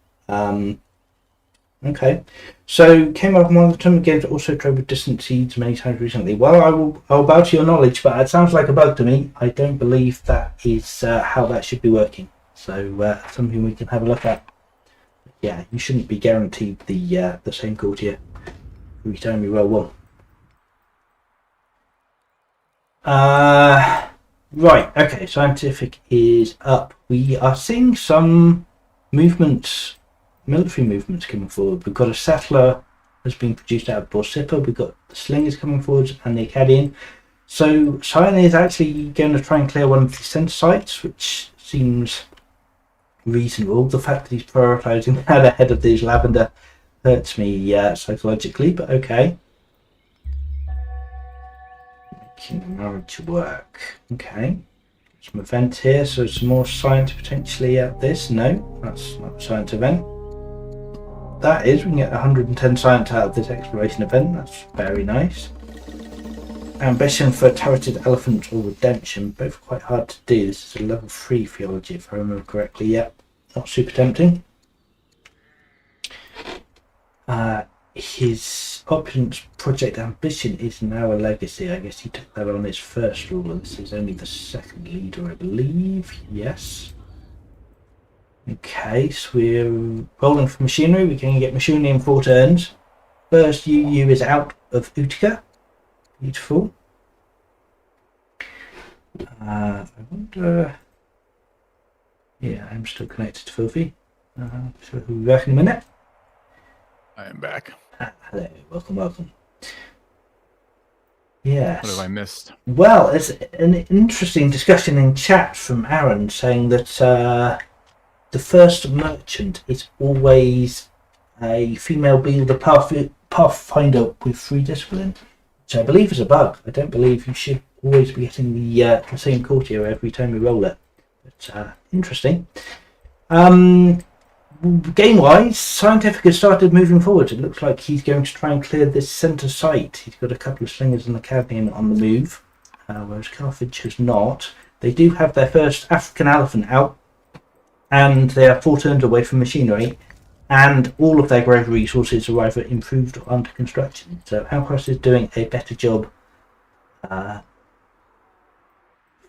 Okay, so came up in one of the tournament games, also tried with distant seeds many times recently. Well, I'll bow to your knowledge, but it sounds like a bug to me. I don't believe that is how that should be working. So something we can have a look at. Yeah, you shouldn't be guaranteed the same courtier every time you roll one. Right, okay, Siontific is up. We are seeing some movements, military movements coming forward. We've got a settler has been produced out of Borsippa. We've got the slingers coming forward and the Acadian. So Sion is actually going to try and clear one of the centre sites, which seems reasonable. The fact that he's prioritising that ahead of these lavender hurts me psychologically, but okay. Making marriage work. Okay. Some events here, so some more science potentially at this. No, that's not a science event. That is, we can get 110 science out of this exploration event. That's very nice. Ambition for turreted elephant or redemption, both quite hard to do. This is a level 3 theology, if I remember correctly. Yep, not super tempting. His options project ambition is now a legacy. I guess he took that on his first rule, and this is only the second leader, I believe. Yes. Okay, so we're rolling for machinery. We can get machinery in 4 turns. First UU is out. of Utica. Beautiful. I wonder... Yeah, I'm still connected to Filthy. So we'll be back in a minute.
I am back.
Hello, welcome. Yes.
What have I missed?
Well, it's an interesting discussion in chat from Aaron saying that the first merchant is always a female builder pathfinder with 3 discipline, which I believe is a bug. I don't believe you should always be getting the same courtier every time you roll it. But interesting. Game-wise, Siontific has started moving forward. It looks like he's going to try and clear this centre site. He's got a couple of slingers and a Caribbean on the move, whereas Carthage has not. They do have their first African elephant out, and they are 4 turns away from machinery, and all of their grove resources are either improved or under construction. So Alcaras is doing a better job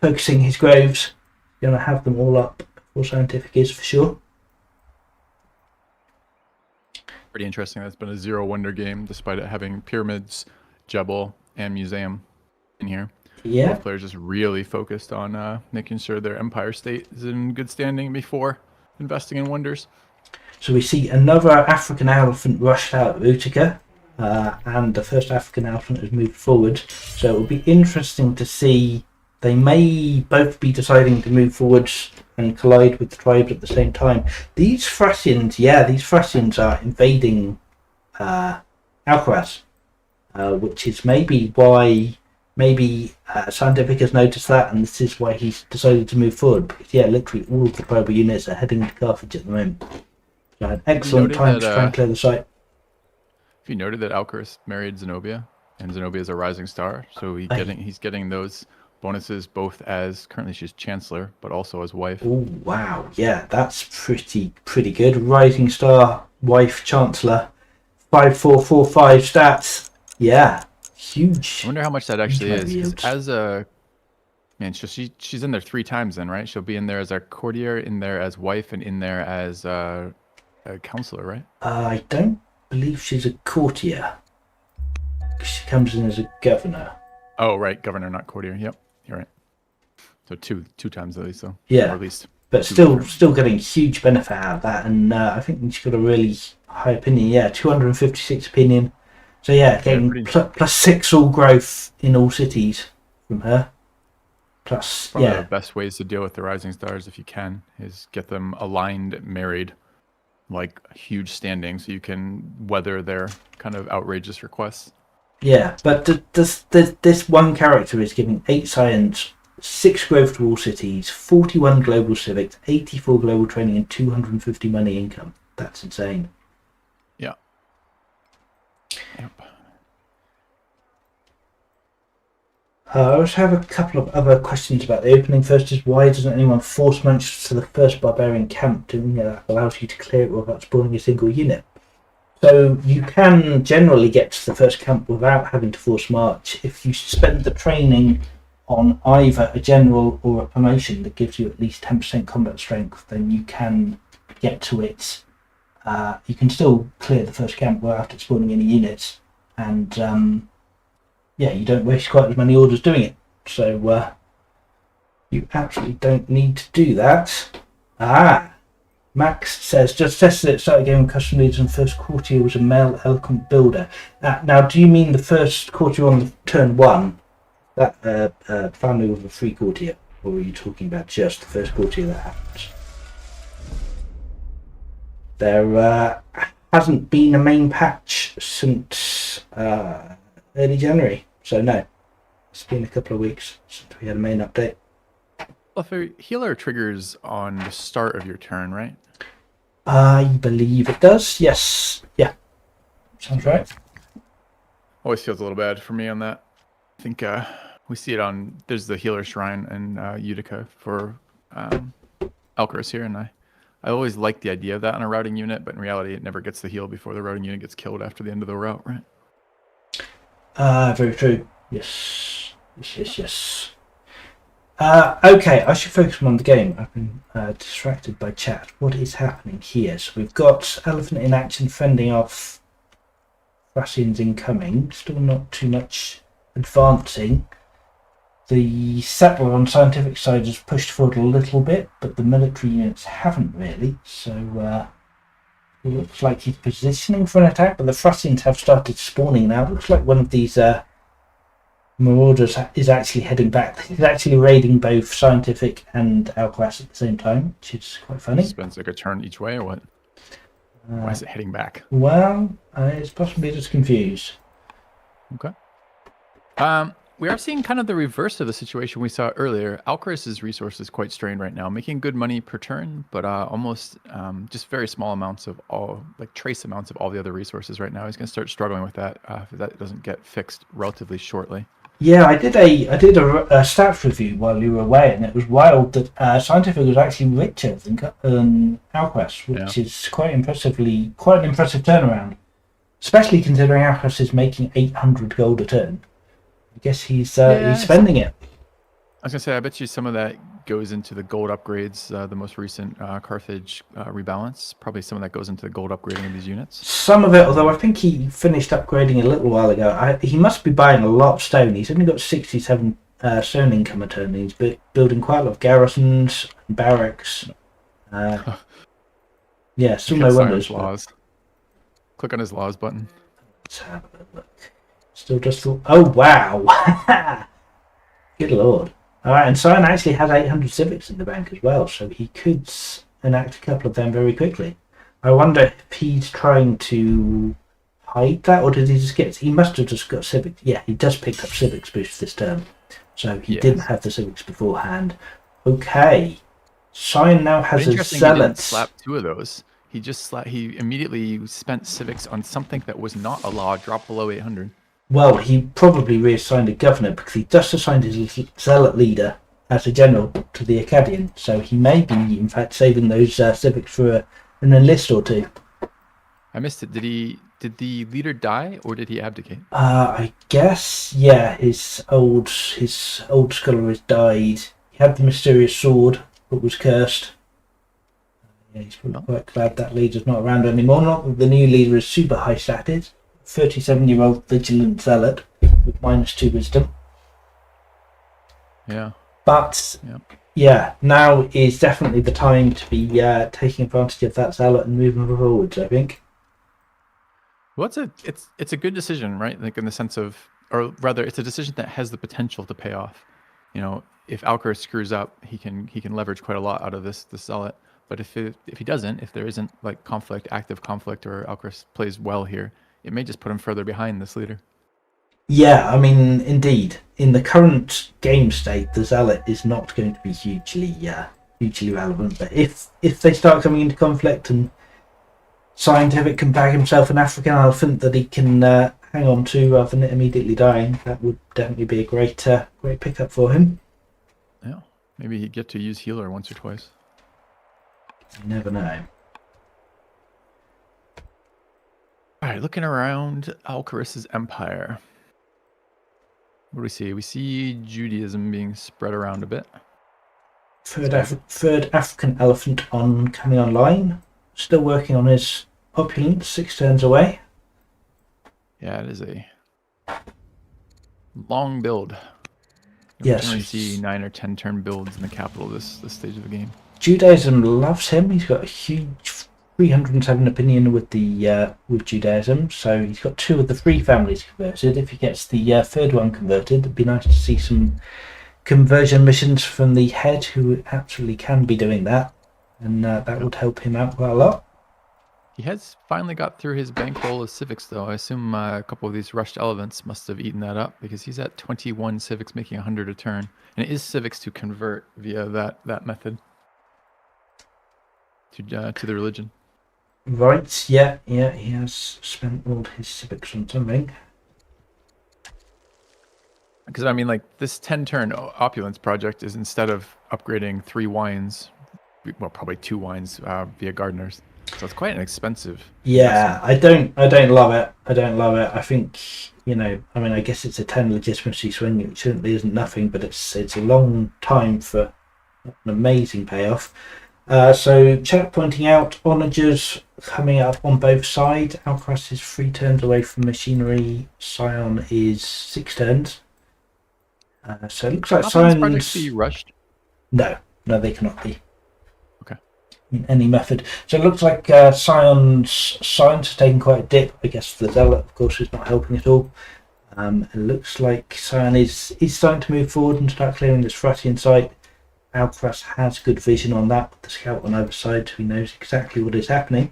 focusing his groves. Going to have them all up before Siontific is, for sure.
Pretty interesting. That's been a 0-wonder game, despite it having pyramids, Jebel, and museum in here.
Yeah.
Both players just really focused on making sure their empire state is in good standing before investing in wonders.
So we see another African elephant rushed out of Utica, and the first African elephant has moved forward. So it will be interesting to see. They may both be deciding to move forwards and collide with the tribes at the same time. These Thracians are invading Alcaraz, which is maybe why Siontific has noticed that, and this is why he's decided to move forward. Because literally all of the tribal units are heading to Carthage at the moment. So an excellent time to try and clear the site.
Have you noted that Alcaraz married Zenobia, and Zenobia is a rising star, so he's getting those bonuses both as, currently she's Chancellor, but also as wife.
Oh wow, yeah, that's pretty good. Rising star, wife, Chancellor, 5-4-4-5 stats. Yeah, huge.
I wonder how much that actually is. As a man, she's in there 3 times then, right? She'll be in there as a courtier, in there as wife, and in there as a counselor, right? I
don't believe she's a courtier. She comes in as a governor.
Oh, right, governor, not courtier. Yep. You're right. So two times at least, though.
Yeah,
or at least.
But still getting huge benefit out of that, and I think she's got a really high opinion. Yeah, 256 opinion. So getting plus 6 all growth in all cities from her. Plus,
one of the best ways to deal with the rising stars, if you can, is get them aligned, married, like huge standing, so you can weather their kind of outrageous requests.
Yeah, but this one character is giving 8 science, 6 growth to all cities, 41 global civics, 84 global training, and 250 money income. That's insane.
Yeah. Yep.
I also have a couple of other questions about the opening. First is, why doesn't anyone force march to the first Barbarian camp? Doing that allows you to clear it without spawning a single unit. So you can generally get to the first camp without having to force march. If you spend the training on either a general or a promotion that gives you at least 10% combat strength, then you can get to it. You can still clear the first camp without spawning any units, and you don't waste quite as many orders doing it. So you absolutely don't need to do that. Max says, just tested it, started game with custom leaders, and first courtier was a male eloquent builder. Now, do you mean the first courtier on the turn 1? That family with a 3 courtier? Or are you talking about just the first courtier that happens? There hasn't been a main patch since early January, so no. It's been a couple of weeks since we had a main update.
Well, if healer triggers on the start of your turn, right?
I believe it does, yes. Yeah, sounds right.
Always feels a little bad for me on that. I think we see it on, there's the healer shrine in Utica for Alcaraz here, and I always like the idea of that on a routing unit, but in reality it never gets the heal before the routing unit gets killed after the end of the route, right?
Very true. Yes. Okay, I should focus on the game. I've been distracted by chat. What is happening here? So we've got Elephant in action fending off Prussians incoming. Still not too much advancing. The settler on scientific side has pushed forward a little bit, but the military units haven't really. So it looks like he's positioning for an attack, but the Prussians have started spawning now. It looks like one of these marauders is actually heading back. He's actually raiding both Scientific and Alcaras at the same time, which is quite funny.
Spends like a turn each way, or what? Why is it heading back?
Well, it's possibly just confused.
Okay. We are seeing kind of the reverse of the situation we saw earlier. Alcaras' resource is quite strained right now, making good money per turn, but almost just very small amounts of all, like trace amounts of all the other resources right now. He's going to start struggling with that if that doesn't get fixed relatively shortly.
Yeah, I did a stats review while you were away, and it was wild that Scientific was actually richer than Alcaras, which is quite an impressive turnaround, especially considering Alcaras is making 800 gold a turn. I guess he's spending it.
I was gonna say, I bet you some of that goes into the gold upgrades, the most recent Carthage rebalance. Probably some of that goes into the gold upgrading of these units.
Some of it, although I think he finished upgrading a little while ago. He must be buying a lot of stone. He's only got 67 stone income a turn. He's building quite a lot of garrisons and barracks. Still no wonders.
Laws. Click on his laws button.
Let's have a look. Still just oh wow. Good lord. Alright, and Sion actually has 800 civics in the bank as well, so he could enact a couple of them very quickly. I wonder if he's trying to hide that, or did he just he must have just got civics. Yeah, he just picked up civics boost this term, so he didn't have the civics beforehand. Okay, Sion now has a zealot.
He didn't slap two of those. He immediately spent civics on something that was not a law, dropped below 800.
Well, he probably reassigned a governor because he just assigned his zealot leader as a general to the Acadian. So he may be, in fact, saving those civics for an enlist or two.
I missed it. Did the leader die or did he abdicate?
I guess, yeah. His old scholar has died. He had the mysterious sword, but was cursed. He's probably quite glad that leader's not around anymore. Not that the new leader is super high statted. 37-year-old vigilant zealot with -2 wisdom.
Yeah.
But now is definitely the time to be taking advantage of that zealot and moving forwards, I think.
Well, it's a good decision, right? Like in the sense of, or rather, it's a decision that has the potential to pay off. You know, if Alcaraz screws up, he can leverage quite a lot out of this zealot. But if he doesn't, if there isn't like active conflict, or Alcaraz plays well here, it may just put him further behind this leader. Yeah,
I mean, indeed. In the current game state, the zealot is not going to be hugely relevant. But if they start coming into conflict and Scientific can bag himself an African elephant that he can hang on to rather than it immediately dying, that would definitely be a great pickup for him.
Yeah, maybe he'd get to use healer once or twice.
You never know.
All right, looking around Alcaris' empire. What do we see? We see Judaism being spread around a bit.
Third African elephant coming online. Still working on his opulence, 6 turns away.
Yeah, it is a long build.
Yes.
We only see 9 or 10 turn builds in the capital this stage of the game.
Judaism loves him. He's got a huge 307 opinion with Judaism, so he's got 2 of the 3 families converted. If he gets the 3rd one converted, it'd be nice to see some conversion missions from the head, who absolutely can be doing that, and that would help him out quite a lot.
He has finally got through his bankroll of civics, though. I assume a couple of these rushed elephants must have eaten that up, because he's at 21 civics, making 100 a turn, and it is civics to convert via that method to the religion.
Right, yeah, he has spent all his civics on something.
Because, I mean, like, this 10-turn opulence project is, instead of upgrading 3 wines, well, probably 2 wines via gardeners. So it's quite an expensive.
Yeah, I don't love it. I think, I guess it's a 10 legitimacy swing. It certainly isn't nothing, but it's a long time for an amazing payoff. So chat pointing out onagers coming up on both sides. Alcaraz is 3 turns away from Machinery. Sion is 6 turns. So it looks like
How can these projects
Sion's...
be rushed?
No, they cannot be.
Okay.
In any method. So it looks like Sion's science has taken quite a dip. I guess the Zealot, of course, is not helping at all. It looks like Sion is starting to move forward and start clearing this Fratian site. Alcaraz has good vision on that with the scout on either side, so he knows exactly what is happening.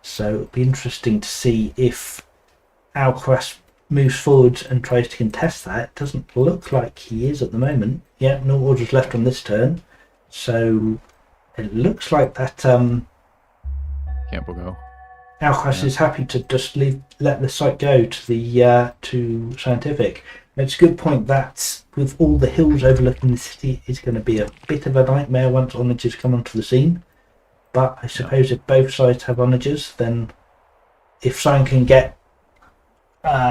So it'll be interesting to see if Alcaraz moves forward and tries to contest that. It doesn't look like he is at the moment. Yeah, no orders left on this turn. So it looks like that
Camp will go.
Alcaraz is happy to just let the site go to the to Scientific. It's a good point that with all the hills overlooking the city, it's going to be a bit of a nightmare once onagers come onto the scene. But I suppose if both sides have onagers, then if Sion can get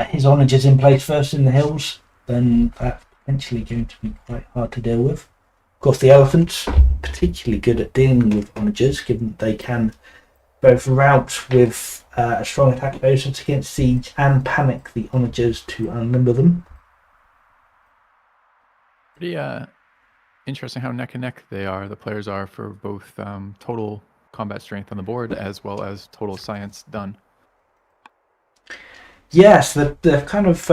his onagers in place first in the hills, then that's potentially going to be quite hard to deal with. Of course, the elephants particularly good at dealing with onagers, given that they can both rout with a strong attack bonus against siege and panic the onagers to unlimber them.
Pretty interesting how neck and neck they are. The players are for both total combat strength on the board as well as total science done.
Yes, they've kind of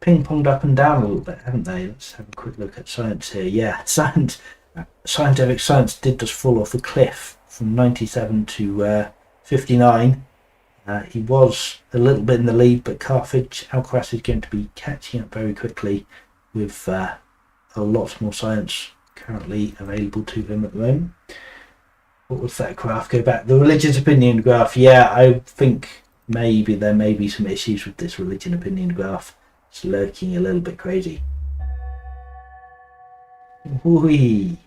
ping-ponged up and down a little bit, haven't they? Let's have a quick look at science here. Yeah, scientific science did just fall off a cliff from 97 to 59. He was a little bit in the lead, but Carthage, Alcaraz is going to be catching up very quickly with a lot more science currently available to him at the moment. What was that graph? Go back. The religious opinion graph. Yeah, I think maybe there may be some issues with this religion opinion graph. It's lurking a little bit crazy. Whee!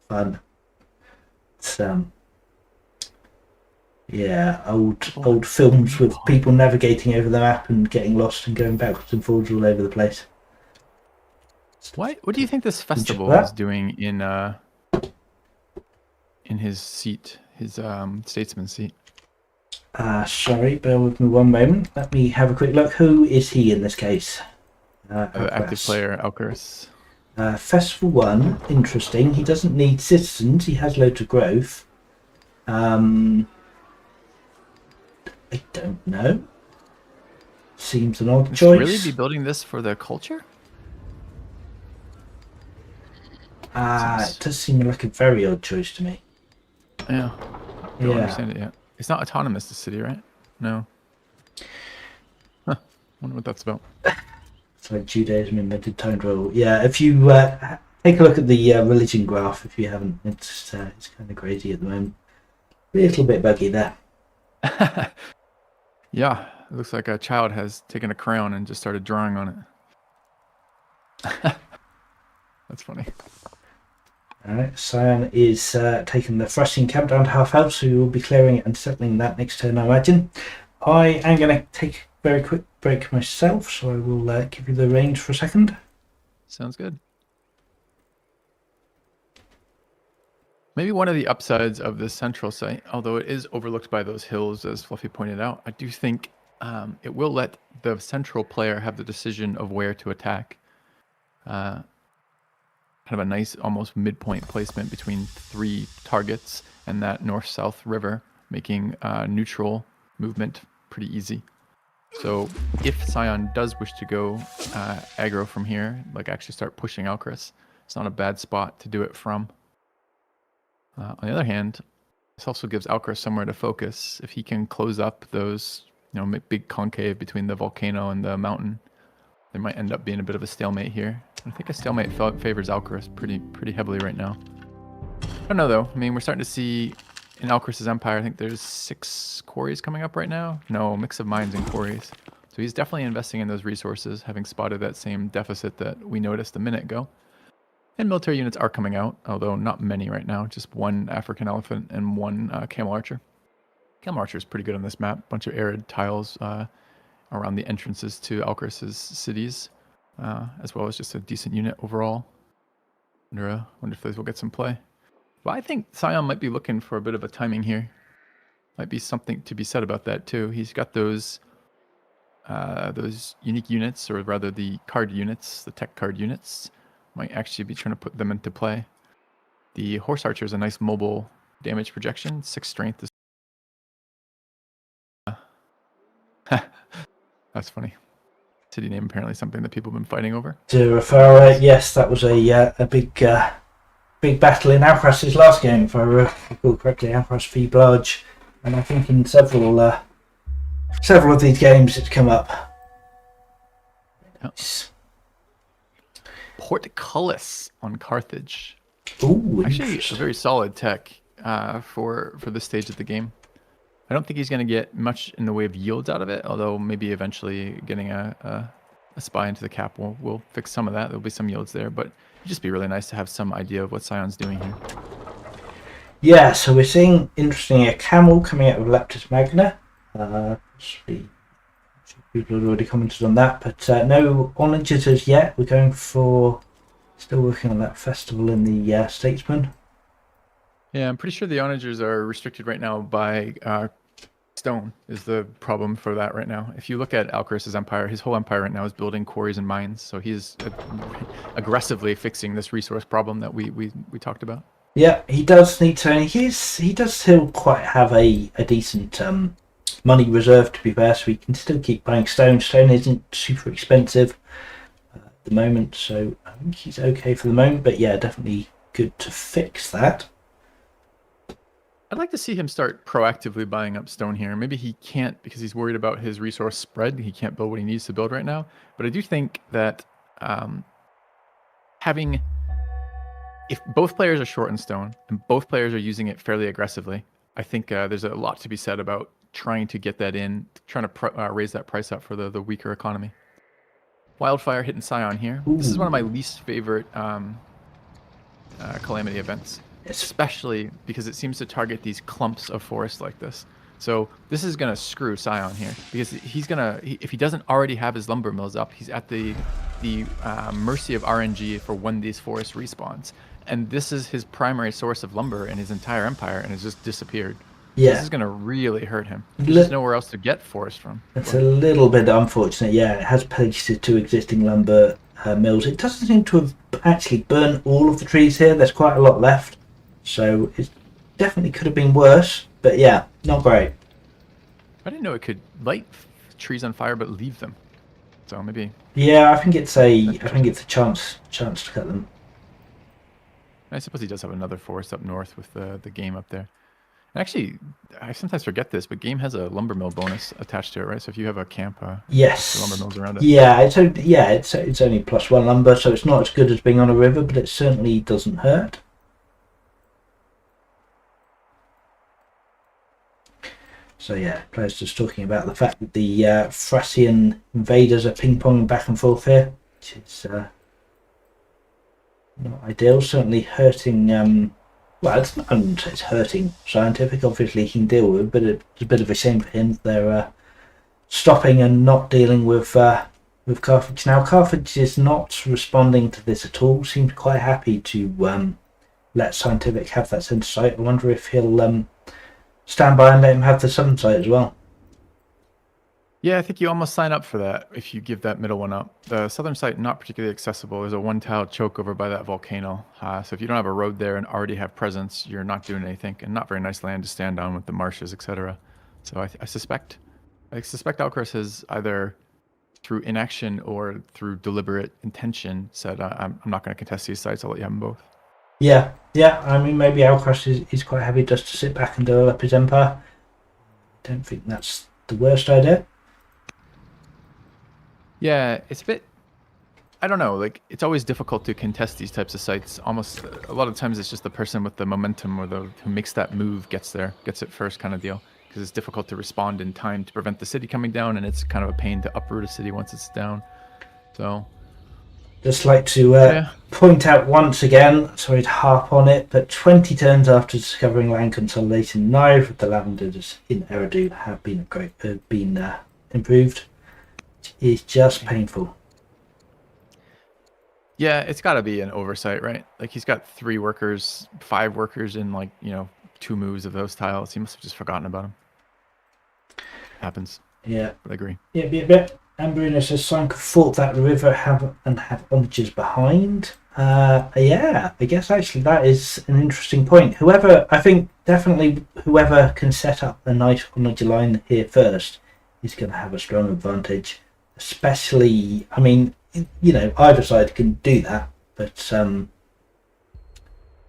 Fun. It's, yeah, old films with people navigating over the map and getting lost and going backwards and forwards all over the place.
What do you think this festival is doing in his seat, his statesman seat?
Sorry, bear with me one moment. Let me have a quick look. Who is he in this case?
Active player, Alcaraz.
Festival 1, interesting. He doesn't need citizens. He has loads of growth. I don't know. Seems an odd choice.
Really be building this for the culture?
It does seem like a very odd choice to me.
Yeah. I don't understand it yet. It's not autonomous, the city, right? No. Huh. Wonder what that's about.
It's like Judaism invented time travel. Yeah, if you take a look at the religion graph, if you haven't, it's kind of crazy at the moment. A little bit buggy there.
Yeah, it looks like a child has taken a crayon and just started drawing on it. That's funny.
Alright, Sion is taking the thrusting camp down to half health, so we will be clearing it and settling that next turn, I imagine. I am going to take a very quick break myself, so I will give you the range for a second.
Sounds good. Maybe one of the upsides of this central site, although it is overlooked by those hills, as Fluffy pointed out, I do think it will let the central player have the decision of where to attack. Kind of a nice, almost midpoint placement between 3 targets and that north-south river, making neutral movement pretty easy. So if Sion does wish to go aggro from here, like actually start pushing Alcaraz, it's not a bad spot to do it from. On the other hand, this also gives Alcaraz somewhere to focus. If he can close up those, big concave between the volcano and the mountain, there might end up being a bit of a stalemate here. I think a stalemate favors Alcaraz pretty heavily right now. I don't know though. I mean, we're starting to see in Alcaraz's empire, I think there's 6 quarries coming up right now. No, mix of mines and quarries. So he's definitely investing in those resources, having spotted that same deficit that we noticed a minute ago. And military units are coming out, although not many right now. Just 1 African elephant and 1 camel archer. Camel archer is pretty good on this map. Bunch of arid tiles around the entrances to Alcaraz's cities, as well as just a decent unit overall. Wonder if those will get some play. But I think Sion might be looking for a bit of a timing here. Might be something to be said about that too. He's got those unique units, or rather the card units, the tech card units. Might actually be trying to put them into play. The Horse Archer is a nice mobile damage projection. 6 strength is... That's funny. City name apparently something that people have been fighting over.
To refer, yes, that was a big battle in Alcaras' last game, if I recall correctly. Alcaras v Bludge, and I think in several of these games it's come up.
Yep. Portcullis on Carthage.
Ooh,
actually a very solid tech for this stage of the game. I don't think he's going to get much in the way of yields out of it, although maybe eventually getting a spy into the cap will fix some of that. There'll be some yields there, but it'd just be really nice to have some idea of what Sion's doing here.
Yeah, so we're seeing, interestingly, a camel coming out of Leptis Magna. People have already commented on that, but no onagers as yet. We're going for, still working on that festival in the Statesman.
Yeah, I'm pretty sure the onagers are restricted right now by stone is the problem for that right now. If you look at Alcaras' empire, his whole empire right now is building quarries and mines, so he's aggressively fixing this resource problem that we talked about.
Yeah, he does need to. He does still quite have a decent money reserve, to be fair, so he can still keep buying stone. Stone isn't super expensive at the moment, so I think he's okay for the moment. But yeah, definitely good to fix that.
I'd like to see him start proactively buying up stone here. Maybe he can't because he's worried about his resource spread. He can't build what he needs to build right now. But I do think that if both players are short in stone and both players are using it fairly aggressively, I think there's a lot to be said about trying to get that in, trying to raise that price up for the weaker economy. Wildfire hitting Sion here. Ooh. This is one of my least favorite calamity events. Especially because it seems to target these clumps of forest like this. So this is going to screw Sion here, because if he doesn't already have his lumber mills up, he's at the mercy of RNG for when these forests respawns. And this is his primary source of lumber in his entire empire, and it's just disappeared. Yeah. This is going to really hurt him. There's nowhere else to get forest from.
It's a little bit unfortunate. Yeah, it has pillaged 2 existing lumber mills. It doesn't seem to have actually burnt all of the trees here. There's quite a lot left. So it definitely could have been worse, but yeah, not great.
I didn't know it could light trees on fire but leave them. So maybe.
Yeah, I think it's a chance to cut them.
I suppose he does have another forest up north with the game up there. Actually, I sometimes forget this, but game has a lumber mill bonus attached to it, right? So if you have a camp,
yes,
lumber mills around it.
Yeah, it's only +1 lumber, so it's not as good as being on a river, but it certainly doesn't hurt. So yeah, players just talking about the fact that the Thracian invaders are ping-ponging back and forth here, which is not ideal. Certainly hurting. Well, it's hurting Siontific. Obviously, he can deal with it, but it's a bit of a shame for him. They're stopping and not dealing with Carthage. Now, Carthage is not responding to this at all. Seems quite happy to let Siontific have that centre site. I wonder if he'll stand by and let him have the southern site as well.
Yeah, I think you almost sign up for that if you give that middle one up. The southern site, not particularly accessible. There's a 1-tile choke over by that volcano. So if you don't have a road there and already have presence, you're not doing anything, and not very nice land to stand on with the marshes, etc. So I suspect Alcaras has either through inaction or through deliberate intention said, I'm not going to contest these sites. I'll let you have them both.
Yeah. I mean, maybe Alcaras is quite happy just to sit back and develop his empire. I don't think that's the worst idea.
Yeah, it's a bit. I don't know. Like, it's always difficult to contest these types of sites. Almost a lot of times, it's just the person with the momentum or who makes that move gets it first, kind of deal. Because it's difficult to respond in time to prevent the city coming down, and it's kind of a pain to uproot a city once it's down. So.
Just like to point out once again, sorry to harp on it, but 20 turns after discovering land consolidation, neither of the Lavenders in Eridu have been improved. It is just painful.
Yeah, it's got to be an oversight, right? Like, he's got 5 workers in 2 moves of those tiles. He must have just forgotten about them. happens.
Yeah.
But I agree.
Yeah, be a bit. Amberino says Sion could fought that river and have onages behind. Yeah, I guess actually that is an interesting point. I think definitely whoever can set up a nice onage line here first is going to have a strong advantage. Especially, I mean, either side can do that, but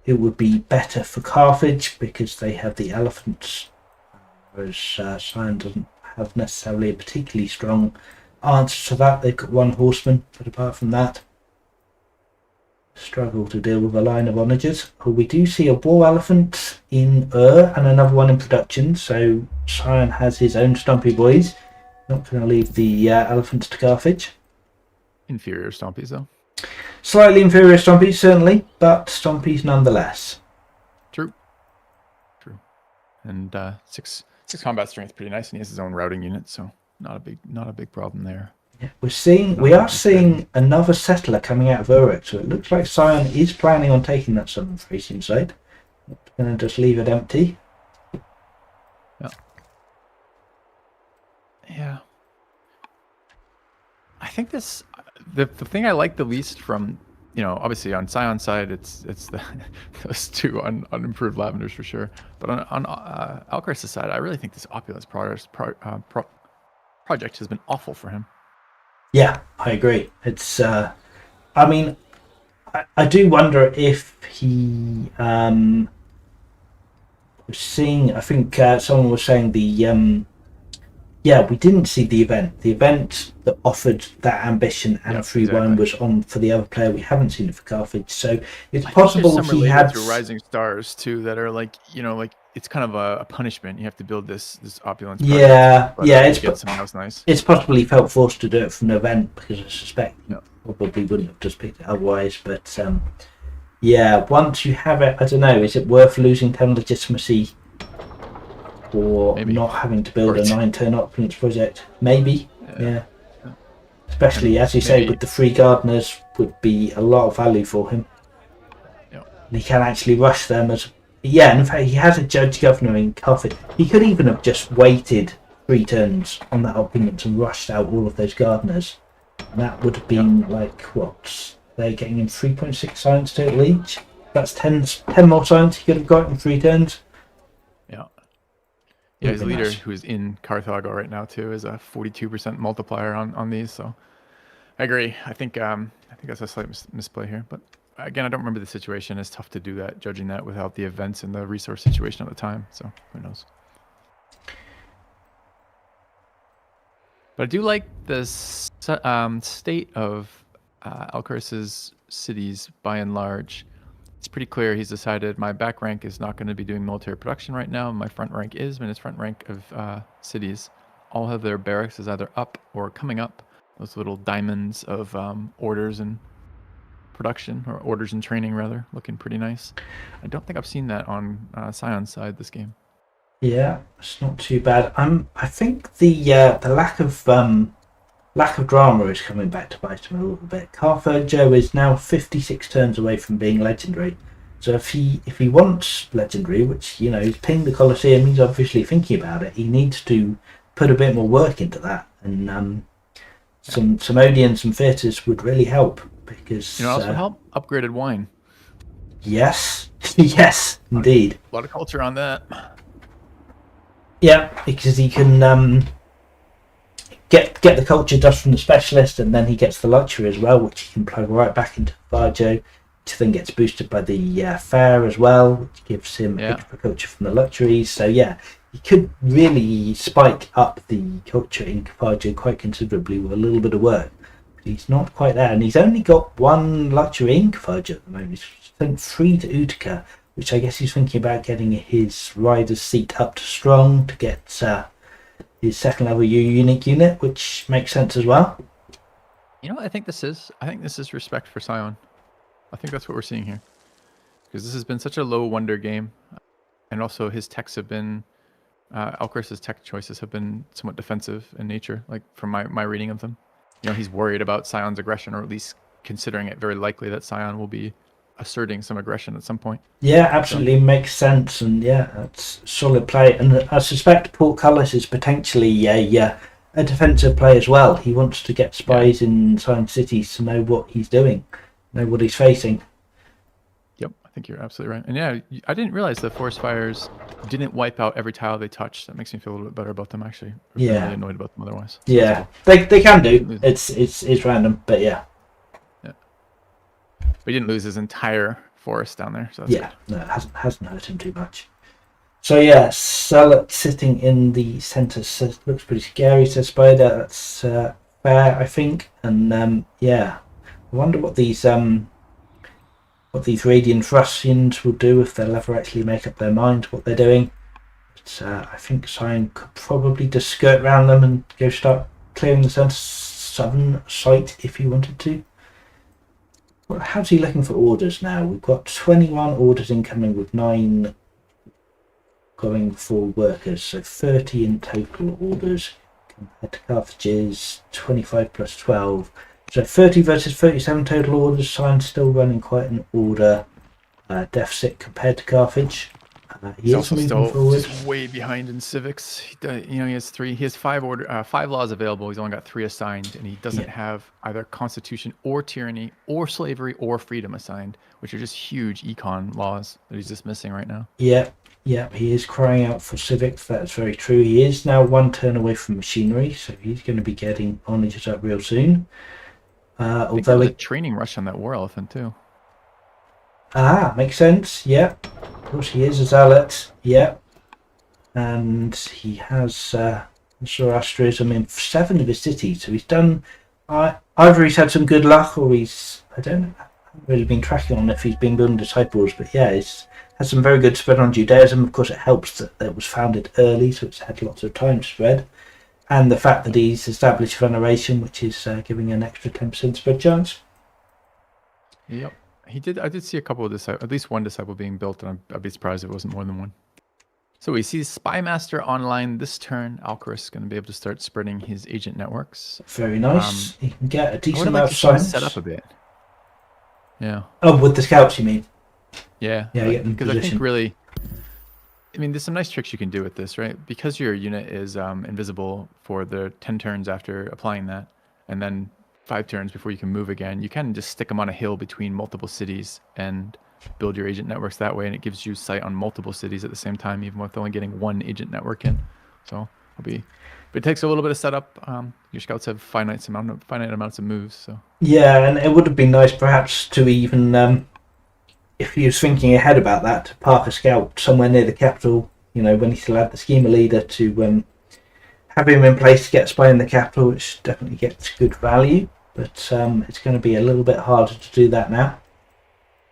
it would be better for Carthage because they have the elephants, whereas Sion doesn't have necessarily a particularly strong answer to that. They've got one horseman, but apart from that, struggle to deal with a line of onagers. Oh, we do see a war elephant in and another one in production, so Sion has his own Stompy boys. Not going to leave the elephants to Carthage.
Inferior Stompies, though.
Slightly inferior Stompies, certainly, but Stompies nonetheless.
True. And 6 combat strength, pretty nice, and he has his own routing unit, so not a big problem there.
Yeah, we are seeing another settler coming out of Uruk, so it looks like Sion is planning on taking that southern Thracian side. Not going to just leave it empty.
Yeah. I think the thing I like the least from, obviously on Sion's side, it's the those two unimproved lavenders for sure. But on Alcaras' side, I really think this opulence project has been awful for him.
Yeah, I agree. It's, I mean, I do wonder if he was seeing. I think someone was saying we didn't see the event. The event that offered that ambition and a free wine was on for the other player. We haven't seen it for Carthage, so it's possible he had
through Rising Stars too that are like it's kind of a punishment. You have to build this opulence.
It's
something else nice.
It's possibly felt forced to do it from an event because I suspect he probably wouldn't have just picked it otherwise. But once you have it, I don't know. Is it worth losing 10 legitimacy? Or maybe. Not having to build a 9-turn opulence project. Maybe, yeah. Especially, as you say, with the free gardeners would be a lot of value for him.
Yeah.
And he can actually rush them as... Yeah, in fact, he has a judge governor in Carthage. He could even have just waited 3 turns on that opulence and rushed out all of those gardeners. And that would have been they're getting him 3.6 science total each. That's 10 more science he could have got in 3 turns.
Yeah, his leader, who's in Carthago right now too, is a 42% multiplier on these. So I agree. I think that's a slight misplay here. But again, I don't remember the situation. It's tough to do that, judging that without the events and the resource situation at the time. So who knows? But I do like the state of Alcaras' cities by and large. It's pretty clear he's decided my back rank is not going to be doing military production right now. My front rank is, and his front rank of cities all have their barracks is either up or coming up. Those little diamonds of orders and production, or orders and training rather, looking pretty nice. I don't think I've seen that on Sion's side this game.
Yeah, it's not too bad. I think the lack of drama is coming back to bite him a little bit. Carthago is now 56 turns away from being legendary. So if he wants legendary, which he's pinged the Colosseum, he's obviously thinking about it. He needs to put a bit more work into that, and some Odeons and theatres would really help because
also help upgraded wine.
Yes, yes, indeed.
A lot of culture on that.
Yeah, because he can. Get the culture dust from the specialist, and then he gets the luxury as well, which he can plug right back into Varjo, which then gets boosted by the fair as well, which gives him extra culture from the luxuries. So he could really spike up the culture in Varjo quite considerably with a little bit of work. But he's not quite there, and he's only got 1 luxury in Varjo at the moment. He's sent 3 to Utica, which I guess he's thinking about getting his rider's seat up to strong to get... his 2nd level unique unit, which makes sense as well.
I think this is respect for Sion. I think that's what we're seeing here, because this has been such a low wonder game, and also his techs have been Alcaras' tech choices have been somewhat defensive in nature, like from my reading of them. He's worried about Sion's aggression, or at least considering it very likely that Sion will be asserting some aggression at some point.
Yeah, absolutely makes sense, and yeah, that's solid play. And I suspect Portcullis is potentially a defensive play as well. He wants to get spies in Silent Cities to know what he's doing, know what he's facing.
Yep, I think you're absolutely right. And yeah, I didn't realize the forest fires didn't wipe out every tile they touched. That makes me feel a little bit better about them, actually. I've been really annoyed about them otherwise.
Yeah, cool. They can do. It's random, but yeah.
Yeah. But he didn't lose his entire forest down there. So that's good.
No, it hasn't hurt him too much. So yeah, Salat sitting in the centre looks pretty scary, says Spider. That's fair, I think. And I wonder what these Radiant Russians will do if they'll ever actually make up their mind what they're doing. But I think Sion could probably just skirt around them and go start clearing the southern site if he wanted to. Well, how's he looking for orders now? We've got 21 orders incoming with 9 going for workers, so 30 in total orders compared to Carthage's 25 plus 12. So 30 versus 37 total orders. Sion's still running quite an order deficit compared to Carthage. He is moving forward.
He's way behind in civics. He has 5 laws available. He's only got 3 assigned, and he doesn't have either constitution or tyranny or slavery or freedom assigned, which are just huge econ laws that he's just missing right now.
Yeah, he is crying out for civics. That's very true. He is now 1 turn away from machinery, so he's going to be getting honours up real soon.
Although there's a training rush on that war elephant too.
Makes sense. Yeah, of course he is a zealot. Yeah, and he has Zoroastrianism in 7 of his cities. So he's done. Either he's had some good luck, or I haven't really been tracking on if he's been building disciples. But yeah, he's had some very good spread on Judaism. Of course, it helps that it was founded early, so it's had lots of time to spread. And the fact that he's established veneration, which is giving an extra 10% spread chance.
Yep, he did. I did see a couple of disciples, at least one disciple being built, and I'd be surprised if it wasn't more than one. So we see Spymaster online this turn. Alcaras is going to be able to start spreading his agent networks.
Very nice. He can get a decent amount of science.
Set up a bit. Yeah.
Oh, with the scouts, you mean?
Yeah.
Yeah,
because I think really. I mean, there's some nice tricks you can do with this, right? Because your unit is invisible for the 10 turns after applying that, and then 5 turns before you can move again, you can just stick them on a hill between multiple cities and build your agent networks that way, and it gives you sight on multiple cities at the same time, even with only getting 1 agent network in. So but it takes a little bit of setup. Your scouts have finite amounts of moves. So
yeah, and it would have been nice perhaps to even. If he was thinking ahead about that, to park a scout somewhere near the capital, when he still had the schema leader, to have him in place to get a spy in the capital, which definitely gets good value. But it's going to be a little bit harder to do that now.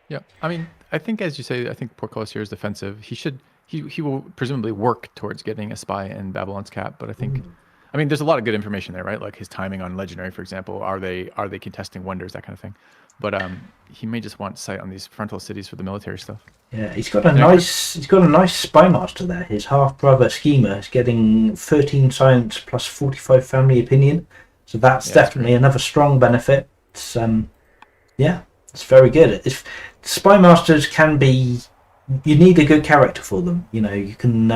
Yeah, I mean, I think as you say, I think Portcullis here is defensive. He will presumably work towards getting a spy in Babylon's cap, but I think, I mean, there's a lot of good information there, right? Like his timing on Legendary, for example. Are they contesting wonders, that kind of thing. But he may just want sight on these frontal cities for the military stuff.
Yeah, he's got a nice spy master there. His half brother Schema is getting 13 science plus 45 family opinion, so that's definitely another strong benefit. It's it's very good. If spy masters can be, you need a good character for them. You can.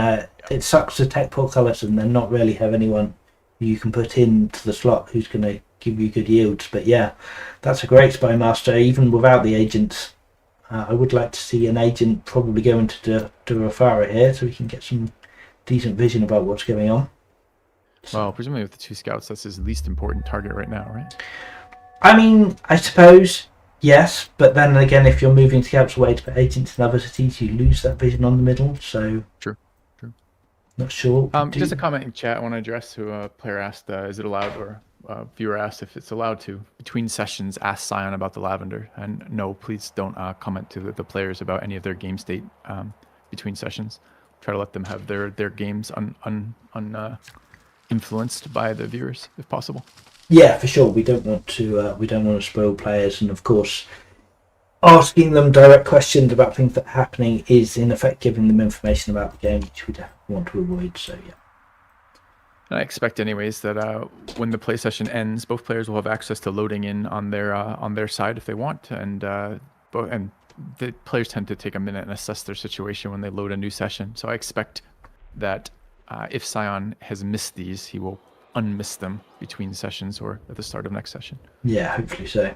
It sucks to tech Portcullis and then not really have anyone you can put into the slot who's going to give you good yields. But yeah, that's a great spy master even without the agents. I would like to see an agent probably go into Durafara here so we can get some decent vision about what's going on.
Well, presumably with the 2 scouts, that's his least important target right now, right?
I mean, I suppose yes, but then again, if you're moving scouts away to put agents in other cities, you lose that vision on the middle. So
true.
Not sure.
Just a comment in chat I want to address who a player asked, is it allowed, or viewer asked if it's allowed to, between sessions, ask Sion about the lavender. And no, please don't comment to the players about any of their game state between sessions. Try to let them have their games influenced by the viewers, if possible.
Yeah, for sure. We don't want to spoil players, and of course, asking them direct questions about things that are happening is in effect giving them information about the game, which we definitely want to avoid. So yeah.
And I expect, anyways, that when the play session ends, both players will have access to loading in on their side if they want, and the players tend to take a minute and assess their situation when they load a new session. So I expect that if Sion has missed these, he will unmiss them between sessions or at the start of next session.
Yeah, hopefully so.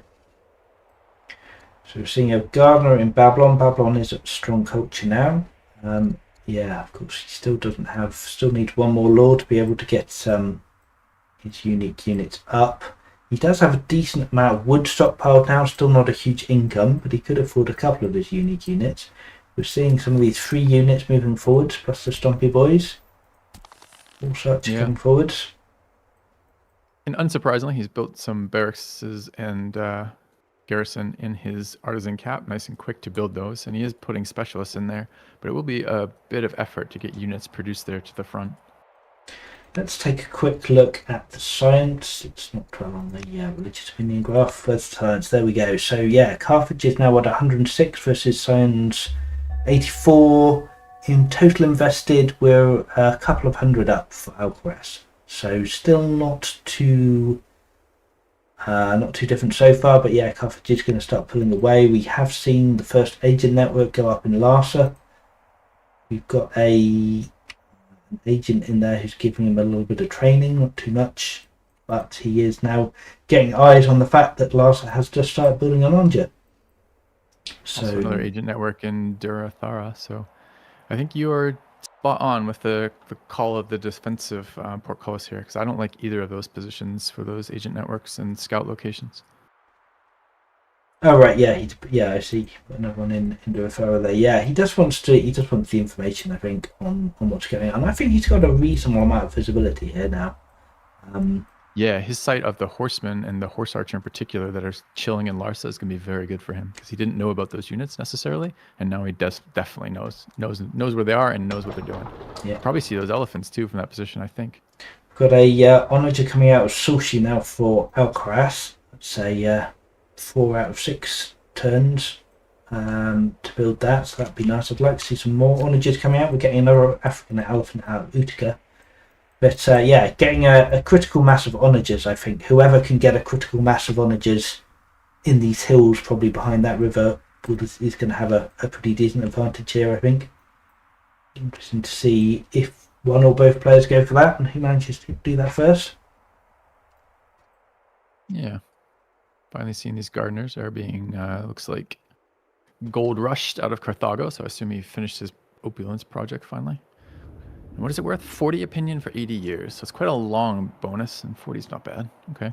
So we're seeing a gardener in Babylon. Babylon is a strong culture now. Yeah, of course, he still needs one more lord to be able to get his unique units up. He does have a decent amount of wood stockpiled now, still not a huge income, but he could afford a couple of his unique units. We're seeing some of these 3 units moving forwards, plus the Stompy Boys. All such coming forwards.
And unsurprisingly, he's built some barracks and garrison in his artisan cap, nice and quick to build those, and he is putting specialists in there, but it will be a bit of effort to get units produced there to the front.
Let's take a quick look at the science. It's not dwell on the religious opinion graph. Where's the science? There we go. So yeah, Carthage is now at 106 versus Sion's 84. In total invested, we're a couple of hundred up for Alcaras. So still not too different so far. But yeah, Carthage is going to start pulling away. We have seen the first agent network go up in Larsa. We've got an agent in there who's giving him a little bit of training, not too much, but he is now getting eyes on the fact that Larsa has just started building an Onja. So
also another agent network in Durathara. So I think you're spot on with the call of the defensive portcullis here, because I don't like either of those positions for those agent networks and scout locations.
Oh right, yeah, I see another one in Durathara there. Yeah, he just wants the information, I think, on what's going on. I think he's got a reasonable amount of visibility here now.
Yeah, his sight of the horsemen and the horse archer in particular that are chilling in Larsa is going to be very good for him, because he didn't know about those units necessarily, and now he definitely knows where they are and knows what they're doing. Yeah, probably see those elephants too from that position, I think.
Got a onager coming out of Sulci now for Alcaras. I'd say 4 out of 6 turns to build that, so that'd be nice. I'd like to see some more onagers coming out. We're getting another African elephant out of Utica. But yeah, getting a critical mass of onagers, I think. Whoever can get a critical mass of onagers in these hills, probably behind that river, is going to have a pretty decent advantage here, I think. Interesting to see if one or both players go for that and who manages to do that first.
Yeah. Finally seeing these gardeners are being, looks like, gold rushed out of Carthago, so I assume he finished his opulence project finally. And what is it worth? 40 opinion for 80 years. So it's quite a long bonus, and 40 is not bad. Okay.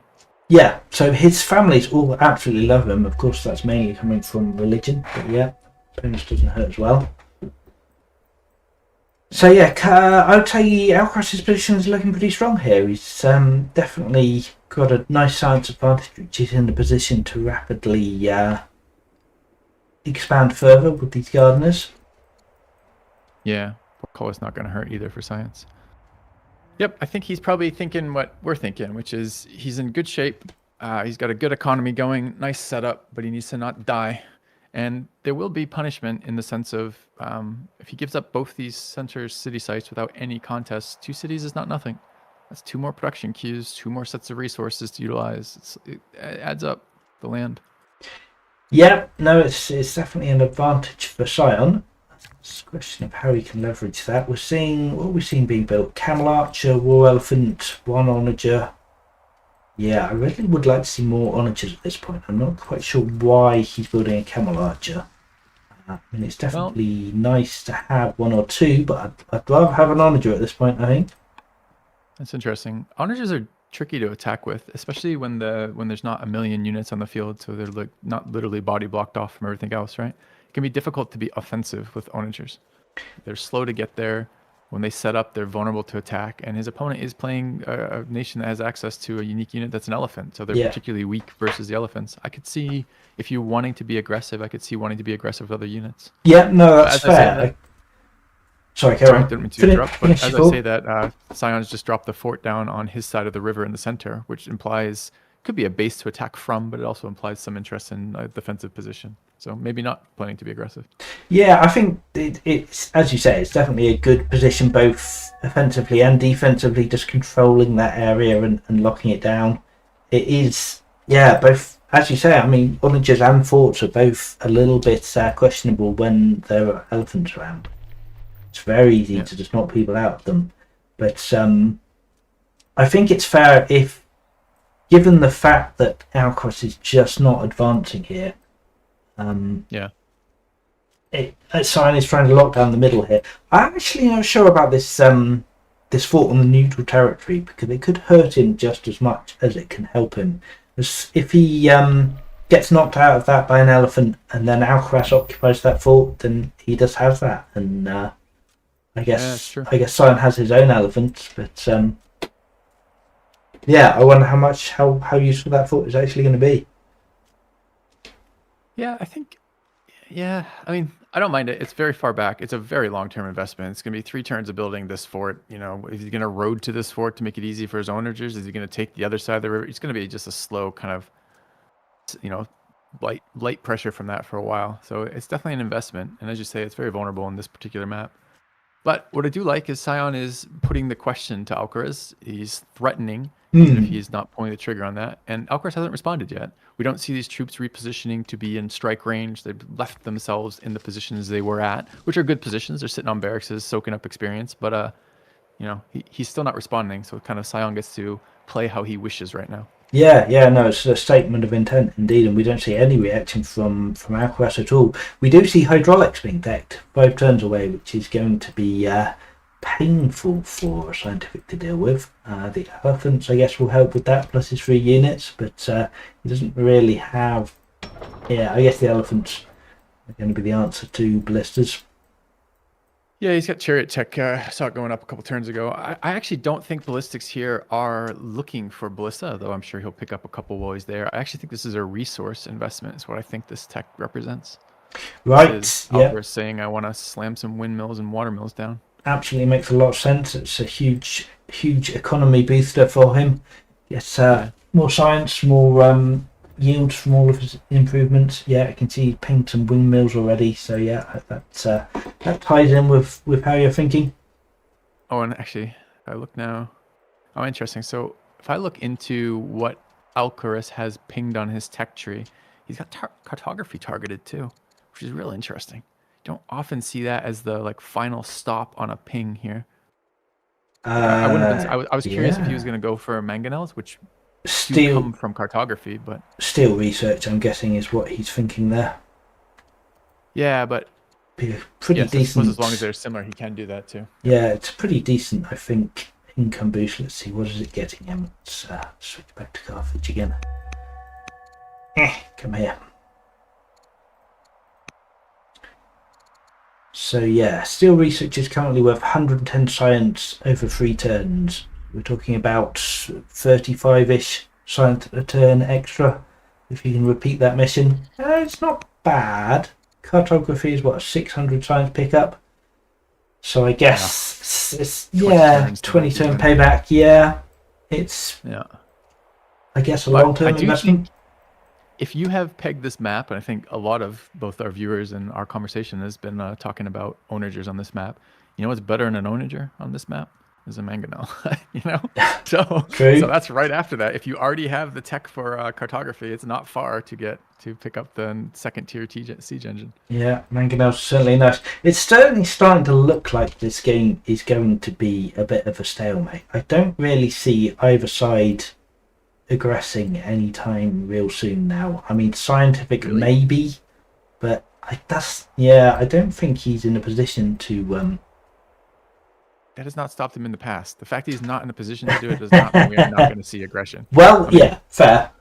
Yeah, so his families all absolutely love him. Of course, that's mainly coming from religion, but yeah, bonus doesn't hurt as well. So yeah, I would say Alcaras' position is looking pretty strong here. He's definitely got a nice science advantage, which is in the position to rapidly expand further with these gardeners.
Yeah. Portcullis not going to hurt either for science. Yep, I think he's probably thinking what we're thinking, which is he's in good shape. He's got a good economy going, nice setup, but he needs to not die. And there will be punishment in the sense of if he gives up both these center city sites without any contest, 2 cities is not nothing. That's 2 more production queues, 2 more sets of resources to utilize. It adds up, the land.
Yeah, no, it's definitely an advantage for Sion. It's a question of how he can leverage that. What we're seeing being built: Camel Archer, War Elephant, 1 onager. Yeah, I really would like to see more onagers at this point. I'm not quite sure why he's building a Camel Archer. I mean, it's definitely nice to have 1 or 2, but I'd rather have an onager at this point, I think.
That's interesting. Onagers are tricky to attack with, especially when there's not a million units on the field, so they're like not literally body blocked off from everything else, right? It can be difficult to be offensive with onagers. They're slow to get there. When they set up, they're vulnerable to attack, and his opponent is playing a nation that has access to a unique unit that's an elephant, so they're particularly weak versus the elephants. I could see, if you're wanting to be aggressive, I could see wanting to be aggressive with other units.
Yeah, no, that's fair. Sorry, Karen.
I didn't mean to interrupt, but as I say that, Sion's just dropped the fort down on his side of the river in the center, which implies could be a base to attack from, but it also implies some interest in a defensive position. So maybe not planning to be aggressive.
Yeah, I think it's, as you say, it's definitely a good position, both offensively and defensively, just controlling that area and locking it down. It is, yeah, both as you say, I mean, onagers and forts are both a little bit questionable when there are elephants around. It's very easy
Yeah.
to just knock people out of them. But I think it's fair if, given the fact that Alcaraz is just not advancing here,
Yeah.
Sion is trying to lock down the middle here. I'm actually not sure about this this fort on the neutral territory, because it could hurt him just as much as it can help him. As if he gets knocked out of that by an elephant and then Alcaraz occupies that fort, then he does have that. And I
that's true.
guess Sion has his own elephants, but yeah, I wonder how useful that fort is actually going to be.
Yeah, I think. Yeah, I mean, I don't mind it. It's very far back. It's a very long-term investment. It's going to be 3 turns of building this fort. You know, is he going to road to this fort to make it easy for his onagers? Is he going to take the other side of the river? It's going to be just a slow kind of, you know, light pressure from that for a while. So it's definitely an investment. And as you say, it's very vulnerable in this particular map. But what I do like is Sion is putting the question to Alcaraz. He's threatening, even if he's not pulling the trigger on that. And Alcaraz hasn't responded yet. We don't see these troops repositioning to be in strike range. They've left themselves in the positions they were at, which are good positions. They're sitting on barracks, soaking up experience. But, you know, he's still not responding. So kind of Sion gets to play how he wishes right now.
Yeah, no, it's a statement of intent indeed, and we don't see any reaction from Alcaraz at all. We do see hydraulics being decked 5 turns away, which is going to be painful for Scientific to deal with. The elephants, I guess, will help with that, plus his 3 units, but he doesn't really have... Yeah, I guess the elephants are going to be the answer to ballistas.
Yeah, he's got chariot tech. I saw it going up a couple turns ago. I actually don't think ballistics here are looking for ballista, though I'm sure he'll pick up a couple while he's there. I actually think this is a resource investment. Is what I think this tech represents.
Right, yeah.
Alcaraz saying, I want to slam some windmills and water mills down.
Absolutely makes a lot of sense. It's a huge economy booster for him. Yes, more science, more yields from all of his improvements. Yeah, I can see paint and windmills already. So yeah, that ties in with how you're thinking.
Oh, and actually, if I look now, oh, interesting. So if I look into what Alcaraz has pinged on his tech tree, he's got cartography targeted too, which is real interesting. You don't often see that as the final stop on a ping here. I was curious if he was going to go for mangonels, which do come from cartography, but
steel research, I'm guessing, is what he's thinking there.
Yeah, but
be pretty decent.
As long as they're similar, he can do that too.
Yeah, it's pretty decent, I think, income boost. Let's see, what is it getting him? Let's switch back to Carthage again. Come here. So yeah, steel research is currently worth 110 science over 3 turns. We're talking about 35-ish science a turn extra if you can repeat that mission. It's not bad. Cartography is what, a 600 science pickup? So I guess it's 20 turn payback. Yeah, it's I guess a long term investment.
If you have pegged this map, and I think a lot of both our viewers and our conversation has been talking about onagers on this map, you know what's better than an onager on this map? Is a mangonel, you know? So that's right after that. If you already have the tech for cartography, it's not far to pick up the 2nd tier siege engine.
Yeah, mangonel's certainly nice. It's certainly starting to look like this game is going to be a bit of a stalemate. I don't really see either side aggressing anytime real soon now. I mean, Scientific maybe, but I don't think he's in a position to...
That has not stopped him in the past. The fact that he's not in a position to do it does not mean we are not going to see aggression.
Well, yeah, fair.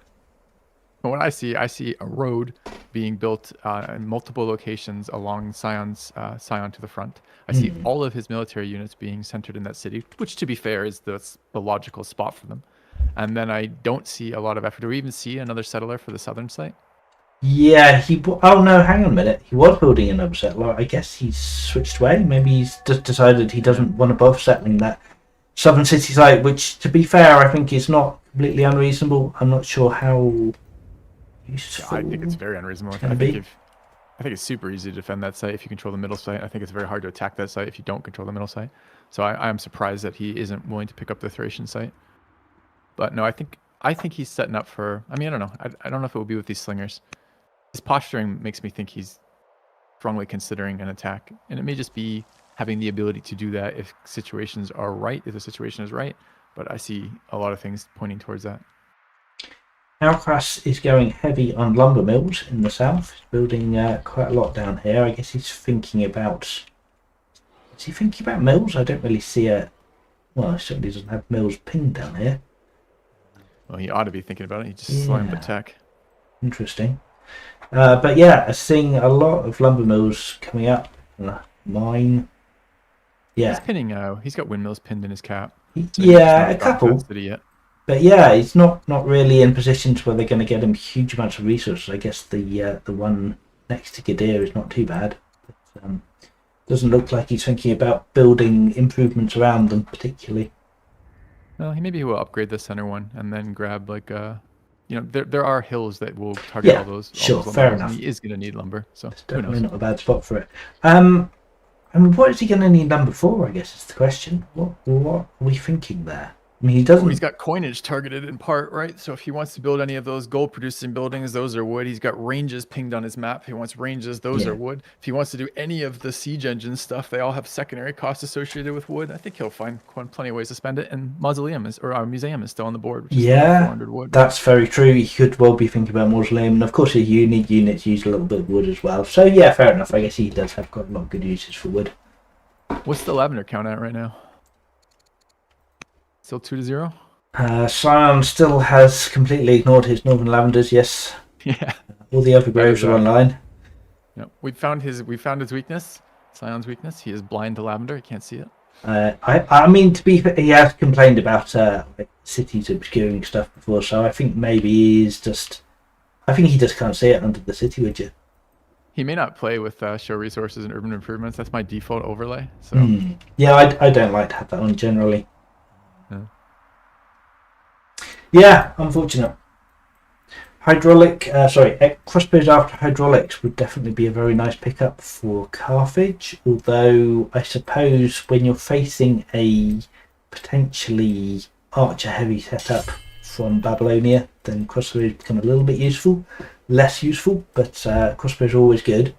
But what I see a road being built in multiple locations along Sion to the front. I see all of his military units being centered in that city, which, to be fair, is the logical spot for them. And then I don't see a lot of effort. Do we even see another settler for the southern site?
Yeah, oh no, hang on a minute. He was building another settler. I guess he's switched away. Maybe he's just decided he doesn't want to bother settling that southern city site, which, to be fair, I think is not completely unreasonable. I'm not sure how useful.
I think it's very unreasonable. I think it's super easy to defend that site if you control the middle site. I think it's very hard to attack that site if you don't control the middle site. So I am surprised that he isn't willing to pick up the Thracian site. But no, I think I think he's setting up for. I mean, I don't know. I don't know if it will be with these slingers. His posturing makes me think he's strongly considering an attack, and it may just be having the ability to do that if situations are right, if the situation is right. But I see a lot of things pointing towards that.
Alcaras is going heavy on lumber mills in the south. He's building quite a lot down here. I guess he's thinking about. Is he thinking about mills? I don't really see a. Well, he certainly doesn't have mills pinged down here.
Well, he ought to be thinking about it. He just slammed the tech.
Interesting. But yeah, seeing a lot of lumber mills coming up. Mine. Yeah.
He's pinning. He's got windmills pinned in his cap.
So yeah, a couple.
Yet.
But yeah, he's not really in positions where they're going to get him huge amounts of resources. I guess the one next to Gadir is not too bad. But, doesn't look like he's thinking about building improvements around them particularly.
Well, maybe he will upgrade the center one and then grab like there are hills that will target all those.
Sure, fair enough.
He is going to need lumber, so
it's definitely not a bad spot for it. I mean, what is he going to need lumber for? I guess is the question. What are we thinking there? I mean, he doesn't.
Well, he's got coinage targeted in part, right? So if he wants to build any of those gold-producing buildings, those are wood. He's got ranges pinged on his map. If he wants ranges, those are wood. If he wants to do any of the siege engine stuff, they all have secondary costs associated with wood. I think he'll find plenty of ways to spend it. And museum is still on the board. Which is 400 wood.
That's very true. He could well be thinking about mausoleum, and of course, his units use a little bit of wood as well. So yeah, fair enough. I guess he does have quite a lot of good uses for wood.
What's the lavender count at right now? Still 2-0.
Sion still has completely ignored his northern lavenders. Yes.
Yeah.
All the other groves are online.
Yeah. We found his weakness. Sion's weakness. He is blind to lavender. He can't see it.
I mean, to be fair, he has complained about cities obscuring stuff before, so I think maybe he's just. I think he just can't see it under the city widget.
He may not play with show resources and urban improvements. That's my default overlay. So.
Yeah, I don't like to have that on generally. Yeah, unfortunate. Crossbows after hydraulics would definitely be a very nice pickup for Carthage. Although I suppose when you're facing a potentially archer-heavy setup from Babylonia, then crossbows become a little bit less useful. But crossbows are always good.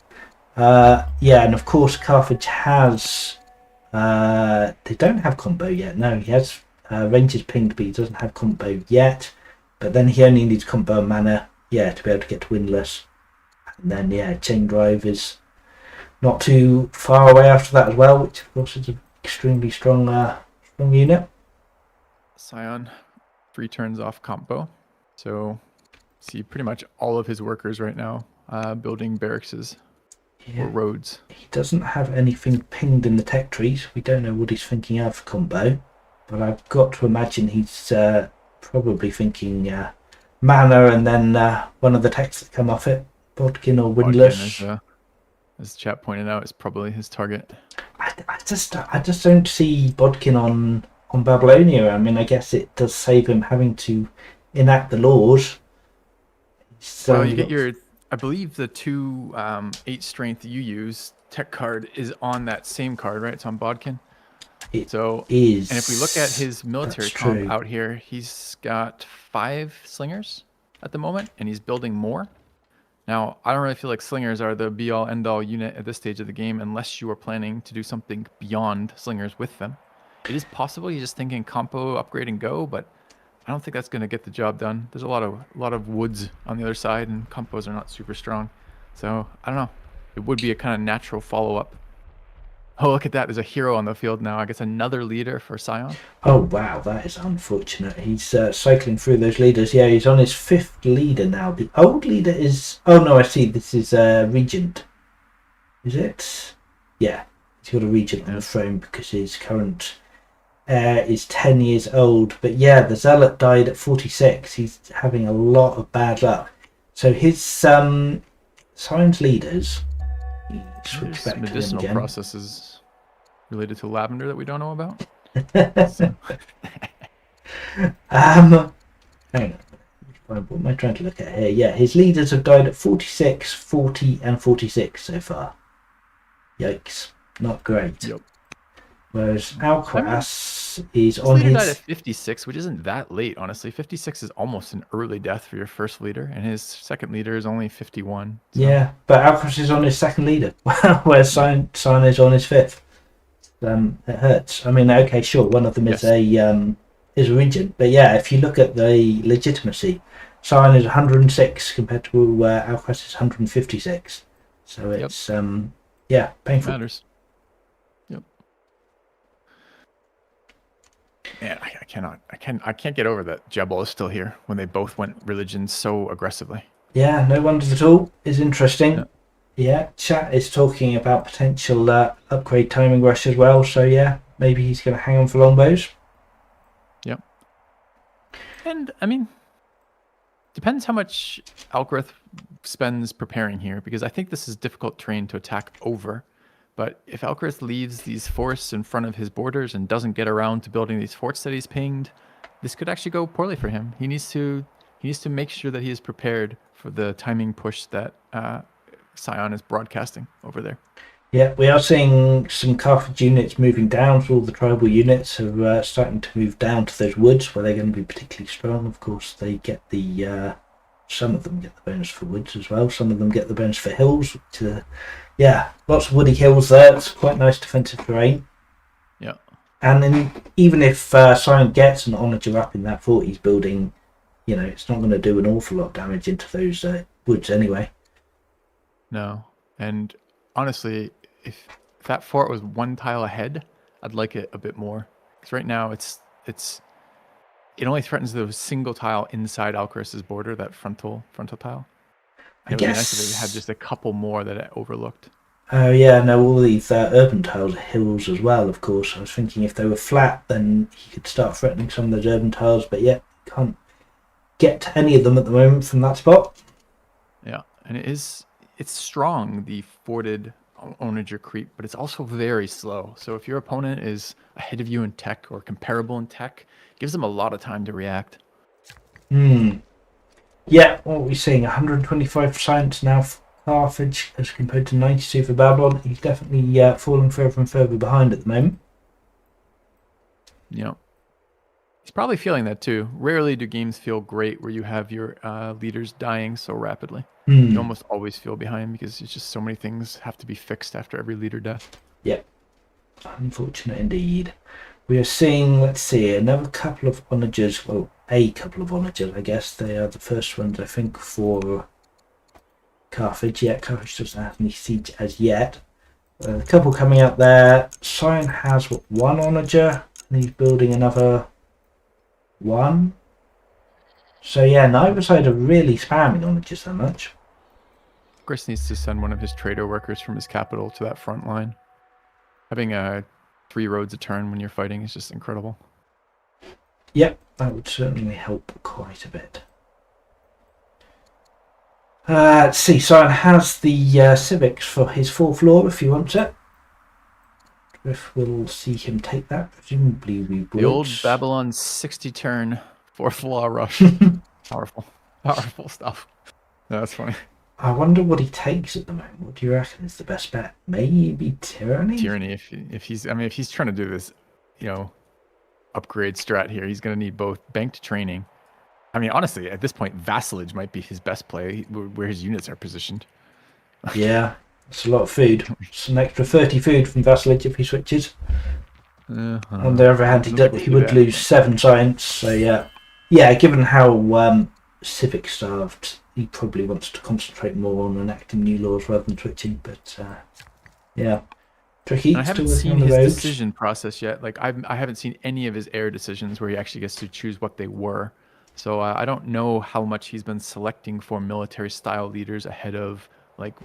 And of course Carthage has. They don't have combo yet. No, he has. Range is pinged, but he doesn't have combo yet. But then he only needs combo mana, to be able to get to windless. And then, chain drive is not too far away after that as well, which of course is an extremely strong unit.
Sion 3 turns off combo, so see pretty much all of his workers right now building barracks or roads. He
doesn't have anything pinged in the tech trees. We don't know what he's thinking of for combo. But I've got to imagine he's probably thinking mana and then one of the techs that come off it, Bodkin or Windless.
Bodkin, as chat pointed out, is probably his target.
I just don't see Bodkin on Babylonia. I mean, I guess it does save him having to enact the laws.
So you get I believe the 2 8 strength you use tech card is on that same card, right? It's on Bodkin. And if we look at his military comp out here, he's got 5 slingers at the moment, and he's building more. Now, I don't really feel like slingers are the be-all, end-all unit at this stage of the game, unless you are planning to do something beyond slingers with them. It is possible you're just thinking compo, upgrade, and go, but I don't think that's going to get the job done. There's a lot of woods on the other side, and compos are not super strong. So, I don't know. It would be a kind of natural follow-up. Oh, look at that. There's a hero on the field now. I guess another leader for Sion.
Oh, wow. That is unfortunate. He's cycling through those leaders. Yeah, he's on his 5th leader now. The old leader is... Oh, no, I see. This is Regent. Is it? Yeah. He's got a Regent on the throne because his current heir is 10 years old. But yeah, the Zealot died at 46. He's having a lot of bad luck. So his Sion's leaders...
There's medicinal processes related to lavender that we don't know about.
Hang on. What am I trying to look at here? Yeah, his leaders have died at 46, 40, and 46 so far. Yikes. Not great.
Yep.
Whereas Alcaraz is
His
on
leader died at
his
56, which isn't that late, honestly. 56 is almost an early death for your first leader, and his second leader is only 51. So.
yeah, but Alcaraz is on his second leader, whereas Sion is on his fifth. It hurts. I mean, okay, sure, one of them is a regent, but yeah, if you look at the legitimacy, Sion is 106 compared to Alcaraz is 156. So it's painful.
Matters. Yep. Man, I can't get over that Jebel is still here when they both went religion so aggressively.
Yeah, no wonders at all. It's interesting. Yeah, chat is talking about potential upgrade timing rush as well. So yeah, maybe he's going to hang on for longbows.
Yep. And I mean, depends how much Algareth spends preparing here, because I think this is difficult terrain to attack over. But if Algareth leaves these forests in front of his borders and doesn't get around to building these forts that he's pinged, this could actually go poorly for him. He needs to make sure that he is prepared for the timing push that Sion is broadcasting over there.
Yeah, we are seeing some Carthage units moving down. So all the tribal units are starting to move down to those woods where they're going to be particularly strong. Of course, they get the some of them get the bonus for woods as well. Some of them get the bonus for hills. Lots of woody hills there. It's quite nice defensive terrain.
Yeah.
And then even if Sion gets an onager up in that fort he's building, it's not going to do an awful lot of damage into those woods anyway.
No. And honestly, if that fort was one tile ahead, I'd like it a bit more. Because right now it only threatens the single tile inside Alcaraz's border, that frontal tile. It would be nice if it had just a couple more that it overlooked.
Oh yeah, no, all these urban tiles are hills as well, of course. I was thinking if they were flat, then he could start threatening some of those urban tiles, but yeah, can't get to any of them at the moment from that spot.
Yeah, and it's strong, the forted onager creep, but it's also very slow. So if your opponent is ahead of you in tech or comparable in tech, it gives them a lot of time to react.
Yeah, what are we seeing? 125 science now for Carthage as compared to 92 for Babylon. He's definitely falling further and further behind at the moment.
Yeah. He's probably feeling that too. Rarely do games feel great where you have your leaders dying so rapidly. You almost always feel behind because it's just so many things have to be fixed after every leader death.
Yep. Unfortunate indeed. We are seeing, let's see, another couple of onagers. Well, a couple of onagers, I guess. They are the first ones, I think, for Carthage. Yeah, Carthage doesn't have any siege as yet. A couple coming out there. Sion has, one onager? And he's building another one. So yeah, neither side are really spamming onagers so much.
Chris needs to send one of his trader workers from his capital to that front line. Having 3 roads a turn when you're fighting is just incredible.
Yep, that would certainly help quite a bit. Let's see, Sion has the civics for his 4th law if he wants it. If we'll see him take that, presumably we would.
The old Babylon 60 turn 4th law rush. Powerful stuff. No, that's funny.
I wonder what he takes at the moment. What do you reckon is the best bet? Maybe tyranny.
Tyranny. If he's trying to do this, upgrade strat here, he's going to need both banked training. I mean, honestly, at this point, vassalage might be his best play, where his units are positioned.
Yeah, it's a lot of food. It's an extra 30 food from vassalage if he switches. On the other hand, he would lose 7 science. So yeah, given how civic starved, he probably wants to concentrate more on enacting new laws rather than switching. But yeah, tricky.
I haven't seen his decision process yet. Like I haven't seen any of his heir decisions where he actually gets to choose what they were. So I don't know how much he's been selecting for military style leaders ahead of like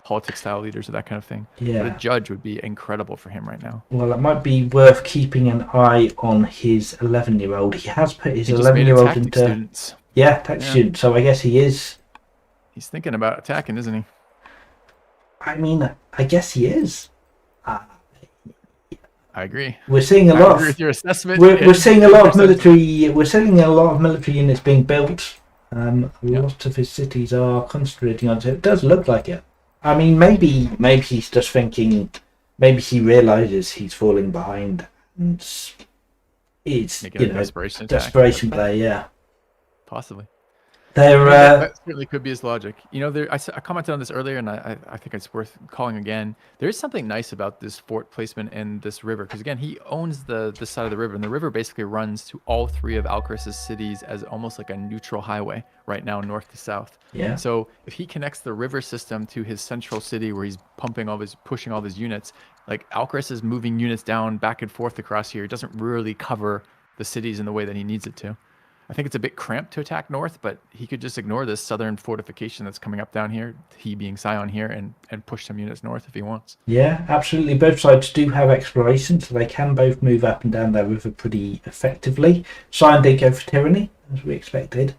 politics style leaders or that kind of thing.
Yeah.
But a judge would be incredible for him right now.
Well, it might be worth keeping an eye on his 11-year-old. He has put his 11-year-old into
students.
Yeah, tech student. So I guess he is.
He's thinking about attacking, isn't he?
I mean, I guess he is.
I agree.
We're seeing a lot.
I agree with your assessment.
We're seeing a lot of military. We're seeing a lot of military units being built. A lot of his cities are concentrating on it. It does look like it. I mean, maybe he's just thinking, maybe he realizes he's falling behind, and it's
Making a desperation attack.
desperation play. Yeah,
possibly.
they're
That certainly could be his logic. I commented on this earlier, and I think it's worth calling again. There is something nice about this fort placement and this river, because again, he owns this side of the river, and the river basically runs to all three of Alcaris' cities as almost like a neutral highway right now, north to south.
Yeah.
So if he connects the river system to his central city, where he's pushing all his units, like Alcaris is moving units down back and forth across here. It doesn't really cover the cities in the way that he needs it to. I think it's a bit cramped to attack north, but he could just ignore this southern fortification that's coming up down here, he being Sion here, and push some units north if he wants.
Yeah, absolutely. Both sides do have exploration, so they can both move up and down that river pretty effectively. Sion did go for tyranny, as we expected.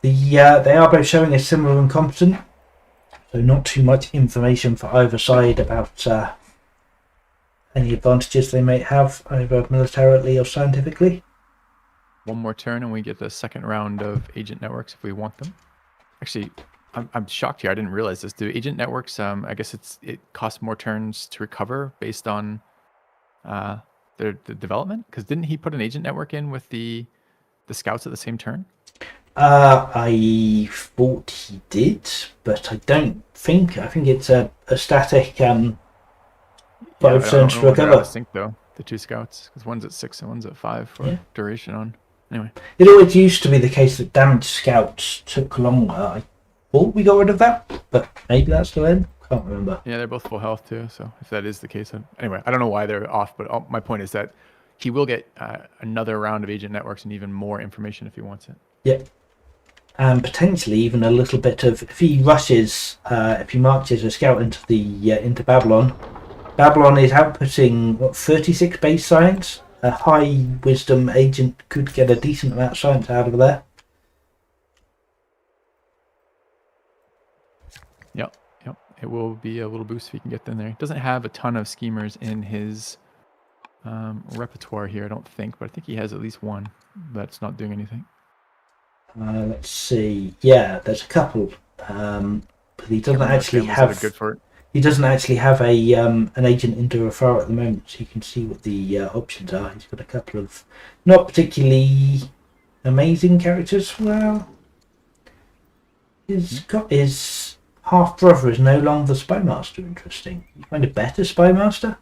They are both showing a similar incompetent, so not too much information for either side about any advantages they may have, either militarily or scientifically.
One more turn and we get the second round of agent networks if we want them. Actually, I'm shocked here. I didn't realize this. Do agent networks, I guess it costs more turns to recover based on the development? Because didn't he put an agent network in with the scouts at the same turn?
I thought he did, but I don't think. I think it's a static 5 turns to recover.
Sync though, the two scouts, because one's at 6 and one's at 5 for duration on. Anyway,
it always used to be the case that damaged scouts took longer. I thought we got rid of that, but maybe that's still in. Can't remember.
Yeah, they're both full health too. So if that is the case, anyway, I don't know why they're off, but my point is that he will get another round of agent networks and even more information if he wants it.
Yeah. And potentially even a little bit of, if he rushes, if he marches a scout into Babylon. Babylon is outputting 36 base science. A high wisdom agent could get a decent amount of science out of there.
Yep. It will be a little boost if he can get in there. He doesn't have a ton of schemers in his repertoire here, I don't think, but I think he has at least one that's not doing anything.
Let's see. Yeah, there's a couple, but he doesn't actually have.
Good for it.
He doesn't actually have a an agent in Durafar at the moment, so you can see what the options are. He's got a couple of not particularly amazing characters. Well, his half brother is no longer the Spymaster. Interesting. You find a better Spymaster?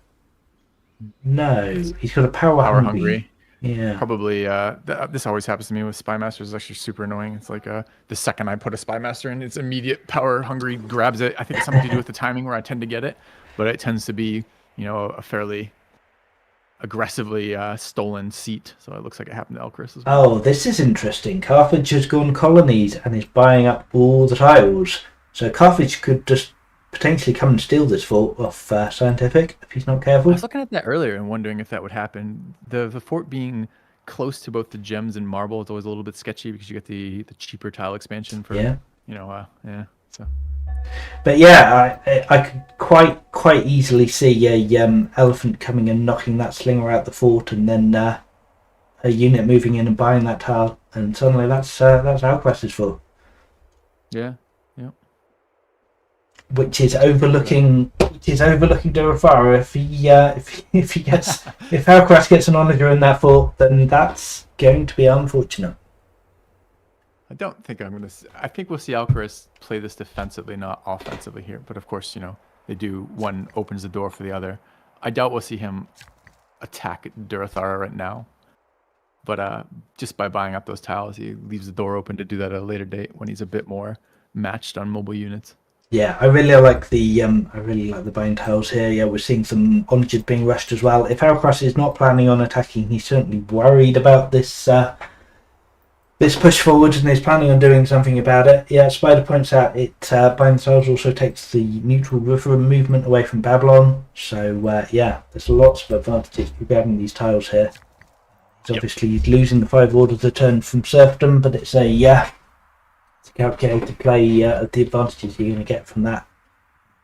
No, he's got a power hungry. Yeah,
probably. This always happens to me with Spy Masters. It's actually super annoying. It's like the second I put a Spy Master in, it's immediate power hungry grabs it. I think it's something to do with the timing where I tend to get it, but it tends to be a fairly aggressively stolen seat. So it looks like it happened to Alcaris as well.
Oh, this is interesting. Carthage has gone colonies and is buying up all the tiles. So Carthage could just potentially come and steal this fort off Scientific if he's not careful.
I was looking at that earlier and wondering if that would happen. The fort being close to both the gems and marble is always a little bit sketchy because you get the cheaper tile expansion for So,
but yeah, I could quite easily see a elephant coming and knocking that slinger out the fort, and then a unit moving in and buying that tile, and suddenly that's Alcaris' fort.
Yeah.
Which is overlooking Durafara. If Alcaris gets an onager in that fort, then that's going to be unfortunate.
I don't think I think we'll see Alcaris play this defensively, not offensively here. But of course, they do. One opens the door for the other. I doubt we'll see him attack Durathara right now. But just by buying up those tiles, he leaves the door open to do that at a later date when he's a bit more matched on mobile units.
Yeah, I really like the buying tiles here. Yeah, we're seeing some onagers being rushed as well. If Alcaris is not planning on attacking, he's certainly worried about this push forward and is planning on doing something about it. Yeah, Spider points out buying tiles also takes the neutral river movement away from Babylon. So there's lots of advantages to grabbing these tiles here. He's obviously losing the 5 orders a turn from serfdom, but it's a calculated play of the advantages you're going to get from that.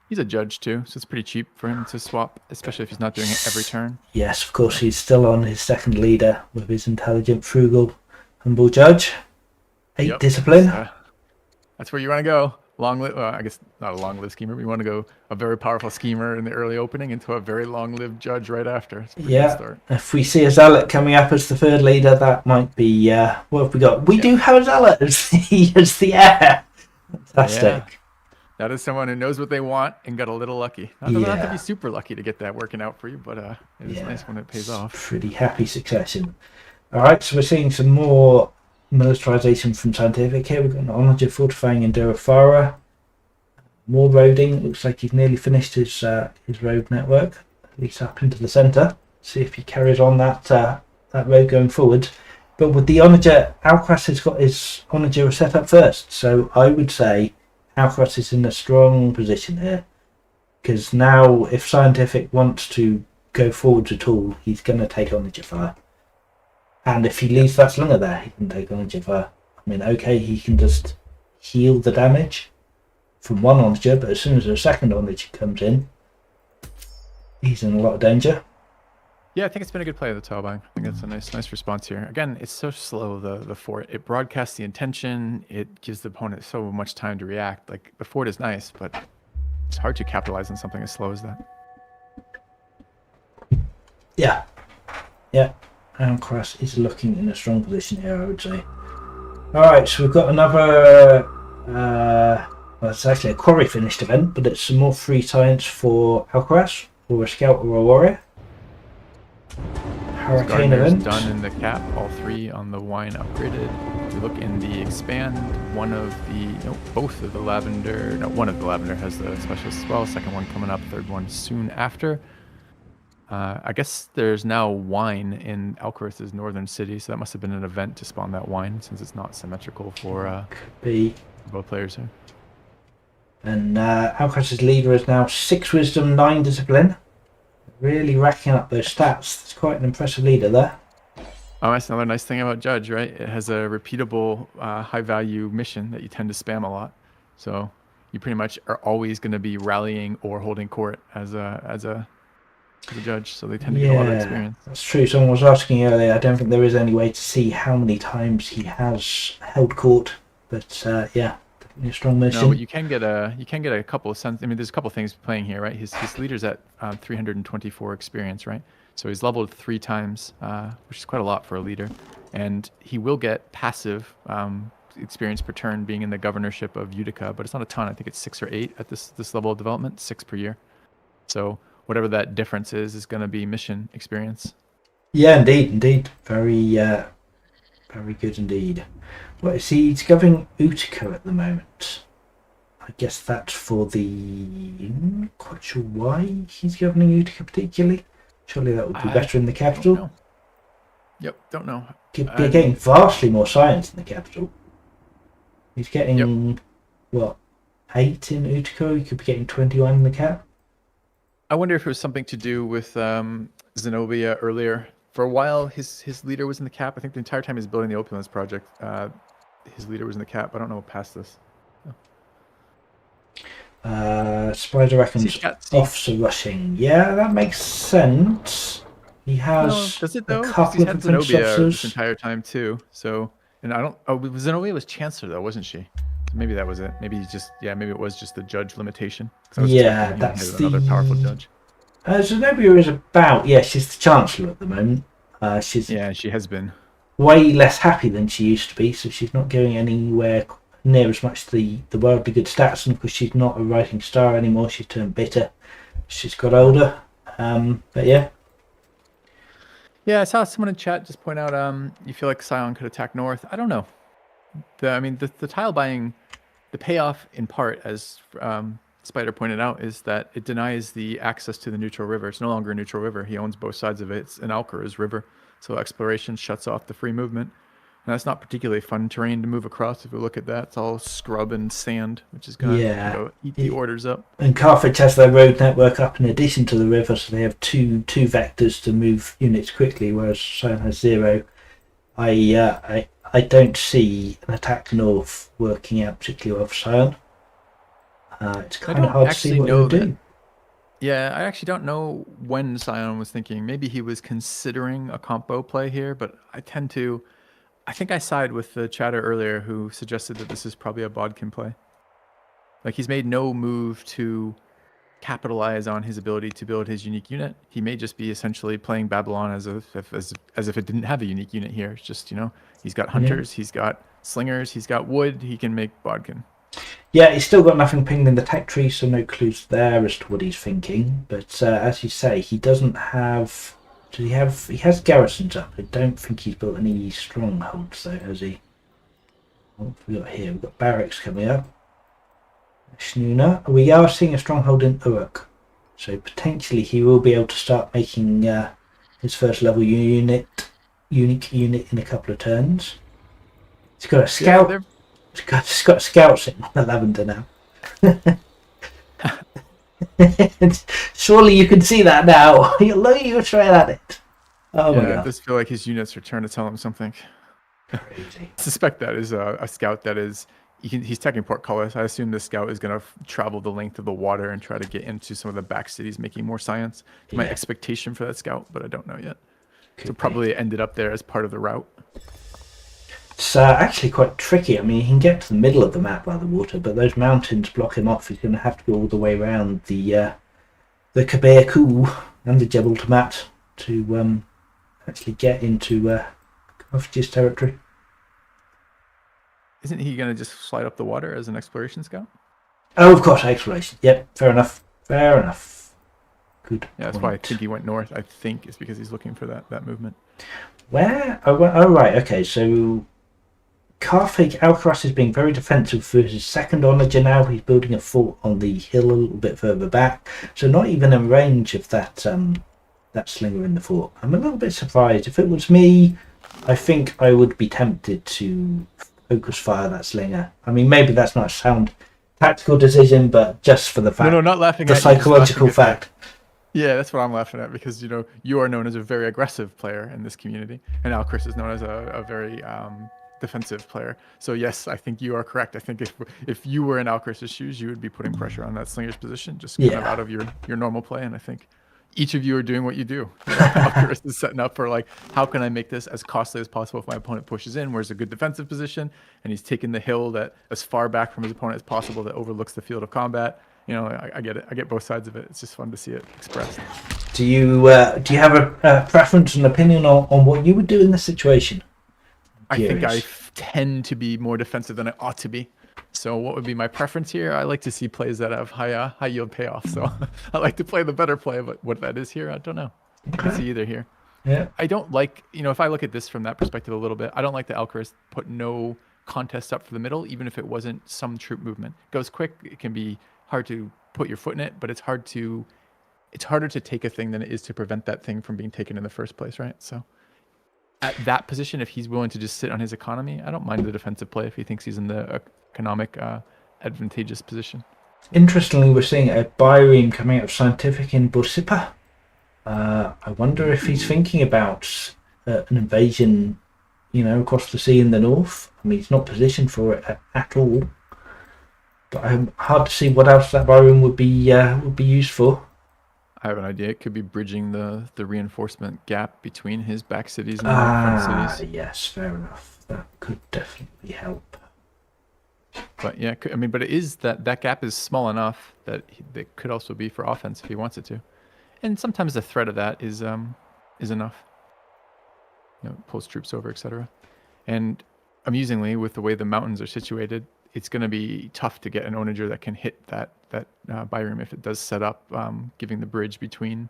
He's a judge too, so it's pretty cheap for him to swap, especially if he's not doing it every turn.
Yes, of course, he's still on his second leader with his intelligent, frugal, humble judge. 8 discipline.
That's where you want to go. Well, I guess not a long-lived schemer. We want to go a very powerful schemer in the early opening into a very long-lived judge right after. It's a pretty good start.
If we see a zealot coming up as the third leader, that might be. What have we got? We do have a zealot as the heir. Fantastic.
Yeah. That is someone who knows what they want and got a little lucky. That doesn't have to be super lucky to get that working out for you, but it is nice when it pays off.
Pretty happy succession. All right, so we're seeing some more militarization from Scientific here. We've got an Onager fortifying in Durafara. More roading. Looks like he's nearly finished his road network, at least up into the centre. See if he carries on that road going forward. But with the Onager, Alcaras has got his Onager set up first. So I would say Alcaras is in a strong position here. Because now, if Scientific wants to go forwards at all, he's going to take Onager fire. And if he leaves that slinger there, he can take Onager fire. I mean, okay, he can just heal the damage from one Onager, but as soon as a second Onager comes in, he's in a lot of danger.
Yeah, I think it's been a good play of the Talbine. I think that's a nice response here. Again, it's so slow, the fort. It broadcasts the intention. It gives the opponent so much time to react. Like, the fort is nice, but it's hard to capitalize on something as slow as that.
Yeah. Alcaras is looking in a strong position here, I would say. Alright, so we've got another... well, it's actually a quarry finished event, but it's some more free science for Alcaras, or a scout or a warrior. Hurricane event.
Done in the cap, all three on the wine upgraded. If you look in the expand, one of the lavender has the specialist as well. Second one coming up, third one soon after. I guess there's now wine in Alcaras' northern city, so that must have been an event to spawn that wine, since it's not symmetrical for both players here.
And Alcaras' leader is now 6 wisdom, 9 discipline. Really racking up those stats. It's quite an impressive leader there.
Oh, that's another nice thing about Judge, right? It has a repeatable, high-value mission that you tend to spam a lot. So you pretty much are always going to be rallying or holding court as a judge. So they tend to get a lot of experience.
That's true. Someone was asking earlier. I don't think there is any way to see how many times he has held court, but definitely a strong mission.
No, but you can get a couple of sense. I mean, there's a couple of things playing here, right? His leader's at 324 experience, right? So he's leveled 3 times, which is quite a lot for a leader, and he will get passive experience per turn, being in the governorship of Utica, but it's not a ton. I think it's 6 or 8 at this level of development, 6 per year. So whatever that difference is going to be mission experience.
Yeah, indeed. Very good indeed. Well, see, he's governing Utica at the moment. I guess that's for the... I'm not quite sure why he's governing Utica particularly. Surely that would be better in the capital.
Don't know. Yep, don't know.
He'd be getting vastly more science in the capital. He's getting, 8 in Utica? He could be getting 21 in the cap.
I wonder if it was something to do with Zenobia earlier. For a while, his leader was in the cap. I think the entire time he's building the Opulence project, his leader was in the cap. I don't know past this.
Spider reckons officer rushing. Yeah, that makes sense. He has
does it though?
a couple
He's
of
had
defense
Zenobia
officers
this entire time too. So, and I don't. Oh, Zenobia was Chancellor though, wasn't she? Maybe that was it. Maybe he's just maybe it was just the judge limitation.
Yeah, that's
another powerful judge.
Zenobia is about she's the Chancellor at the moment.
She has been
way less happy than she used to be, so she's not going anywhere near as much the wildly good stats, and because she's not a rising star anymore, she's turned bitter. She's got older, but yeah.
Yeah, I saw someone in chat just point out you feel like Sion could attack north. I don't know. The tile buying, the payoff in part, as Spider pointed out, is that it denies the access to the neutral river. It's no longer a neutral river. He owns both sides of it. It's an Alcaraz river, so exploration shuts off the free movement. And that's not particularly fun terrain to move across. If you look at that, it's all scrub and sand, which is going to eat the orders up.
And Carthage has their road network up in addition to the river, so they have two vectors to move units quickly, whereas Sion has 0. I don't see an attack north working out particularly well for Sion. It's kind of hard to see what he'll do.
Yeah, I actually don't know when Sion was thinking. Maybe he was considering a combo play here, but I think I side with the chatter earlier who suggested that this is probably a Bodkin play. Like, he's made no move to capitalize on his ability to build his unique unit. He may just be essentially playing Babylon as if it didn't have a unique unit here. It's just, he's got hunters, he's got slingers, he's got wood, he can make Bodkin.
Yeah, he's still got nothing pinged in the tech tree, so no clues there as to what he's thinking. But as you say, he doesn't have. Does he have? He has garrisons up. I don't think he's built any strongholds though, has he? What have we got here? We've got barracks coming up. Schooner. We are seeing a stronghold in Uruk, so potentially he will be able to start making his first level unique unit in a couple of turns. He's got a scout.
Yeah,
He's got scouts in the lavender now. Surely you can see that now. You're straight at it. Oh my god!
It does feel like his units are trying to tell him something.
Crazy.
I suspect that is a scout that is. He's taking portcullis. I assume this scout is going to travel the length of the water and try to get into some of the back cities, making more science. It's my expectation for that scout, but I don't know yet. So probably ended up there as part of the route.
It's actually quite tricky. I mean, he can get to the middle of the map by the water, but those mountains block him off. He's going to have to go all the way around the Kabir Kul and the Jebel Tamat to actually get into Carthage's territory.
Isn't he going to just slide up the water as an exploration scout?
Oh, of course, exploration. Yep, fair enough. Good.
Yeah, that's why I think he went north. I think it's because he's looking for that movement.
Where? Oh, right. Okay, so Carthage Alcaras is being very defensive for his second onager now. He's building a fort on the hill a little bit further back, so not even in range of that slinger in the fort. I'm a little bit surprised. If it was me, I think I would be tempted to focus fire that slinger. I mean, maybe that's not a sound tactical decision, but just for the fact,
no, not laughing.
The psychological fact.
Yeah, that's what I'm laughing at, because you are known as a very aggressive player in this community, and Alcaras is known as a very defensive player. So yes, I think you are correct. I think if you were in Alcaras' shoes, you would be putting pressure on that slinger's position, just kind of out of your normal play. And I think each of you are doing what you do. Alcaras is setting up for, how can I make this as costly as possible if my opponent pushes in? Where's a good defensive position? And he's taking the hill that as far back from his opponent as possible that overlooks the field of combat. I get it. I get both sides of it. It's just fun to see it expressed.
Do you have a preference and opinion on what you would do in this situation?
I think I tend to be more defensive than I ought to be. So what would be my preference here? I like to see plays that have high yield payoff. So I like to play the better play, but what that is here, I don't know. I can see either here.
Yeah.
I don't like, if I look at this from that perspective a little bit, I don't like the Alcaras put no contest up for the middle, even if it wasn't some troop movement. It goes quick. It can be hard to put your foot in it, but it's harder to take a thing than it is to prevent that thing from being taken in the first place, right? So at that position, if he's willing to just sit on his economy, I don't mind the defensive play if he thinks he's in the economic advantageous position.
Interestingly, we're seeing a Barbarian coming out of Siontific in Bursipa. I wonder if he's thinking about an invasion, across the sea in the north. I mean, he's not positioned for it at all. But I'm hard to see what else that Barbarian would be used for.
I have an idea. It could be bridging the reinforcement gap between his back cities and the front cities.
Yes, fair enough. That could definitely help.
But yeah, but it is that gap is small enough that it could also be for offense if he wants it to, and sometimes the threat of that is enough. Pulls troops over, etc. And amusingly, with the way the mountains are situated, it's going to be tough to get an onager that can hit that Byrome if it does set up, giving the bridge between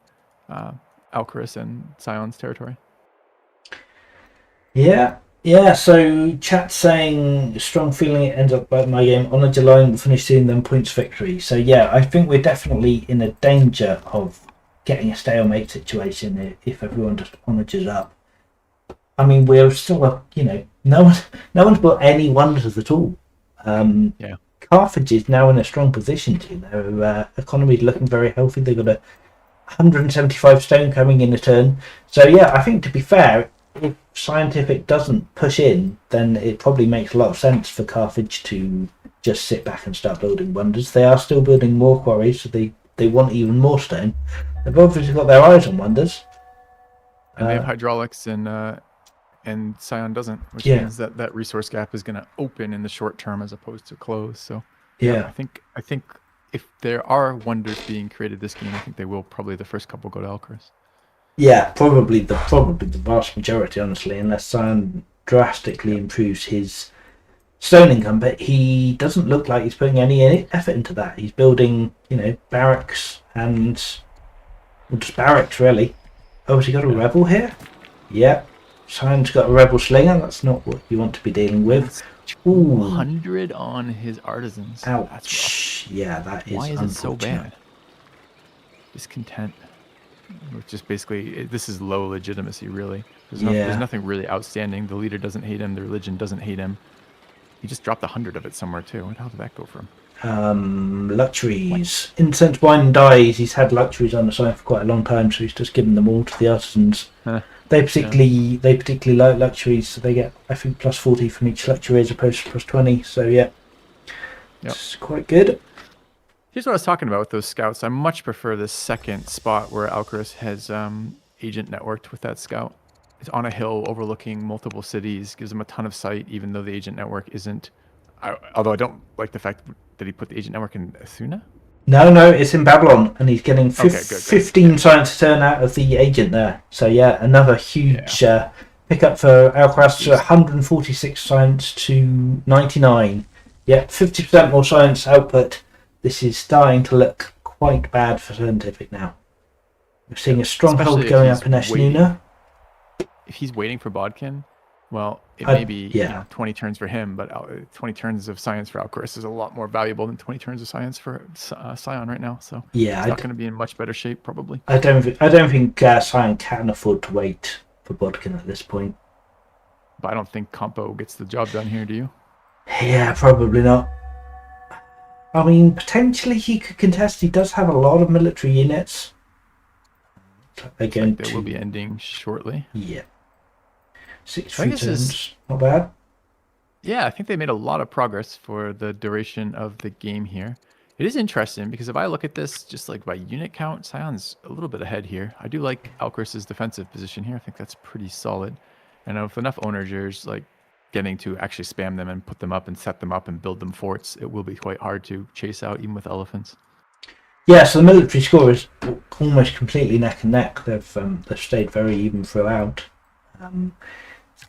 Alcaras and Sion's territory.
Yeah, so chat saying strong feeling it ends up by my game. Onager line will finish seeing them points victory. So yeah, I think we're definitely in a danger of getting a stalemate situation if everyone just onagers up. I mean, we're still no one's built any wonders at all. Carthage is now in a strong position. Their economy is looking very healthy. They've got 175 stone coming in a turn. So yeah, I think to be fair, if Siontific doesn't push in, then it probably makes a lot of sense for Carthage to just sit back and start building wonders. They are still building more quarries, so they want even more stone. They've obviously got their eyes on wonders.
And they have hydraulics, and Sion doesn't, which means that resource gap is going to open in the short term as opposed to close. So
Yeah.
I think if there are wonders being created this game, I think they will probably the first couple go to Alcaraz.
Yeah, probably the vast majority, honestly, unless Sion drastically improves his stone income. But he doesn't look like he's putting any effort into that. He's building, barracks and just barracks really. Oh, has he got a rebel here? Yep. Sion's got a rebel slinger. That's not what you want to be dealing with.
200 on his artisans.
Ouch.
That's rough.
Yeah, that is
Why is it so
unfortunate.
bad? Discontent. Which is basically, this is low legitimacy, really. There's nothing really outstanding. The leader doesn't hate him. The religion doesn't hate him. He just dropped 100 of it somewhere, too. Where the hell did that go from?
Luxuries. Incense, wine, and dyes. He's had luxuries on the site for quite a long time, so he's just given them all to the artisans. They particularly like luxuries, so they get, I think, plus 40 from each luxury as opposed to plus 20. So yeah, it's quite good.
Here's what I was talking about with those scouts. I much prefer this second spot where Alcaraz has agent networked with that scout. It's on a hill overlooking multiple cities, gives him a ton of sight, even though the agent network isn't. Although I don't like the fact that he put the agent network in Athena.
No, it's in Babylon, and he's getting 15
good.
science turn out of the agent there. So yeah, another huge pickup for Alcaraz, to 146 science to 99. Yeah, 50% more science output. This is starting to look quite bad for Siontific now. We're seeing a stronghold going up in Esnuna.
If he's waiting for Bodkin, well, it may be 20 turns for him, but 20 turns of science for Alcaraz is a lot more valuable than 20 turns of science for Sion right now. So he's not going to be in much better shape, probably.
I don't think Sion can afford to wait for Bodkin at this point.
But I don't think Compo gets the job done here, do you?
Yeah, probably not. I mean, potentially he could contest. He does have a lot of military units. Again,
they will be ending shortly.
Yeah. 6 turns, not bad.
Yeah, I think they made a lot of progress for the duration of the game here. It is interesting because if I look at this just like by unit count, Sion's a little bit ahead here. I do like Alcaraz's defensive position here. I think that's pretty solid. And with enough owners, you're like getting to actually spam them and put them up and set them up and build them forts, it will be quite hard to chase out even with elephants.
Yeah, so the military score is almost completely neck and neck. They've stayed very even throughout.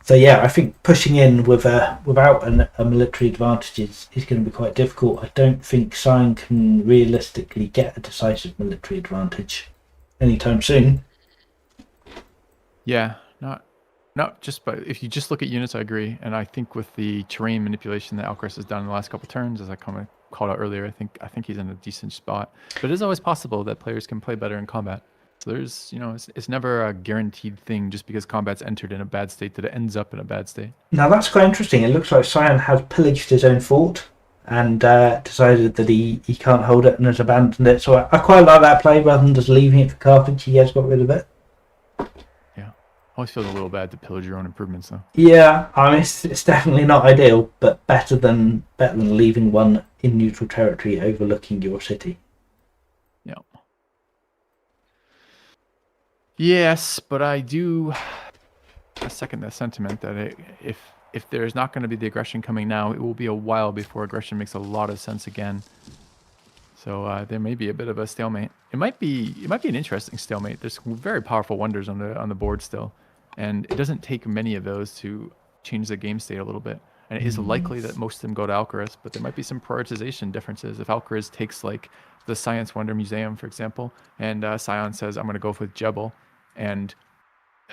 So yeah, I think pushing in without a military advantage is going to be quite difficult. I don't think Sion can realistically get a decisive military advantage anytime soon.
Yeah, not just, but if you just look at units, I agree. And I think with the terrain manipulation that Alcaraz has done in the last couple of turns, as I kind of called out earlier, I think he's in a decent spot. But it is always possible that players can play better in combat. So there's, it's never a guaranteed thing just because combat's entered in a bad state that it ends up in a bad state.
Now that's quite interesting. It looks like Sion has pillaged his own fort and decided that he can't hold it and has abandoned it. So I quite like that play rather than just leaving it for Carthage. He has got rid of it.
Yeah. Always feels a little bad to pillage your own improvements though.
Yeah, I mean it's definitely not ideal, but better than leaving one in neutral territory overlooking your city.
Yeah. Yes, but I do second that sentiment that if there's not going to be the aggression coming now, it will be a while before aggression makes a lot of sense again. So there may be a bit of a stalemate. It might be an interesting stalemate. There's very powerful wonders on the board still, and it doesn't take many of those to change the game state a little bit. And it is likely that most of them go to Alcaraz, but there might be some prioritization differences. If Alcaraz takes like the Science Wonder Museum, for example, and Sion says, I'm going to go with Jebel, and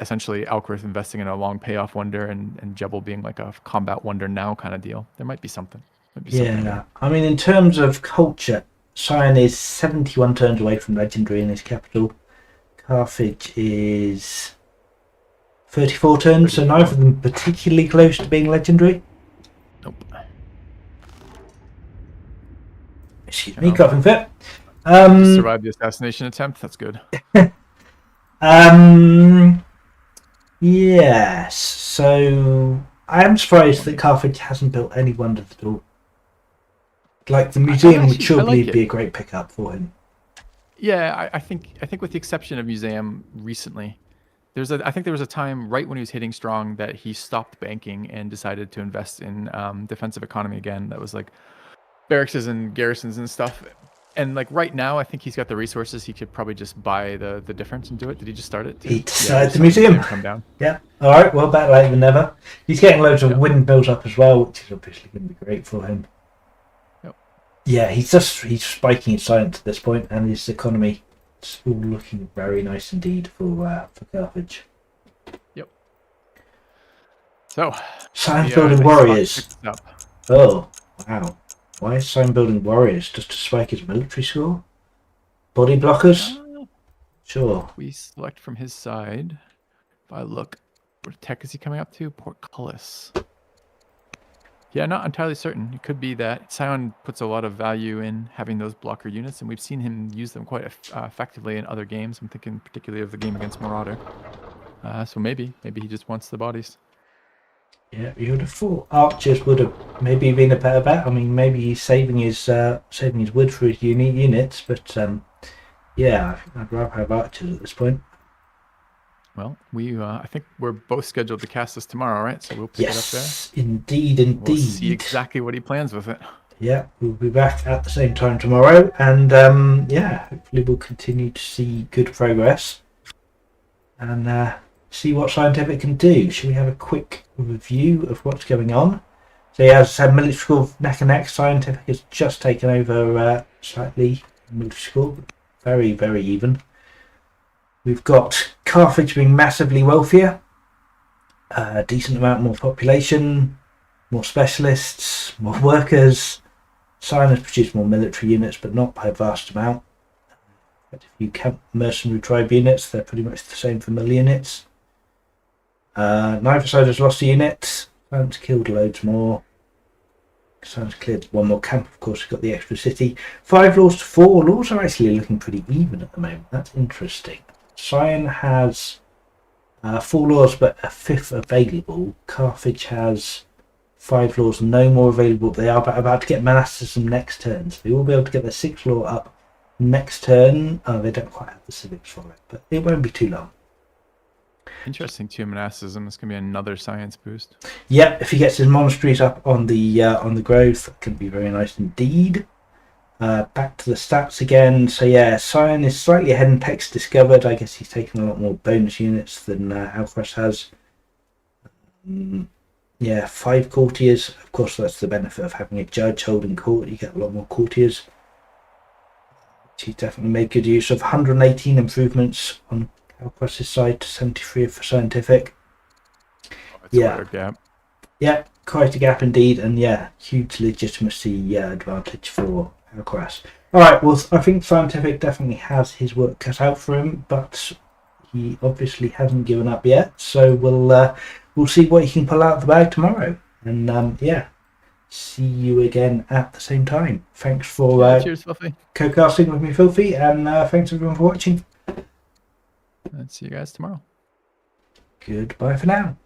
essentially Alcaraz investing in a long payoff wonder and Jebel being like a combat wonder now kind of deal, there might be something.
I mean, in terms of culture, Sion is 71 turns away from legendary in his capital. Carthage is 34 turns, so neither of them particularly close to being legendary.
Nope.
Excuse me, coughing fit.
Just survived the assassination attempt. That's good.
Yes. So I am surprised that Carthage hasn't built any wonders at all. Like the museum would surely be a great pickup for him.
Yeah, I think with the exception of museum recently, I think there was a time right when he was hitting strong that he stopped banking and decided to invest in defensive economy again. That was like barracks and garrisons and stuff. And like right now, I think he's got the resources. He could probably just buy the difference and do it. Did he just start it? Too?
He decided the museum.
Come down.
Yeah. All right. Well, better late than never. He's getting loads of wind built up as well, which is obviously going to be great for him.
Yep.
Yeah, he's spiking his science at this point, and his economy. It's all looking very nice indeed for Carthage.
Yep. So.
Sign building warriors. Oh wow. Why is sign building warriors? Just to spike his military score? Body blockers? Sure.
We select from his side. If I look, what tech is he coming up to? Portcullis. Yeah, not entirely certain. It could be that Sion puts a lot of value in having those blocker units, and we've seen him use them quite effectively in other games. I'm thinking particularly of the game against Marauder. So maybe he just wants the bodies.
Yeah, you would have thought archers would have maybe been a better bet. I mean, maybe he's saving his wood for his unique units, but yeah, I'd rather have archers at this point.
Well, I think we're both scheduled to cast this tomorrow, right? So we'll pick it up there.
Yes, indeed.
We'll see exactly what he plans with it.
Yeah, we'll be back at the same time tomorrow, and yeah, hopefully we'll continue to see good progress and see what Siontific can do. Should we have a quick review of what's going on? So yeah, as I said, military score neck and neck. Siontific has just taken over slightly. Military score very, very even. We've got Carthage being massively wealthier, a decent amount more population, more specialists, more workers. Sion has produced more military units, but not by a vast amount. But if you count mercenary tribe units, they're pretty much the same for mill units. Neither side has lost a unit. Sion's killed loads more. Sion's cleared one more camp, of course, we've got the extra city. 5 laws to 4. Laws are actually looking pretty even at the moment. That's interesting. Sion has 4 laws, but a 5th available. Carthage has 5 laws, no more available. They are about to get monasticism next turn, so they will be able to get their 6th law up next turn. They don't quite have the civics for it, but it won't be too long.
Interesting too, monasticism. It's going to be another science boost.
Yep, if he gets his monasteries up on the growth, that can be very nice indeed. Back to the stats again. So yeah, Sion is slightly ahead in text discovered. I guess he's taken a lot more bonus units than Alcaras has. Yeah, 5 courtiers. Of course, that's the benefit of having a judge holding court. You get a lot more courtiers. He's definitely made good use of. 118 improvements on Alcaras' side to 73 for Siontific.
Quite a gap.
Yeah, quite a gap indeed, and yeah, huge legitimacy advantage for Alcaras. Alright, well, I think Siontific definitely has his work cut out for him, but he obviously hasn't given up yet, so we'll see what he can pull out of the bag tomorrow. And yeah, see you again at the same time. Thanks for
cheers, Fluffy.
co-casting with me, Filthy, and thanks everyone for watching.
And see you guys tomorrow.
Goodbye for now.